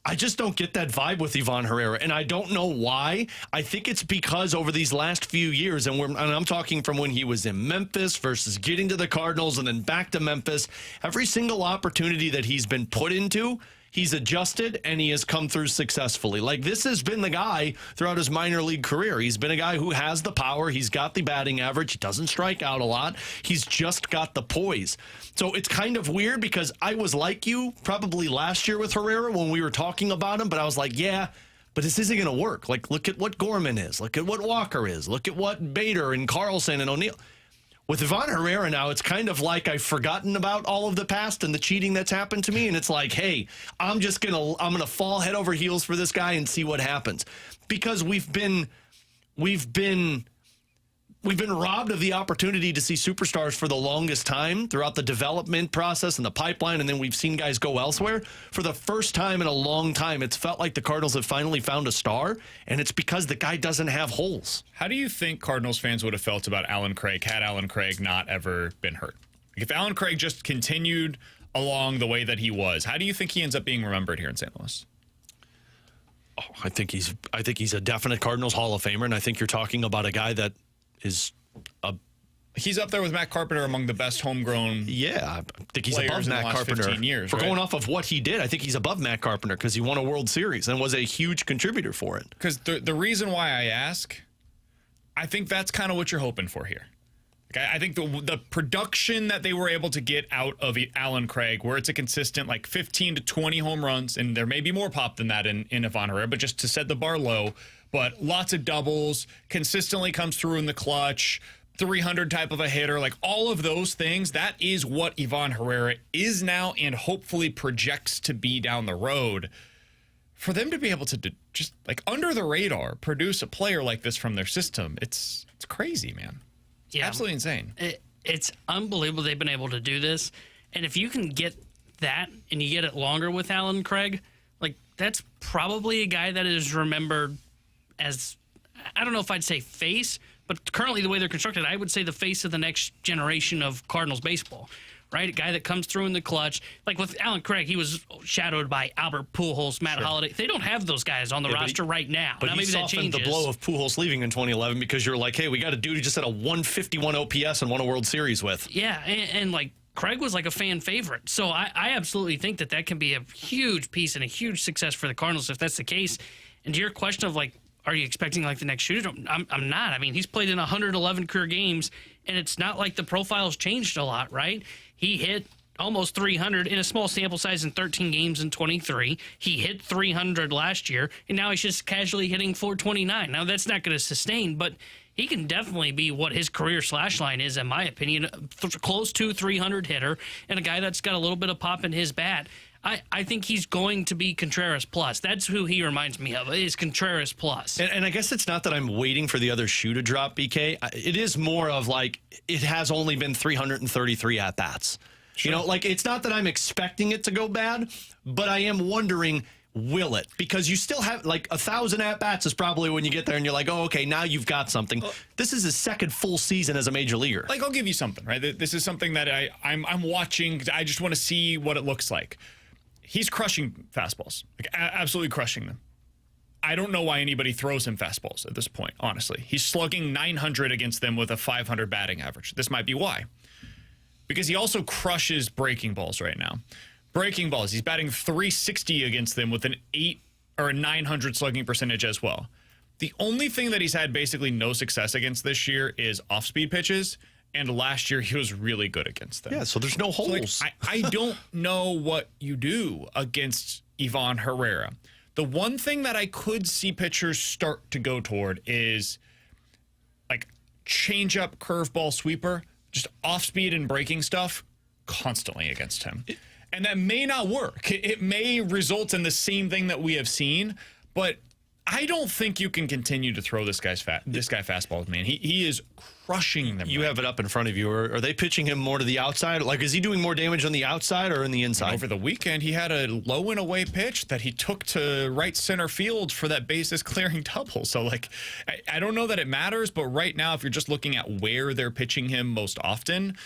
I just don't get that vibe with Ivan Herrera, and I don't know why. I think it's because over these last few years, and I'm talking from when he was in Memphis versus getting to the Cardinals and then back to Memphis, every single opportunity that he's been put into, He's adjusted, and he has come through successfully. Like, this has been the guy throughout his minor league career. He's been a guy who has the power. He's got the batting average. He doesn't strike out a lot. He's just got the poise. So it's kind of weird because I was like you probably last year with Herrera when we were talking about him, but I was like, yeah, but this isn't going to work. Like, look at what Gorman is. Look at what Walker is. Look at what Bader and Carlson and O'Neill. With Ivan Herrera now, it's kind of like I've forgotten about all of the past and the cheating that's happened to me. And it's like, hey, I'm going to fall head over heels for this guy and see what happens. Because we've been robbed of the opportunity to see superstars for the longest time throughout the development process and the pipeline, and then we've seen guys go elsewhere. For the first time in a long time, it's felt like the Cardinals have finally found a star, and it's because the guy doesn't have holes. How do you think Cardinals fans would have felt about Allen Craig had Allen Craig not ever been hurt? If Allen Craig just continued along the way that he was, how do you think he ends up being remembered here in St. Louis? Oh, I think he's a definite Cardinals Hall of Famer, and I think you're talking about a guy that is he's up there with Matt Carpenter among the best homegrown. Yeah, I think he's above Matt Carpenter. 15 years, for right? going off of what he did, I think he's above Matt Carpenter because he won a World Series and was a huge contributor for it. Because the reason why I ask, I think that's kind of what you're hoping for here. Like, I think the production that they were able to get out of Allen Craig, where it's a consistent like 15 to 20 home runs, and there may be more pop than that in Ivan Herrera, but just to set the bar low. But lots of doubles, consistently comes through in the clutch, 300 type of a hitter, like all of those things. That is what Ivan Herrera is now and hopefully projects to be down the road. For them to be able to just like under the radar produce a player like this from their system, it's crazy, man. Yeah, absolutely insane. It's unbelievable they've been able to do this. And if you can get that and you get it longer with Allen Craig, like that's probably a guy that is remembered as, I don't know if I'd say face, but currently the way they're constructed, I would say the face of the next generation of Cardinals baseball, right? A guy that comes through in the clutch. Like with Allen Craig, he was shadowed by Albert Pujols, Matt Holliday. They don't have those guys on the roster right now. But now, he maybe that softened changes. the blow of Pujols leaving in 2011 because you're like, hey, we got a dude who just had a 151 OPS and won a World Series with. Yeah, and like Craig was like a fan favorite. So I absolutely think that can be a huge piece and a huge success for the Cardinals if that's the case. And to your question of like, are you expecting like the next shooter? I'm not. I mean, he's played in 111 career games, and it's not like the profile's changed a lot, right? He hit almost 300 in a small sample size in 13 games in 23. He hit 300 last year, and now he's just casually hitting 429. Now, that's not going to sustain, but he can definitely be what his career slash line is, in my opinion, close to 300 hitter, and a guy that's got a little bit of pop in his bat. I think he's going to be Contreras plus. That's who he reminds me of, is Contreras plus. And I guess it's not that I'm waiting for the other shoe to drop, BK. It is more of like, it has only been 333 at-bats. Sure. You know, like, it's not that I'm expecting it to go bad, but I am wondering, will it? Because you still have, like, 1,000 at-bats is probably when you get there and you're like, oh, okay, now you've got something. This is his second full season as a major leaguer. Like, I'll give you something, right? This is something that I'm watching. I just want to see what it looks like. He's crushing fastballs, like absolutely crushing them. I don't know why anybody throws him fastballs at this point, honestly. He's slugging 900 against them with a 500 batting average. This might be why. Because he also crushes breaking balls right now. Breaking balls, he's batting 360 against them with an 900 slugging percentage as well. The only thing that he's had basically no success against this year is off-speed pitches. And last year, he was really good against them. Yeah, so there's no holes. So like, I don't know what you do against Ivan Herrera. The one thing that I could see pitchers start to go toward is like change-up, curveball, sweeper, just off-speed and breaking stuff constantly against him. And that may not work. It may result in the same thing that we have seen, but I don't think you can continue to throw this guy fastballs, man. He is crushing them. You have it up in front of you. Are they pitching him more to the outside? Like, is he doing more damage on the outside or in the inside? Over the weekend, he had a low and away pitch that he took to right center field for that bases clearing double. So, like, I don't know that it matters, but right now, if you're just looking at where they're pitching him most often,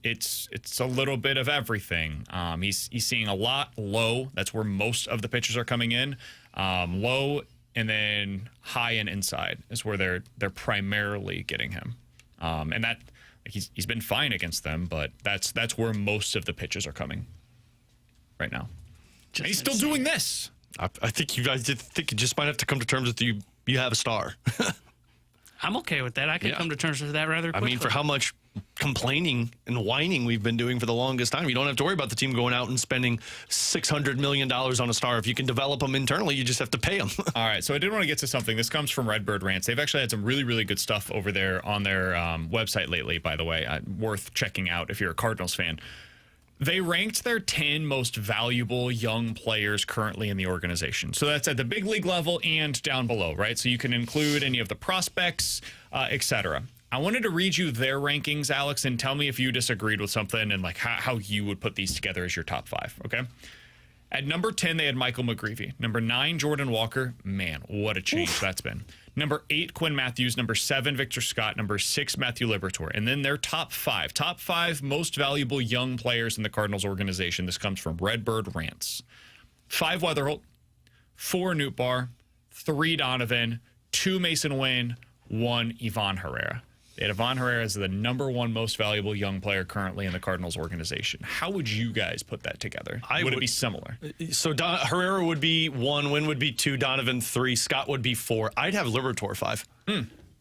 it's a little bit of everything. He's seeing a lot low. That's where most of the pitches are coming in. Low and then high and inside is where they're primarily getting him. And that he's been fine against them, but that's where most of the pitches are coming right now. And he's still doing this. I think you guys think you just might have to come to terms with you have a star. I'm okay with that. I can come to terms with that rather quickly. I mean, for how much complaining and whining we've been doing for the longest time, you don't have to worry about the team going out and spending $600 million on a star. If you can develop them internally, you just have to pay them. All right, so I did want to get to something. This comes from Redbird Rants. They've actually had some really, really good stuff over there on their website lately, by the way. Worth checking out if you're a Cardinals fan. They ranked their 10 most valuable young players currently in the organization. So that's at the big league level and down below, right? So you can include any of the prospects, etc. I wanted to read you their rankings, Alex, and tell me if you disagreed with something and like how you would put these together as your top 5, okay? At number 10, they had Michael McGreevy. Number 9, Jordan Walker. Man, what a change that's been. Number 8, Quinn Matthews. Number 7, Victor Scott. Number 6, Matthew Liberatore. And then their top 5 most valuable young players in the Cardinals organization. This comes from Redbird Rants. 5, Weatherholt. 4, Nootbaar. 3, Donovan. 2, Mason Wynn. 1, Ivan Herrera. They had Ivan Herrera as the number 1 most valuable young player currently in the Cardinals organization. How would you guys put that together? Would it be similar? So Herrera would be 1, Wynn would be 2, Donovan 3, Scott would be 4. I'd have Liberatore 5.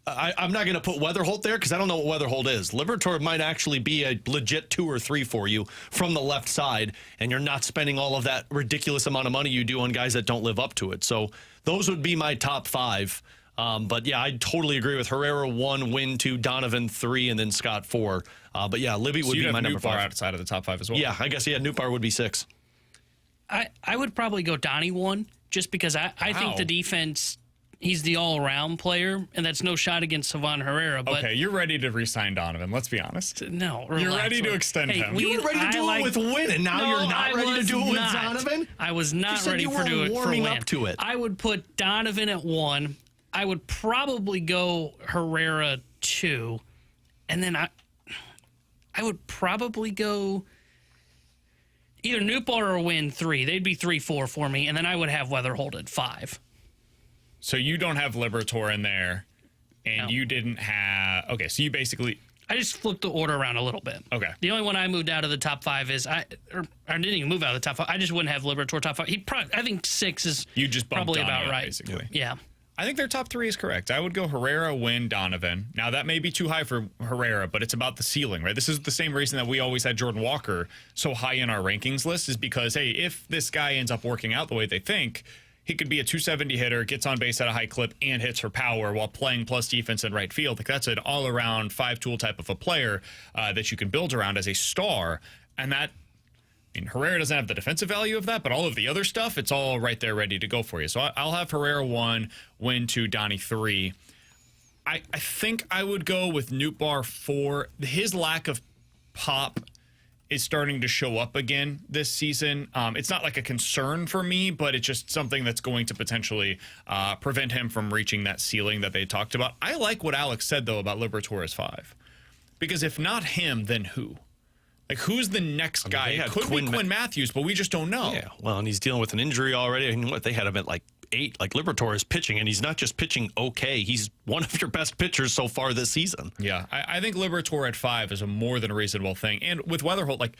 I'm not going to put Weatherholt there because I don't know what Weatherholt is. Liberatore might actually be a legit 2 or 3 for you from the left side, and you're not spending all of that ridiculous amount of money you do on guys that don't live up to it. So those would be my top 5. But yeah, I totally agree with Herrera 1, Wynn 2, Donovan 3, and then Scott 4. But yeah, Libby would be my number 5. Outside of the top 5 as well. Yeah, I guess Nootbaar would be 6. I would probably go Donnie 1 just because I think the defense, he's the all-around player, and that's no shot against Ivan Herrera. But okay, you're ready to re-sign Donovan. Let's be honest. No, you're ready to extend him. You were ready to do it with Wynn, and now you're not ready to do it with Donovan? I was not ready to do it for Wynn. Up to it. I would put Donovan at 1. I would probably go Herrera 2, and then I would probably go either Nootbaar or Wynn 3. They'd be 3-4 for me, and then I would have Weatherholt at 5. So you don't have Liberatore in there, and you didn't have... Okay, so you basically... I just flipped the order around a little bit. Okay. The only one I moved out of the top 5 is... I didn't even move out of the top 5. I just wouldn't have Liberatore top 5. I think 6 is you just probably Donnie about up, right. Basically. Yeah. I think their top 3 is correct. I would go Herrera, Wynn, Donovan. Now, that may be too high for Herrera, but it's about the ceiling, right? This is the same reason that we always had Jordan Walker so high in our rankings list is because, hey, if this guy ends up working out the way they think, he could be a 270 hitter, gets on base at a high clip, and hits for power while playing plus defense in right field. Like, that's an all-around 5-tool type of a player that you can build around as a star, and that... I mean, Herrera doesn't have the defensive value of that, but all of the other stuff, it's all right there ready to go for you. So I'll have Herrera 1, Wynn 2, Donnie 3. I think I would go with Nootbaar 4. His lack of pop is starting to show up again this season. It's not like a concern for me, but it's just something that's going to potentially prevent him from reaching that ceiling that they talked about. I like what Alex said, though, about Liberatore as 5. Because if not him, then who? Like, who's the next guy? It could be Quinn Matthews, but we just don't know. Yeah, well, and he's dealing with an injury already. And what they had him at like 8. Like, Liberatore is pitching, and he's not just pitching okay. He's one of your best pitchers so far this season. Yeah, I think Liberatore at 5 is a more than reasonable thing. And with Weatherholt, like,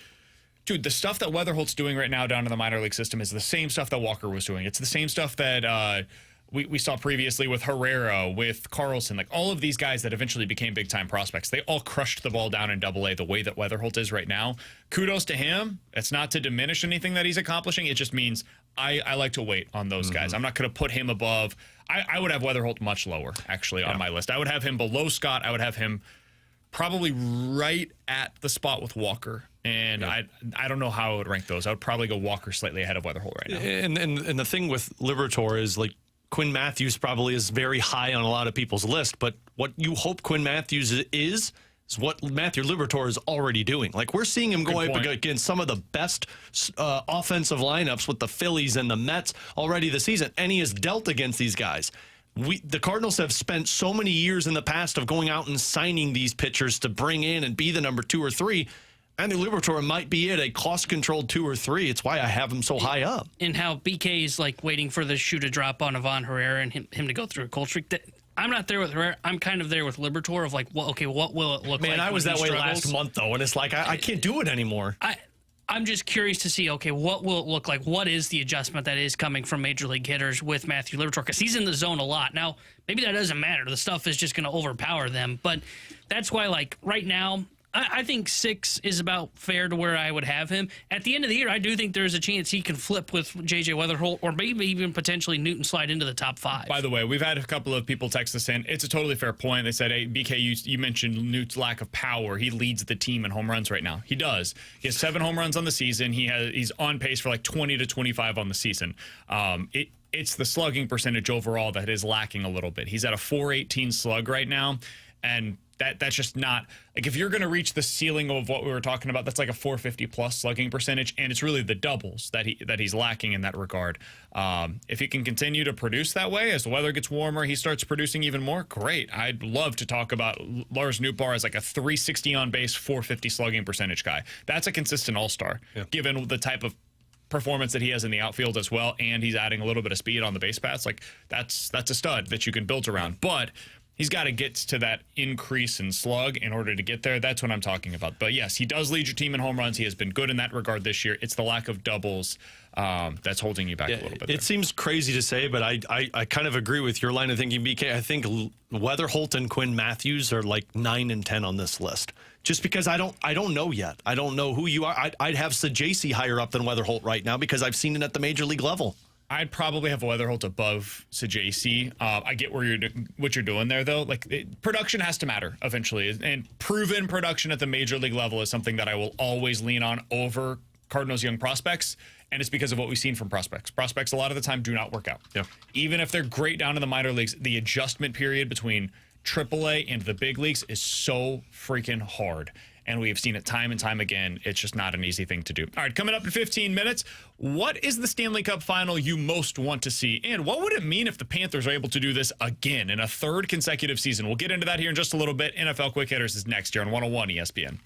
dude, the stuff that Weatherholt's doing right now down in the minor league system is the same stuff that Walker was doing. It's the same stuff that we saw previously with Herrera, with Carlson, like all of these guys that eventually became big-time prospects. They all crushed the ball down in Double-A the way that Weatherholt is right now. Kudos to him. It's not to diminish anything that he's accomplishing. It just means I like to wait on those guys. I'm not going to put him above. I would have Weatherholt much lower, actually, on my list. I would have him below Scott. I would have him probably right at the spot with Walker. And I don't know how I would rank those. I would probably go Walker slightly ahead of Weatherholt right now. And the thing with Liberatore is, like, Quinn Matthews probably is very high on a lot of people's list, but what you hope Quinn Matthews is what Matthew Liberatore is already doing. Like, we're seeing him go up against some of the best offensive lineups with the Phillies and the Mets already this season, and he has dealt against these guys. The Cardinals have spent so many years in the past of going out and signing these pitchers to bring in and be the number 2 or 3. And the Liberatore might be a cost-controlled 2 or 3. It's why I have him so high up. And how BK is like waiting for the shoe to drop on Ivan Herrera and him to go through a cold streak. I'm not there with Herrera. I'm kind of there with Liberatore of like, well, okay, what will it look like? Man, I was that way last month, though, and it's like, I can't do it anymore. I'm just curious to see, okay, what will it look like? What is the adjustment that is coming from major league hitters with Matthew Liberatore? Because he's in the zone a lot. Now, maybe that doesn't matter. The stuff is just going to overpower them. But that's why, like, right now, I think 6 is about fair to where I would have him. At the end of the year, I do think there's a chance he can flip with J.J. Weatherholt or maybe even potentially Newton slide into the top 5. By the way, we've had a couple of people text us in. It's a totally fair point. They said, hey, BK, you mentioned Newt's lack of power. He leads the team in home runs right now. He does. He has 7 home runs on the season. He's on pace for like 20 to 25 on the season. It's the slugging percentage overall that is lacking a little bit. He's at a 418 slug right now, and that's just not like if you're going to reach the ceiling of what we were talking about. That's like a 450 plus slugging percentage, and it's really the doubles that he's lacking in that regard. If he can continue to produce that way as the weather gets warmer, he starts producing even more. Great. I'd love to talk about Lars Nootbaar as like a 360 on base, 450 slugging percentage guy. That's a consistent all-star, given the type of performance that he has in the outfield as well, and he's adding a little bit of speed on the base paths. Like that's a stud that you can build around, but he's got to get to that increase in slug in order to get there. That's what I'm talking about. But yes, he does lead your team in home runs. He has been good in that regard this year. It's the lack of doubles that's holding you back a little bit. It seems crazy to say, but I kind of agree with your line of thinking, BK. I think Weatherholt and Quinn Matthews are like 9 and 10 on this list. Just because I don't know yet. I don't know who you are. I'd have Sajaci higher up than Weatherholt right now because I've seen it at the major league level. I'd probably have Weatherholt above Sajaci. I get what you're doing there, though. Like production has to matter eventually, and proven production at the major league level is something that I will always lean on over Cardinals' young prospects, and it's because of what we've seen from prospects. Prospects a lot of the time do not work out. Yeah. Even if they're great down in the minor leagues, the adjustment period between AAA and the big leagues is so freaking hard. And we have seen it time and time again. It's just not an easy thing to do. All right, coming up in 15 minutes, what is the Stanley Cup final you most want to see? And what would it mean if the Panthers are able to do this again in a 3rd consecutive season? We'll get into that here in just a little bit. NFL Quick Hitters is next here on 101 ESPN.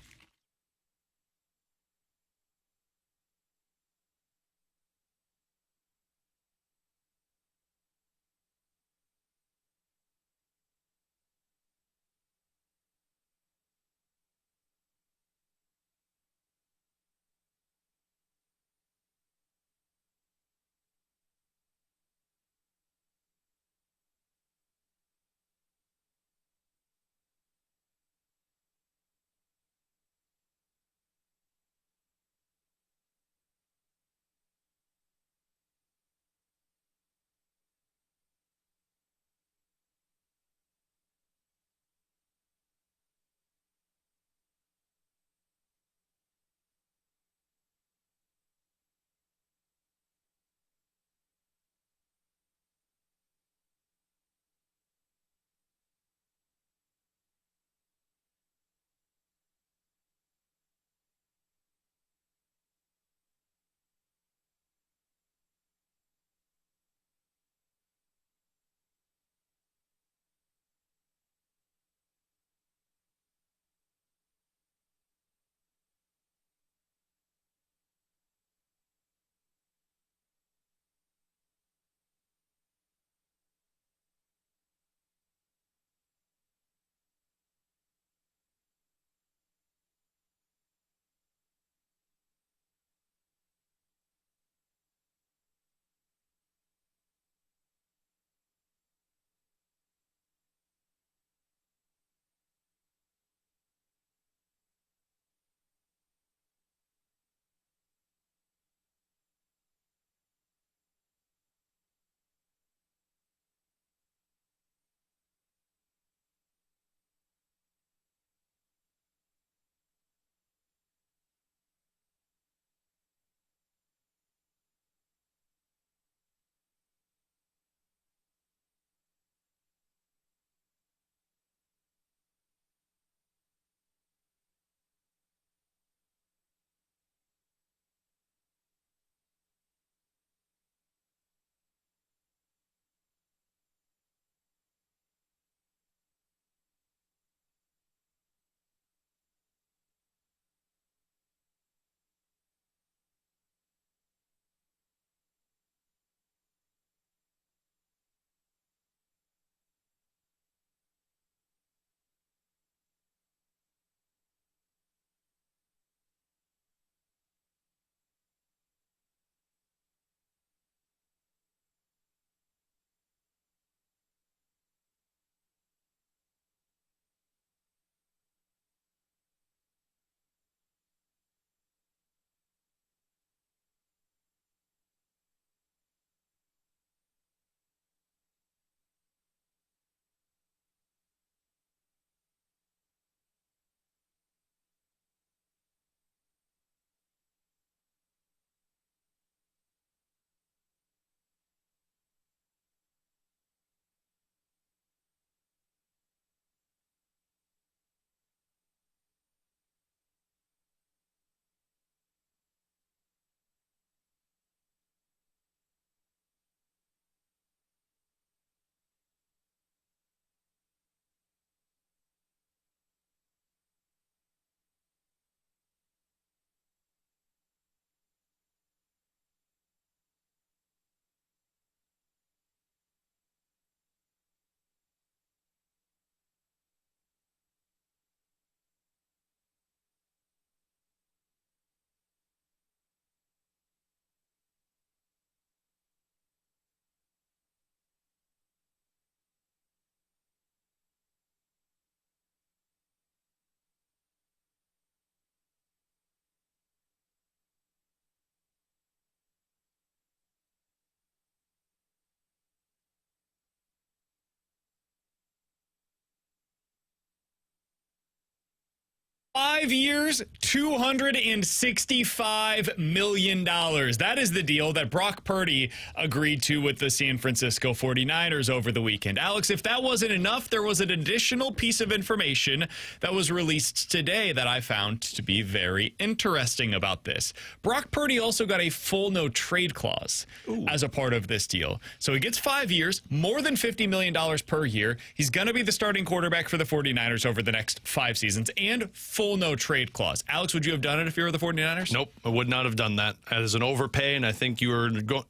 5 years, $265 million. That is the deal that Brock Purdy agreed to with the San Francisco 49ers over the weekend. Alex, if that wasn't enough, there was an additional piece of information that was released today that I found to be very interesting about this. Brock Purdy also got a full no-trade clause as a part of this deal. So he gets 5 years, more than $50 million per year. He's going to be the starting quarterback for the 49ers over the next 5 seasons, and full no-trade clause. Alex, would you have done it if you were the 49ers? Nope, I would not have done that. That is an overpay, and I think you were going.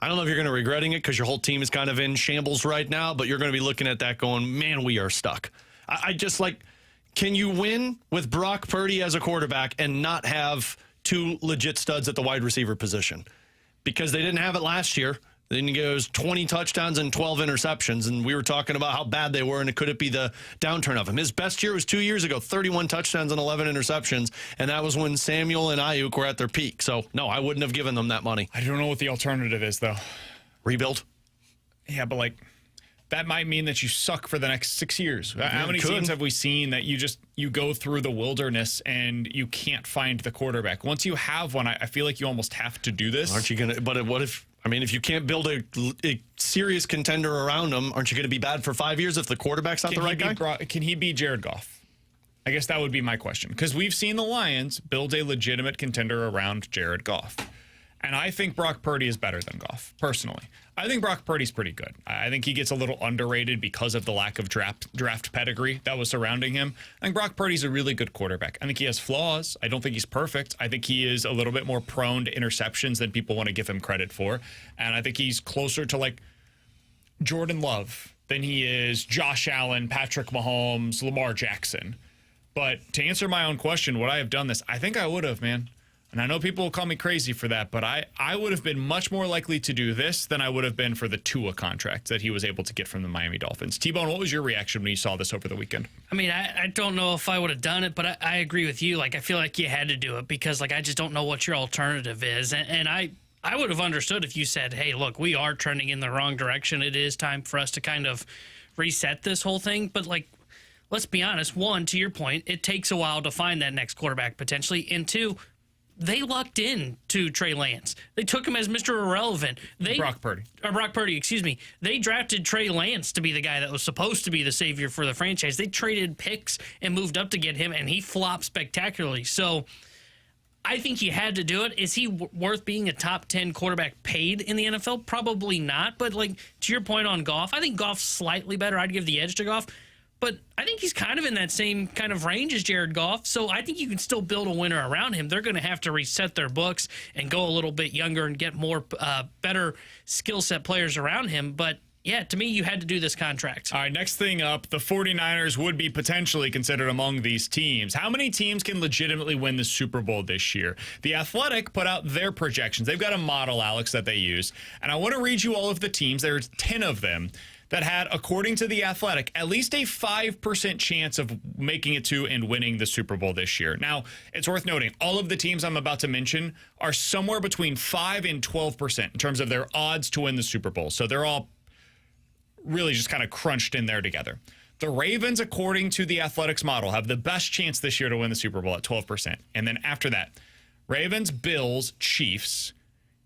I don't know if you're going to be regretting it because your whole team is kind of in shambles right now, but you're going to be looking at that going, man, we are stuck. I just can you win with Brock Purdy as a quarterback and not have two legit studs at the wide receiver position? Because they didn't have it last year. Then he goes 20 touchdowns and 12 interceptions, and we were talking about how bad they were, and could it be the downturn of him? His best year was 2 years ago, 31 touchdowns and 11 interceptions, and that was when Samuel and Ayuk were at their peak. So, no, I wouldn't have given them that money. I don't know what the alternative is, though. Rebuild? Yeah, but, that might mean that you suck for the next 6 years. How many teams have we seen that you go through the wilderness and you can't find the quarterback? Once you have one, I feel like you almost have to do this. Aren't you going to? But what if? I mean, if you can't build a serious contender around him, aren't you going to be bad for 5 years if the quarterback's not the right guy? Can he be Jared Goff? I guess that would be my question. Because we've seen the Lions build a legitimate contender around Jared Goff. And I think Brock Purdy is better than Goff, personally. I think Brock Purdy's pretty good. I think he gets a little underrated because of the lack of draft pedigree that was surrounding him. I think Brock Purdy's a really good quarterback. I think he has flaws. I don't think he's perfect. I think he is a little bit more prone to interceptions than people want to give him credit for. And I think he's closer to Jordan Love than he is Josh Allen, Patrick Mahomes, Lamar Jackson. But to answer my own question, would I have done this? I think I would have, man. And I know people will call me crazy for that, but I would have been much more likely to do this than I would have been for the Tua contract that he was able to get from the Miami Dolphins. T-Bone, what was your reaction when you saw this over the weekend? I mean, I don't know if I would have done it, but I agree with you. I feel like you had to do it because, I just don't know what your alternative is. And I would have understood if you said, hey, look, we are trending in the wrong direction. It is time for us to kind of reset this whole thing. But, let's be honest. One, to your point, it takes a while to find that next quarterback potentially. And two, they lucked in to Trey Lance. They took him as Mr. Irrelevant. Brock Purdy, excuse me. They drafted Trey Lance to be the guy that was supposed to be the savior for the franchise. They traded picks and moved up to get him, and he flopped spectacularly. So I think you had to do it. Is he worth being a top 10 quarterback paid in the NFL? Probably not. But, to your point on Goff, I think Goff's slightly better. I'd give the edge to Goff. But I think he's kind of in that same kind of range as Jared Goff. So I think you can still build a winner around him. They're going to have to reset their books and go a little bit younger and get more better skill set players around him. But, yeah, to me, you had to do this contract. All right, next thing up, the 49ers would be potentially considered among these teams. How many teams can legitimately win the Super Bowl this year? The Athletic put out their projections. They've got a model, Alex, that they use. And I want to read you all of the teams. There's 10 of them that had, according to The Athletic, at least a 5% chance of making it to and winning the Super Bowl this year. Now, it's worth noting, all of the teams I'm about to mention are somewhere between 5 and 12% in terms of their odds to win the Super Bowl. So they're all really just kind of crunched in there together. The Ravens, according to The Athletic's model, have the best chance this year to win the Super Bowl at 12%. And then after that, Ravens, Bills, Chiefs,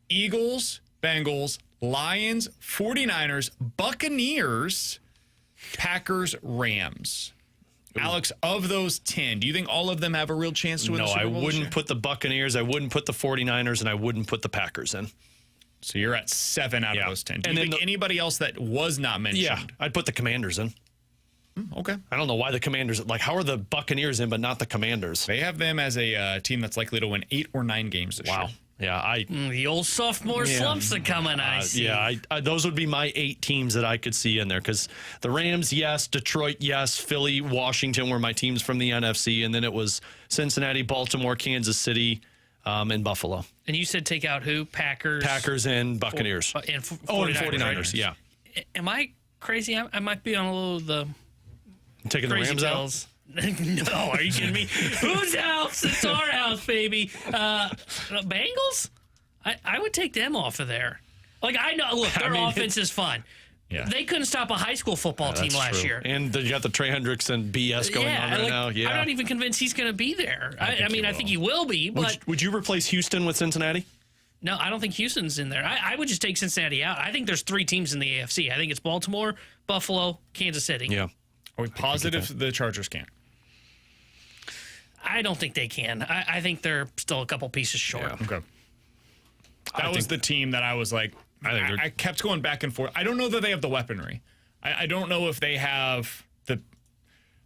Eagles, Bengals, Lions, 49ers, Buccaneers, Packers, Rams. Alex, of those 10, do you think all of them have a real chance to win the Super Bowl? No, I wouldn't put the Buccaneers, I wouldn't put the 49ers, and I wouldn't put the Packers in. So you're at 7 out of those 10. Do you think anybody else that was not mentioned? Yeah, I'd put the Commanders in. Okay. I don't know why the Commanders, how are the Buccaneers in but not the Commanders? They have them as a team that's likely to win 8 or 9 games this year. Yeah, the old sophomore slumps are coming, I see. Yeah, those would be my 8 teams that I could see in there because the Rams, yes, Detroit, yes, Philly, Washington were my teams from the NFC, and then it was Cincinnati, Baltimore, Kansas City, and Buffalo. And you said take out who? Packers and Buccaneers. And 49ers, yeah. Am I crazy? I might be on a little of the taking the Rams out? No, are you kidding me? Whose house? It's our house, baby. Bengals? I would take them off of there. I know, look, their offense is fun. Yeah. They couldn't stop a high school football team last year. And you got the Trey Hendrickson BS going on right now. Yeah. I'm not even convinced he's going to be there. I think he will be, but Would you replace Houston with Cincinnati? no, I don't think Houston's in there. I would just take Cincinnati out. I think there's 3 teams in the AFC. I think it's Baltimore, Buffalo, Kansas City. Yeah. Are we positive the Chargers can't? I don't think they can. I think they're still a couple pieces short. Yeah. Okay. That was the team that I was like, I kept going back and forth. I don't know that they have the weaponry. I don't know if they have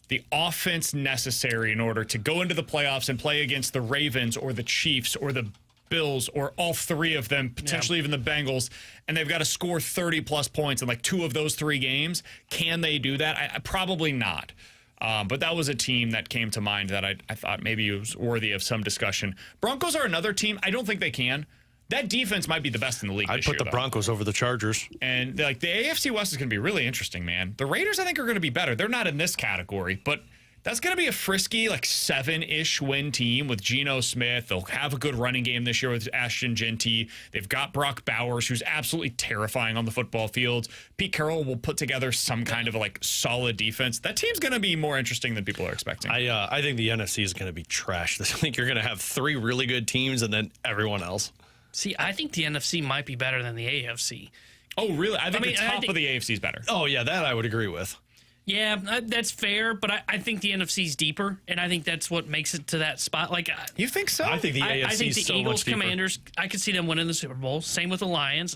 the offense necessary in order to go into the playoffs and play against the Ravens or the Chiefs or the Bills or all 3 of them, potentially even the Bengals, and they've got to score 30-plus points in like 2 of those 3 games. Can they do that? Probably not. But that was a team that came to mind that I thought maybe it was worthy of some discussion. Broncos are another team. I don't think they can. That defense might be the best in the league I'd this put year, the though. Broncos over the Chargers. And the AFC West is going to be really interesting, man. The Raiders, I think, are going to be better. They're not in this category, but that's going to be a frisky, like 7-ish win team with Geno Smith. They'll have a good running game this year with Ashton Genty. They've got Brock Bowers, who's absolutely terrifying on the football field. Pete Carroll will put together some kind of solid defense. That team's going to be more interesting than people are expecting. I think the NFC is going to be trash. I think you're going to have 3 really good teams and then everyone else. See, I think the NFC might be better than the AFC. Oh, really? I think the top of the AFC is better. Oh, yeah, that I would agree with. Yeah, that's fair, but I think the NFC's deeper, and I think that's what makes it to that spot. You think so? I think the AFC I think is the so Eagles, much deeper. Commanders, I could see them winning the Super Bowl. Same with the Lions.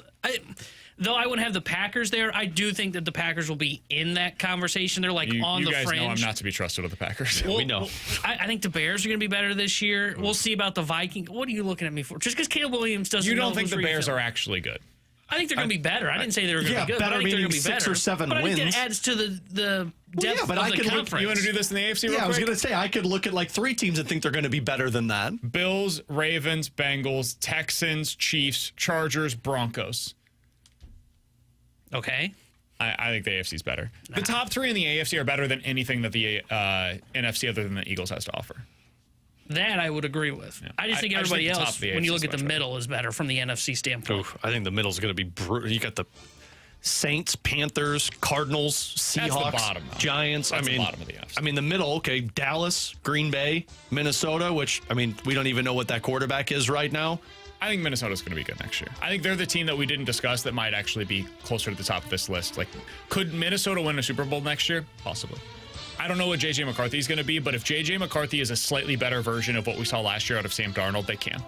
Though I wouldn't have the Packers there, I do think that the Packers will be in that conversation. They're on the fringe. You guys know I'm not to be trusted with the Packers. We know. I think the Bears are going to be better this year. We'll see about the Vikings. What are you looking at me for? Just because Caleb Williams doesn't. You don't know think who's the Bears refilling. are actually good? I think they're going to be better. I didn't say they were going to be good. better But I think they're meaning going to be 6 better. or 7 but I think wins. that adds to the depth but of I the could look- conference. You want to do this in the AFC real Yeah, I was quick? going to say, I could look at 3 teams and think they're going to be better than that. Bills, Ravens, Bengals, Texans, Chiefs, Chargers, Broncos. Okay. I think the AFC is better. The top 3 in the AFC are better than anything that the NFC other than the Eagles has to offer. That I would agree with. Yeah. I just think I just everybody think the top else, of the when you AFC look is at the much better. middle, is better from the NFC standpoint. Oof, I think the middle is going to be brutal. You got the Saints, Panthers, Cardinals, Seahawks, bottom, though. Giants. That's the bottom of the NFC. The middle, okay, Dallas, Green Bay, Minnesota, which, we don't even know what that quarterback is right now. I think Minnesota's going to be good next year. I think they're the team that we didn't discuss that might actually be closer to the top of this list. Could Minnesota win a Super Bowl next year? Possibly. I don't know what J.J. McCarthy is going to be, but if J.J. McCarthy is a slightly better version of what we saw last year out of Sam Darnold, they can.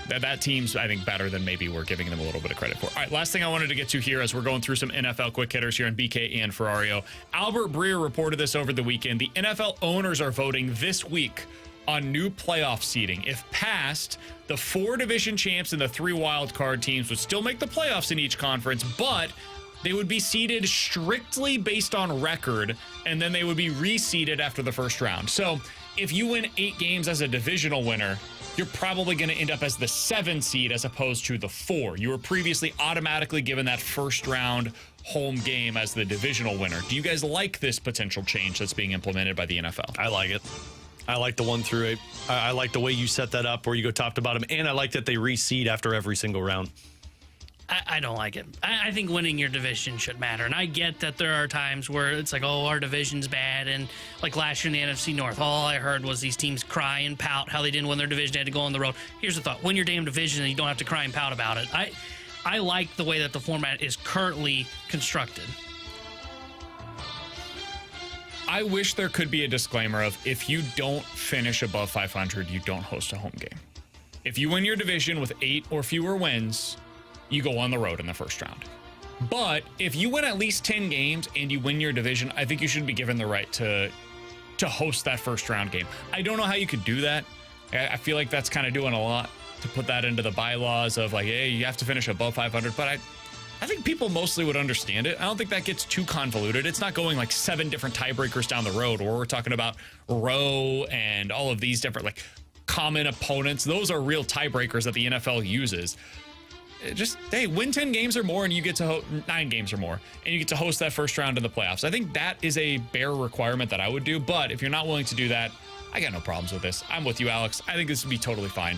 That team's, I think, better than maybe we're giving them a little bit of credit for. All right, last thing I wanted to get to here as we're going through some NFL quick hitters here on BK and Ferrario. Albert Breer reported this over the weekend. The NFL owners are voting this week on new playoff seeding. If passed, the 4 division champs and the 3 wild card teams would still make the playoffs in each conference, but they would be seeded strictly based on record, and then they would be reseeded after the first round. So if you win 8 games as a divisional winner, you're probably going to end up as the 7 seed as opposed to the 4. You were previously automatically given that first round home game as the divisional winner. Do you guys like this potential change that's being implemented by the NFL? I like it. I like the 1 through 8. I like the way you set that up where you go top to bottom, and I like that they reseed after every single round. I don't like it. I think winning your division should matter. And I get that there are times where it's our division's bad. And like last year in the NFC North, all I heard was these teams cry and pout how they didn't win their division. They had to go on the road. Here's the thought. Win your damn division and you don't have to cry and pout about it. I like the way that the format is currently constructed. I wish there could be a disclaimer of if you don't finish above 500, you don't host a home game. If you win your division with 8 or fewer wins, you go on the road in the first round. But if you win at least 10 games and you win your division, I think you should be given the right to host that first round game. I don't know how you could do that. I feel like that's kind of doing a lot to put that into the bylaws of hey, you have to finish above 500. But I think people mostly would understand it. I don't think that gets too convoluted. It's not going 7 different tiebreakers down the road, or we're talking about row and all of these different common opponents. Those are real tiebreakers that the NFL uses. Just, win 10 games or more and you get to 9 games or more and you get to host that first round in the playoffs. I think that is a bare requirement that I would do. But if you're not willing to do that, I got no problems with this. I'm with you, Alex. I think this would be totally fine.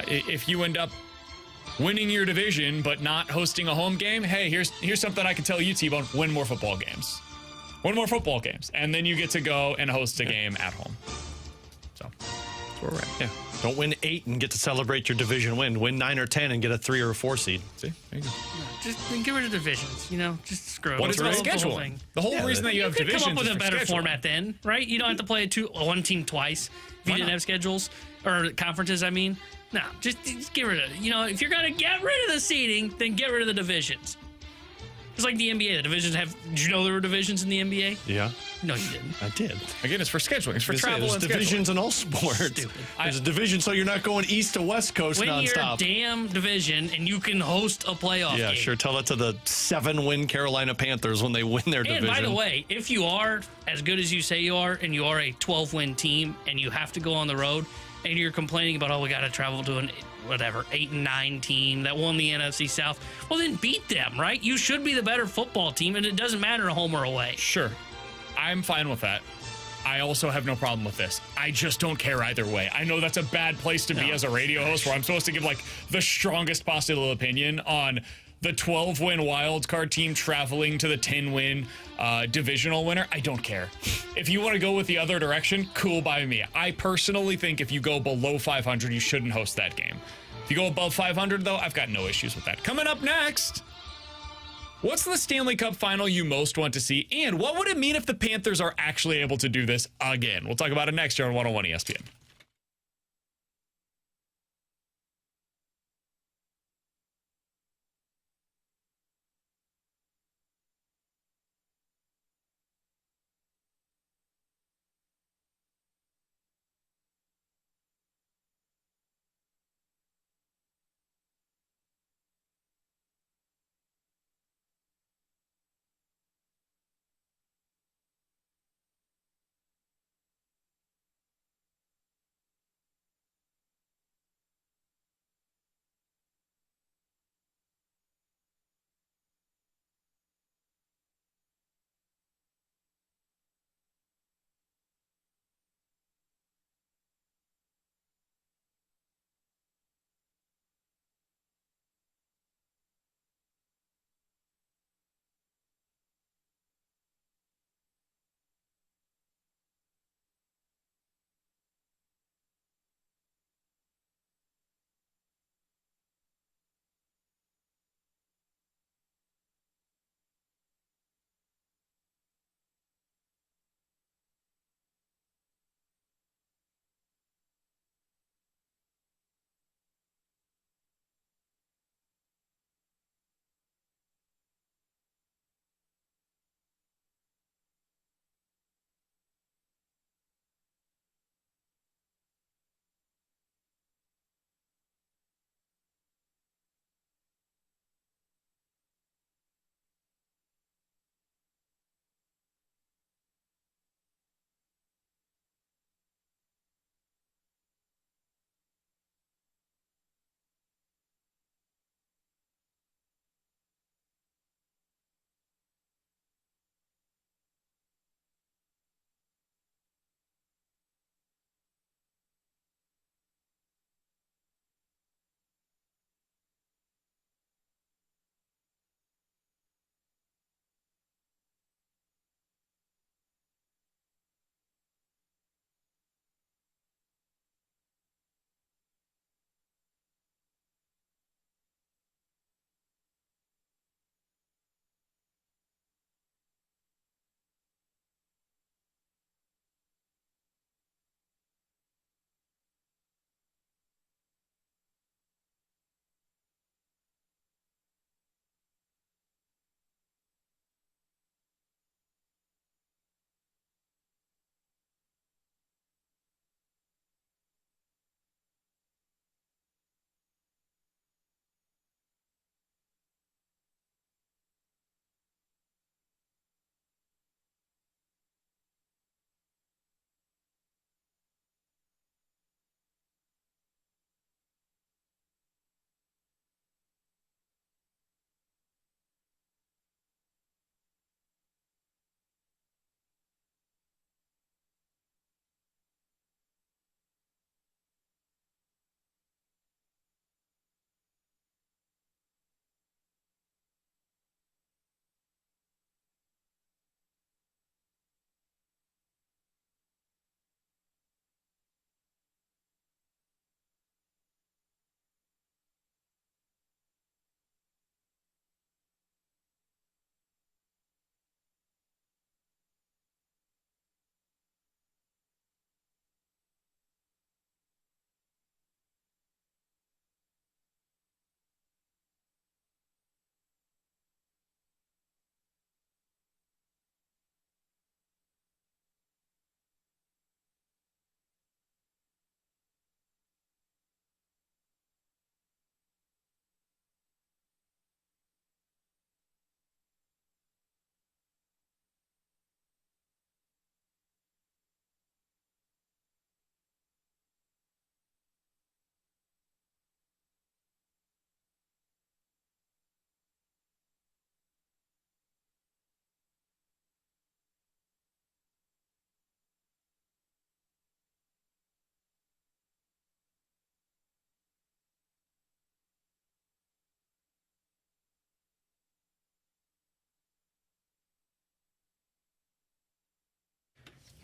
If you end up winning your division but not hosting a home game, hey, here's something I can tell you, T-Bone, win more football games. Win more football games. And then you get to go and host a game at home. So, that's where we're at. Yeah. Don't win 8 and get to celebrate your division win. Win 9 or 10 and get a 3 or a 4 seed. See? There you go. Just get rid of divisions, just screw it. What is about The whole scheduling? thing. The whole reason that you have could divisions come up with is a for better scheduling. format then, right? You don't have to play one team twice if you didn't have schedules or conferences. I mean, no, just get rid of it. If you're gonna get rid of the seeding, then get rid of the divisions. It's like the NBA. The divisions have. Did you know there were divisions in the NBA? Yeah. No, you didn't. I did. Again, it's for scheduling. It's for travel There's and divisions scheduling. in all sports. Stupid. There's a division so you're not going east to west coast Win your nonstop. damn division, and you can host a playoff Yeah, game. sure. Tell that to the 7-win Carolina Panthers when they win their division. And by the way, if you are as good as you say you are, and you are a 12-win team, and you have to go on the road, and you're complaining about, we got to travel to an 8-9 team that won the NFC South, well, then beat them, right? You should be the better football team, and it doesn't matter home or away. Sure. I'm fine with that. I also have no problem with this. I just don't care either way. I know that's a bad place to be as a radio host where I'm supposed to give the strongest possible opinion on the 12-win wild card team traveling to the 10-win divisional winner. I don't care. If you want to go with the other direction, cool by me. I personally think if you go below 500, you shouldn't host that game. If you go above 500, though, I've got no issues with that. Coming up next, what's the Stanley Cup final you most want to see? And what would it mean if the Panthers are actually able to do this again? We'll talk about it next year on 101 ESPN.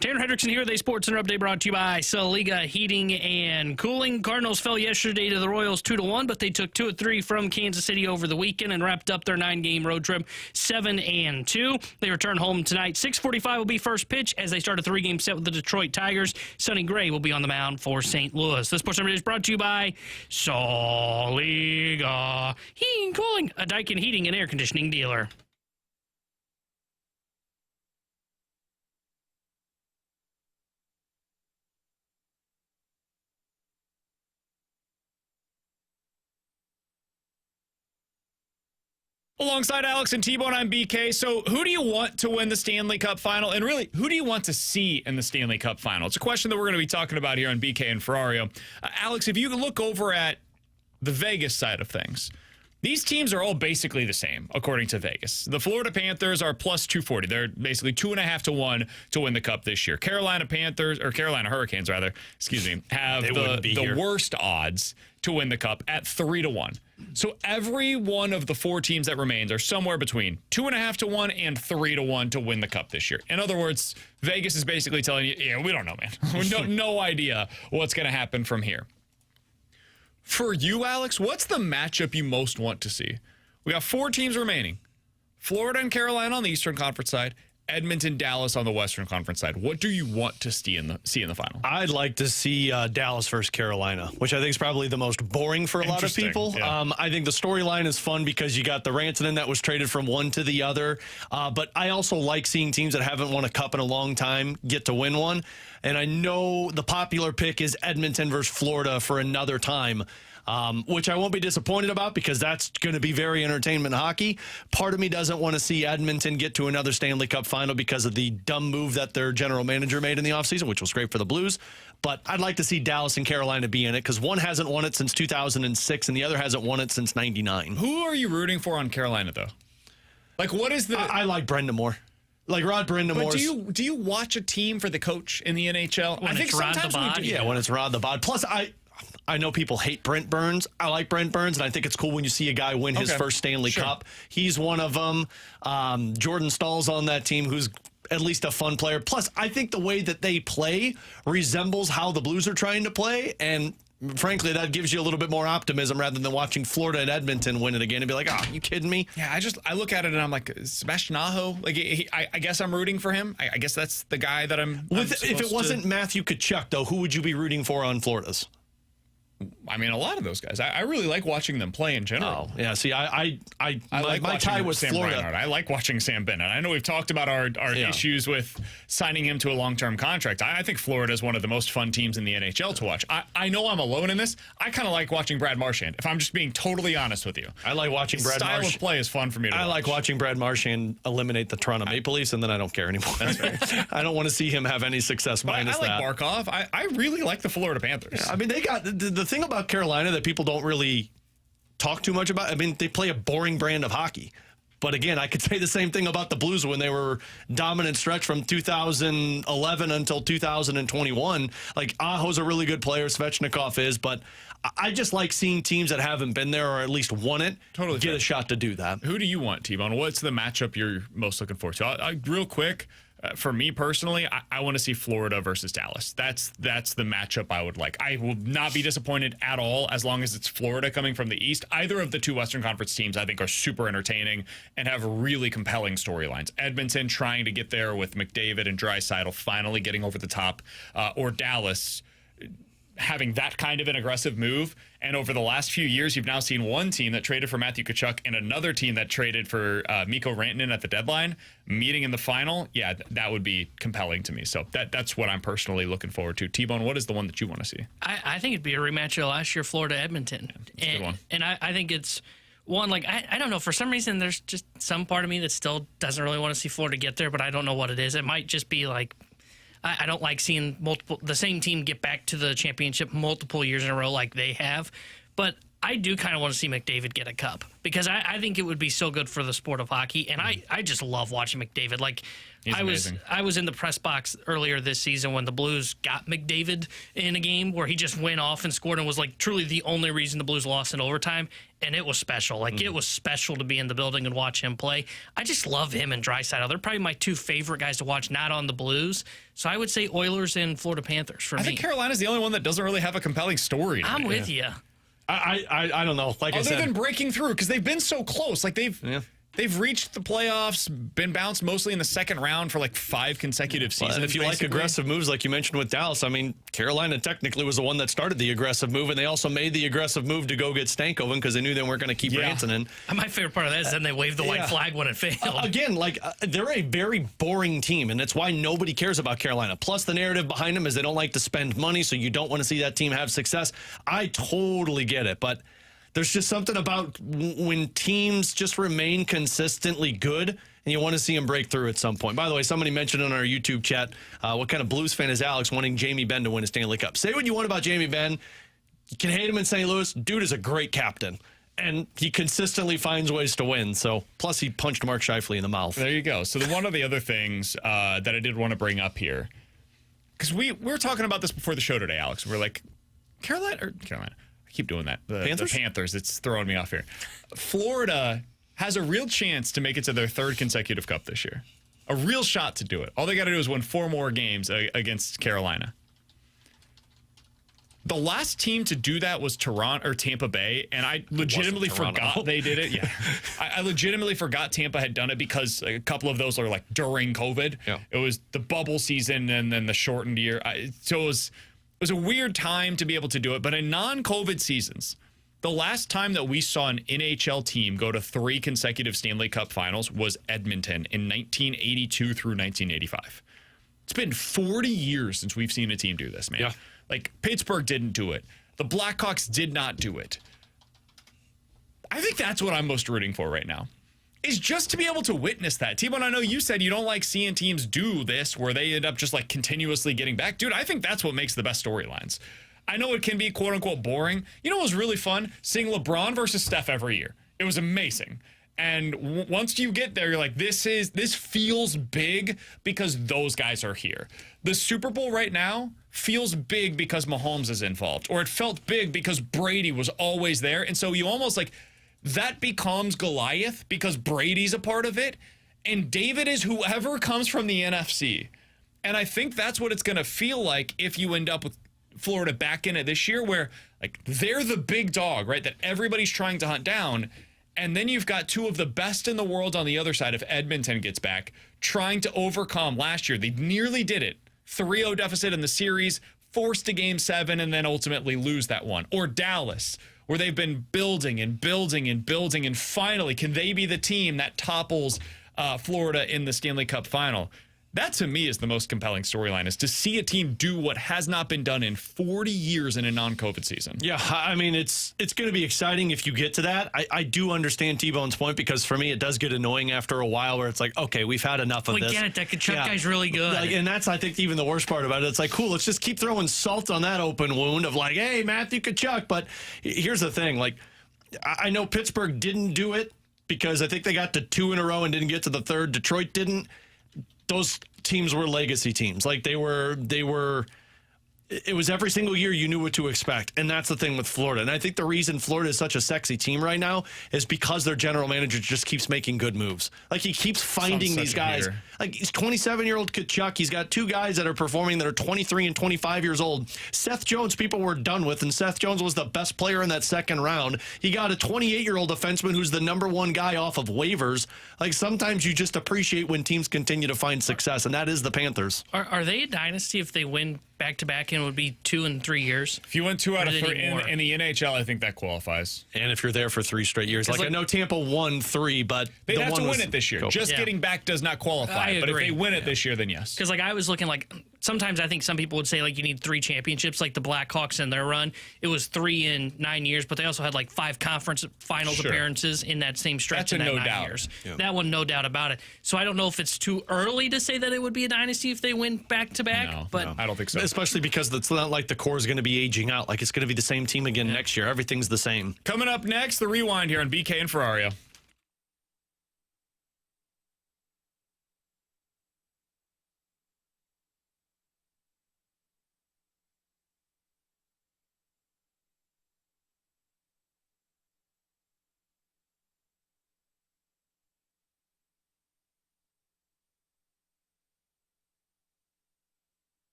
Tanner Hendrickson here with a Sports Center update brought to you by Saliga Heating and Cooling. Cardinals fell yesterday to the Royals 2-1, but they took 2 of 3 from Kansas City over the weekend and wrapped up their 9-game road trip 7-2. They return home tonight. 6:45 will be first pitch as they start a 3-game set with the Detroit Tigers. Sonny Gray will be on the mound for St. Louis. The Sports Center is brought to you by Saliga Heating and Cooling, a Daikin heating and air conditioning dealer. Alongside Alex and T-Bone, I'm BK. So who do you want to win the Stanley Cup final? And really, who do you want to see in the Stanley Cup final? It's a question that we're going to be talking about here on BK and Ferrario. Alex, if you look over at the Vegas side of things, these teams are all basically the same, according to Vegas. The Florida Panthers are plus 240. They're basically 2.5 to 1 to win the Cup this year. Carolina Hurricanes, have the worst odds to win the Cup at 3 to 1. So every one of the 4 teams that remains are somewhere between 2.5 to 1 and 3 to 1 to win the Cup this year. In other words, Vegas is basically telling you, yeah, we don't know, man. no idea what's going to happen from here. For you, Alex, what's the matchup you most want to see? We got 4 teams remaining. Florida and Carolina on the Eastern Conference side, Edmonton, Dallas on the Western Conference side. What do you want to see in the final? I'd like to see Dallas versus Carolina, which I think is probably the most boring for a lot of people. Yeah. I think the storyline is fun because you got the Rantanen that was traded from one to the other. But I also like seeing teams that haven't won a cup in a long time get to win one. And I know the popular pick is Edmonton versus Florida for another time. Which I won't be disappointed about because that's going to be very entertainment hockey. Part of me doesn't want to see Edmonton get to another Stanley Cup final because of the dumb move that their general manager made in the offseason, which was great for the Blues. But I'd like to see Dallas and Carolina be in it because one hasn't won it since 2006 and the other hasn't won it since 99. Who are you rooting for on Carolina, though? Like, what is the... I like Brendan Moore. Like Rod Brind'Amour. But do you watch a team for the coach in the NHL? When I think it's Rod sometimes the we Bod? do. Yeah, when it's Rod the Bod. Plus, I know people hate Brent Burns. I like Brent Burns, and I think it's cool when you see a guy win his first Stanley Cup. He's one of them. Jordan Stahl's on that team, who's at least a fun player. Plus, I think the way that they play resembles how the Blues are trying to play, and frankly, that gives you a little bit more optimism rather than watching Florida and Edmonton win it again and be like, oh, you kidding me? Yeah, I look at it and I'm like, Sebastian Aho, like I guess I'm rooting for him. I guess that's the guy that I'm If it wasn't Matthew Tkachuk, though, who would you be rooting for on Florida's? I mean, a lot of those guys. I really like watching them play in general. Oh, yeah. See, I like my tie was Sam Florida. Reinhart. I like watching Sam Bennett. I know we've talked about our issues with signing him to a long-term contract. I think Florida is one of the most fun teams in the NHL to watch. I know I'm alone in this. I kind of like watching Brad Marchand, if I'm just being totally honest with you. I like watching Brad Marchand. Style of play is fun for me to watch. I like watching Brad Marchand eliminate the Toronto Maple Leafs, and then I don't care anymore. I don't want to see him have any success minus that. I like Barkov. I really like the Florida Panthers. Yeah, I mean, they got the thing about Carolina that people don't really talk too much about. I mean, they play a boring brand of hockey. But again, I could say the same thing about the Blues when they were dominant stretch from 2011 until 2021. Like, Aho's a really good player, Svechnikov is, but I just like seeing teams that haven't been there or at least won it get a shot to do that. Who do you want, T-Bone? What's the matchup you're most looking forward to? Real quick, for me personally, I want to see Florida versus Dallas. That's the matchup I would like. I will not be disappointed at all as long as it's Florida coming from the East. Either of the 2 Western Conference teams I think are super entertaining and have really compelling storylines. Edmonton trying to get there with McDavid and Draisaitl finally getting over the top, or Dallas having that kind of an aggressive move. And over the last few years, you've now seen one team that traded for Matthew Tkachuk and another team that traded for Mikko Rantanen at the deadline meeting in the final. Yeah, that would be compelling to me. So that's what I'm personally looking forward to. T-Bone, what is the one that you want to see? I think it'd be a rematch of last year, Florida-Edmonton. Yeah, a good one. And I think it's one, like, I don't know. For some reason, there's just some part of me that still doesn't really want to see Florida get there, but I don't know what it is. It might just be like, I don't like seeing the same team get back to the championship multiple years in a row like they have. But I do kind of want to see McDavid get a cup because I think it would be so good for the sport of hockey. And I just love watching McDavid. Like, I was in the press box earlier this season when the Blues got McDavid in a game where he just went off and scored and was like truly the only reason the Blues lost in overtime. and it was special. Like, it was special to be in the building and watch him play. I just love him and Draisaitl. They're probably my two favorite guys to watch, not on the Blues. So I would say Oilers and Florida Panthers for me. I think Carolina's the only one that doesn't really have a compelling story. I'm with you. I don't know. Like I said, Other than breaking through, because they've been so close. Like, they've reached the playoffs, been bounced mostly in the second round for like 5 consecutive seasons. And if you like basically. aggressive moves like you mentioned with Dallas, I mean, Carolina technically was the one that started the aggressive move, and they also made the aggressive move to go get Stankoven because they knew they weren't going to keep Rantanen. And my favorite part of that is then they waved the white flag when it failed. Again, they're a very boring team, and that's why nobody cares about Carolina. Plus, the narrative behind them is they don't like to spend money, so you don't want to see that team have success. I totally get it, but there's just something about when teams just remain consistently good, and you want to see them break through at some point. By the way, somebody mentioned on our YouTube chat, what kind of Blues fan is Alex wanting Jamie Benn to win a Stanley Cup? Say what you want about Jamie Benn. You can hate him in St. Louis. Dude is a great captain, and he consistently finds ways to win. So, plus he punched Mark Scheifele in the mouth. There you go. So one of the other things that I did want to bring up here, because we were talking about this before the show today, Alex. We're like, Carolina. I keep doing that. The Panthers, it's throwing me off here. Florida has a real chance to make it to their 3rd consecutive cup this year. A real shot to do it. All they got to do is win 4 more games against Carolina. The last team to do that was Toronto or Tampa Bay, and I legitimately forgot they did it. Yeah, I legitimately forgot Tampa had done it because a couple of those are like during COVID. Yeah. It was the bubble season and then the shortened year. So it was a weird time to be able to do it, but in non-COVID seasons, the last time that we saw an NHL team go to 3 consecutive Stanley Cup finals was Edmonton in 1982 through 1985. It's been 40 years since we've seen a team do this, man. Yeah. Like, Pittsburgh didn't do it. The Blackhawks did not do it. I think that's what I'm most rooting for right now, is just to be able to witness that. T-Bone, I know you said you don't like seeing teams do this where they end up just like continuously getting back. Dude, I think that's what makes the best storylines. I know it can be quote unquote boring. You know what was really fun? Seeing LeBron versus Steph every year. It was amazing. And once you get there, you're like, this feels big because those guys are here. The Super Bowl right now feels big because Mahomes is involved, or it felt big because Brady was always there. And so you almost like, that becomes Goliath because Brady's a part of it, and David is whoever comes from the NFC. And I think that's what it's going to feel like if you end up with Florida back in it this year, where like they're the big dog, right, that everybody's trying to hunt down. And then you've got 2 of the best in the world on the other side if Edmonton gets back, trying to overcome last year. They nearly did it. 3-0 deficit in the series, forced to game 7, and then ultimately lose that one. Or Dallas, where they've been building and building and building, and finally, can they be the team that topples Florida in the Stanley Cup final? That, to me, is the most compelling storyline, is to see a team do what has not been done in 40 years in a non-COVID season. Yeah, I mean, it's going to be exciting if you get to that. I do understand T-Bone's point, because for me, it does get annoying after a while where it's like, okay, we've had enough of this. We get it. That Kachuk guy's really good. Like, and that's, I think, even the worst part about it. It's like, cool, let's just keep throwing salt on that open wound of like, hey, Matthew Kachuk. But here's the thing. Like, I know Pittsburgh didn't do it because I think they got to 2 in a row and didn't get to the 3rd. Detroit didn't. Those teams were legacy teams. Like they were, it was every single year you knew what to expect. And that's the thing with Florida. And I think the reason Florida is such a sexy team right now is because their general manager just keeps making good moves. Like he keeps finding these guys. Like he's 27-year-old Kachuk. He's got 2 guys that are performing that are 23 and 25 years old. Seth Jones, people were done with, and Seth Jones was the best player in that second round. He got a 28-year-old defenseman who's the #1 guy off of waivers. Like sometimes you just appreciate when teams continue to find success, and that is the Panthers. Are they a dynasty if they win back-to-back and it would be 2 in 3 years? If you win 2 out of 3 in the NHL, I think that qualifies. And if you're there for 3 straight years, like I know Tampa won 3, but they'd have to win it this year. Just getting back does not qualify. But if they win it this year, then yes. Because like I was looking like sometimes I think some people would say like you need 3 championships, like the Blackhawks in their run. It was 3 in 9 years, but they also had like 5 conference finals appearances in that same stretch. That's in that no 9 doubt. years. Yeah. That one, no doubt about it. So I don't know if it's too early to say that it would be a dynasty if they win back-to-back. No, I don't think so. Especially because it's not like the core is going to be aging out. Like it's going to be the same team again next year. Everything's the same. Coming up next, the Rewind here on BK and Ferrario.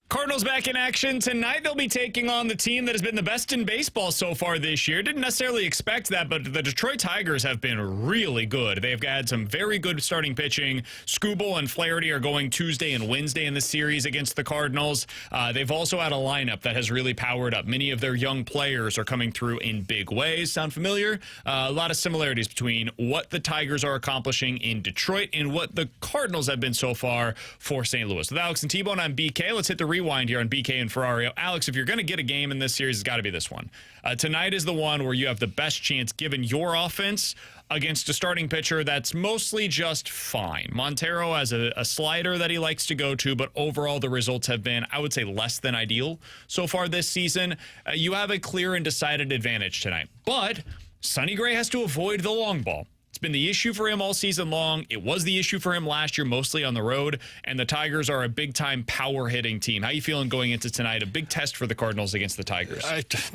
Cardinals back in action tonight. They'll be taking on the team that has been the best in baseball so far this year. Didn't necessarily expect that, but the Detroit Tigers have been really good. They've had some very good starting pitching. Skubal and Flaherty are going Tuesday and Wednesday in the series against the Cardinals. They've also had a lineup that has really powered up. Many of their young players are coming through in big ways. Sound familiar? A lot of similarities between what the Tigers are accomplishing in Detroit and what the Cardinals have been so far for St. Louis. With Alex and T-Bone, I'm BK. Let's hit the rewind here on BK and Ferrario. Alex, if you're going to get a game in this series, it's got to be this one. Tonight is the one where you have the best chance given your offense against a starting pitcher that's mostly just fine. Montero has a slider that he likes to go to, but overall the results have been, I would say, less than ideal so far this season. You have a clear and decided advantage tonight. But Sonny Gray has to avoid the long ball. It's been the issue for him all season long. It was the issue for him last year, mostly on the road. And the Tigers are a big-time power-hitting team. How you feeling going into tonight? A big test for the Cardinals against the Tigers.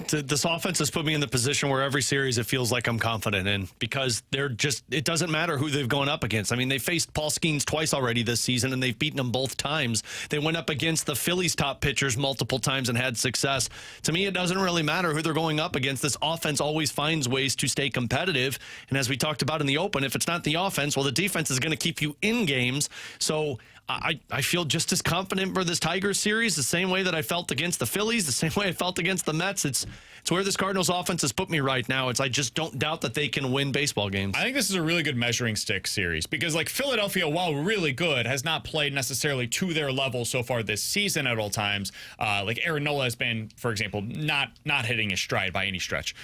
This offense has put me in the position where every series it feels like I'm confident in, because it doesn't matter who they've gone up against. I mean, they faced Paul Skeens twice already this season, and they've beaten them both times. They went up against the Phillies' top pitchers multiple times and had success. To me, it doesn't really matter who they're going up against. This offense always finds ways to stay competitive. And as we talked about in the open, if it's not the offense, well, the defense is going to keep you in games. So I feel just as confident for this Tigers series, the same way that I felt against the Phillies, the same way I felt against the Mets. It's where this Cardinals offense has put me right now. I just don't doubt that they can win baseball games. I think this is a really good measuring stick series, because like Philadelphia, while really good, has not played necessarily to their level so far this season at all times. Like Aaron Nola has been, for example, not hitting his stride by any stretch.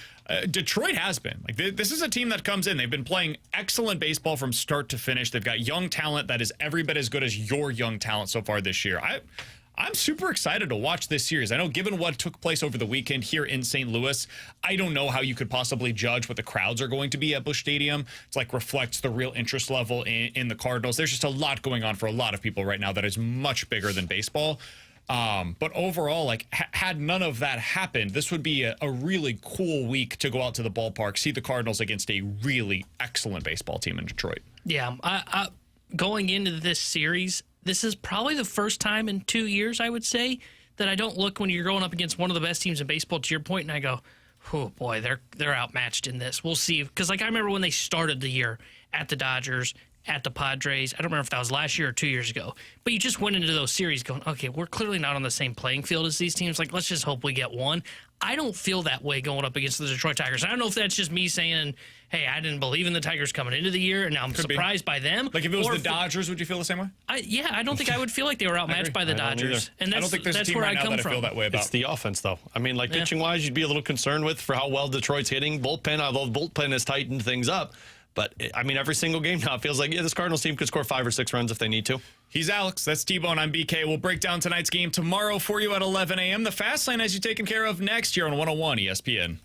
Detroit has been. Like this is a team that comes in. They've been playing excellent baseball from start to finish. They've got young talent that is every bit as good as your young talent so far this year. I'm super excited to watch this series. I know given what took place over the weekend here in St. Louis, I don't know how you could possibly judge what the crowds are going to be at Busch Stadium. It's like reflects the real interest level in the Cardinals. There's just a lot going on for a lot of people right now that is much bigger than baseball. But overall, like had none of that happened, this would be a really cool week to go out to the ballpark, see the Cardinals against a really excellent baseball team in Detroit. Yeah, going into this series, this is probably the first time in 2 years, I would say, that I don't look when you're going up against one of the best teams in baseball, to your point, and I go, oh boy, they're outmatched in this. We'll see. Because like I remember when they started the year at the Dodgers, at the Padres. I don't remember if that was last year or 2 years ago. But you just went into those series going, okay, we're clearly not on the same playing field as these teams. Like, let's just hope we get one. I don't feel that way going up against the Detroit Tigers. I don't know if that's just me saying, hey, I didn't believe in the Tigers coming into the year, and now I'm surprised by them. Like, if it was the Dodgers, would you feel the same way? I don't think I would feel like they were outmatched by the Dodgers. And I don't think there's a team where right I now come that I from. feel that way about. It's the offense, though. I mean, like, pitching-wise, you'd be a little concerned with for how well Detroit's hitting. Bullpen, although the bullpen has tightened things up. But, I mean, every single game now it feels like, this Cardinals team could score 5 or 6 runs if they need to. He's Alex. That's T-Bone. I'm BK. We'll break down tonight's game tomorrow for you at 11 a.m. The Fast Lane has you taken care of next year on 101 ESPN.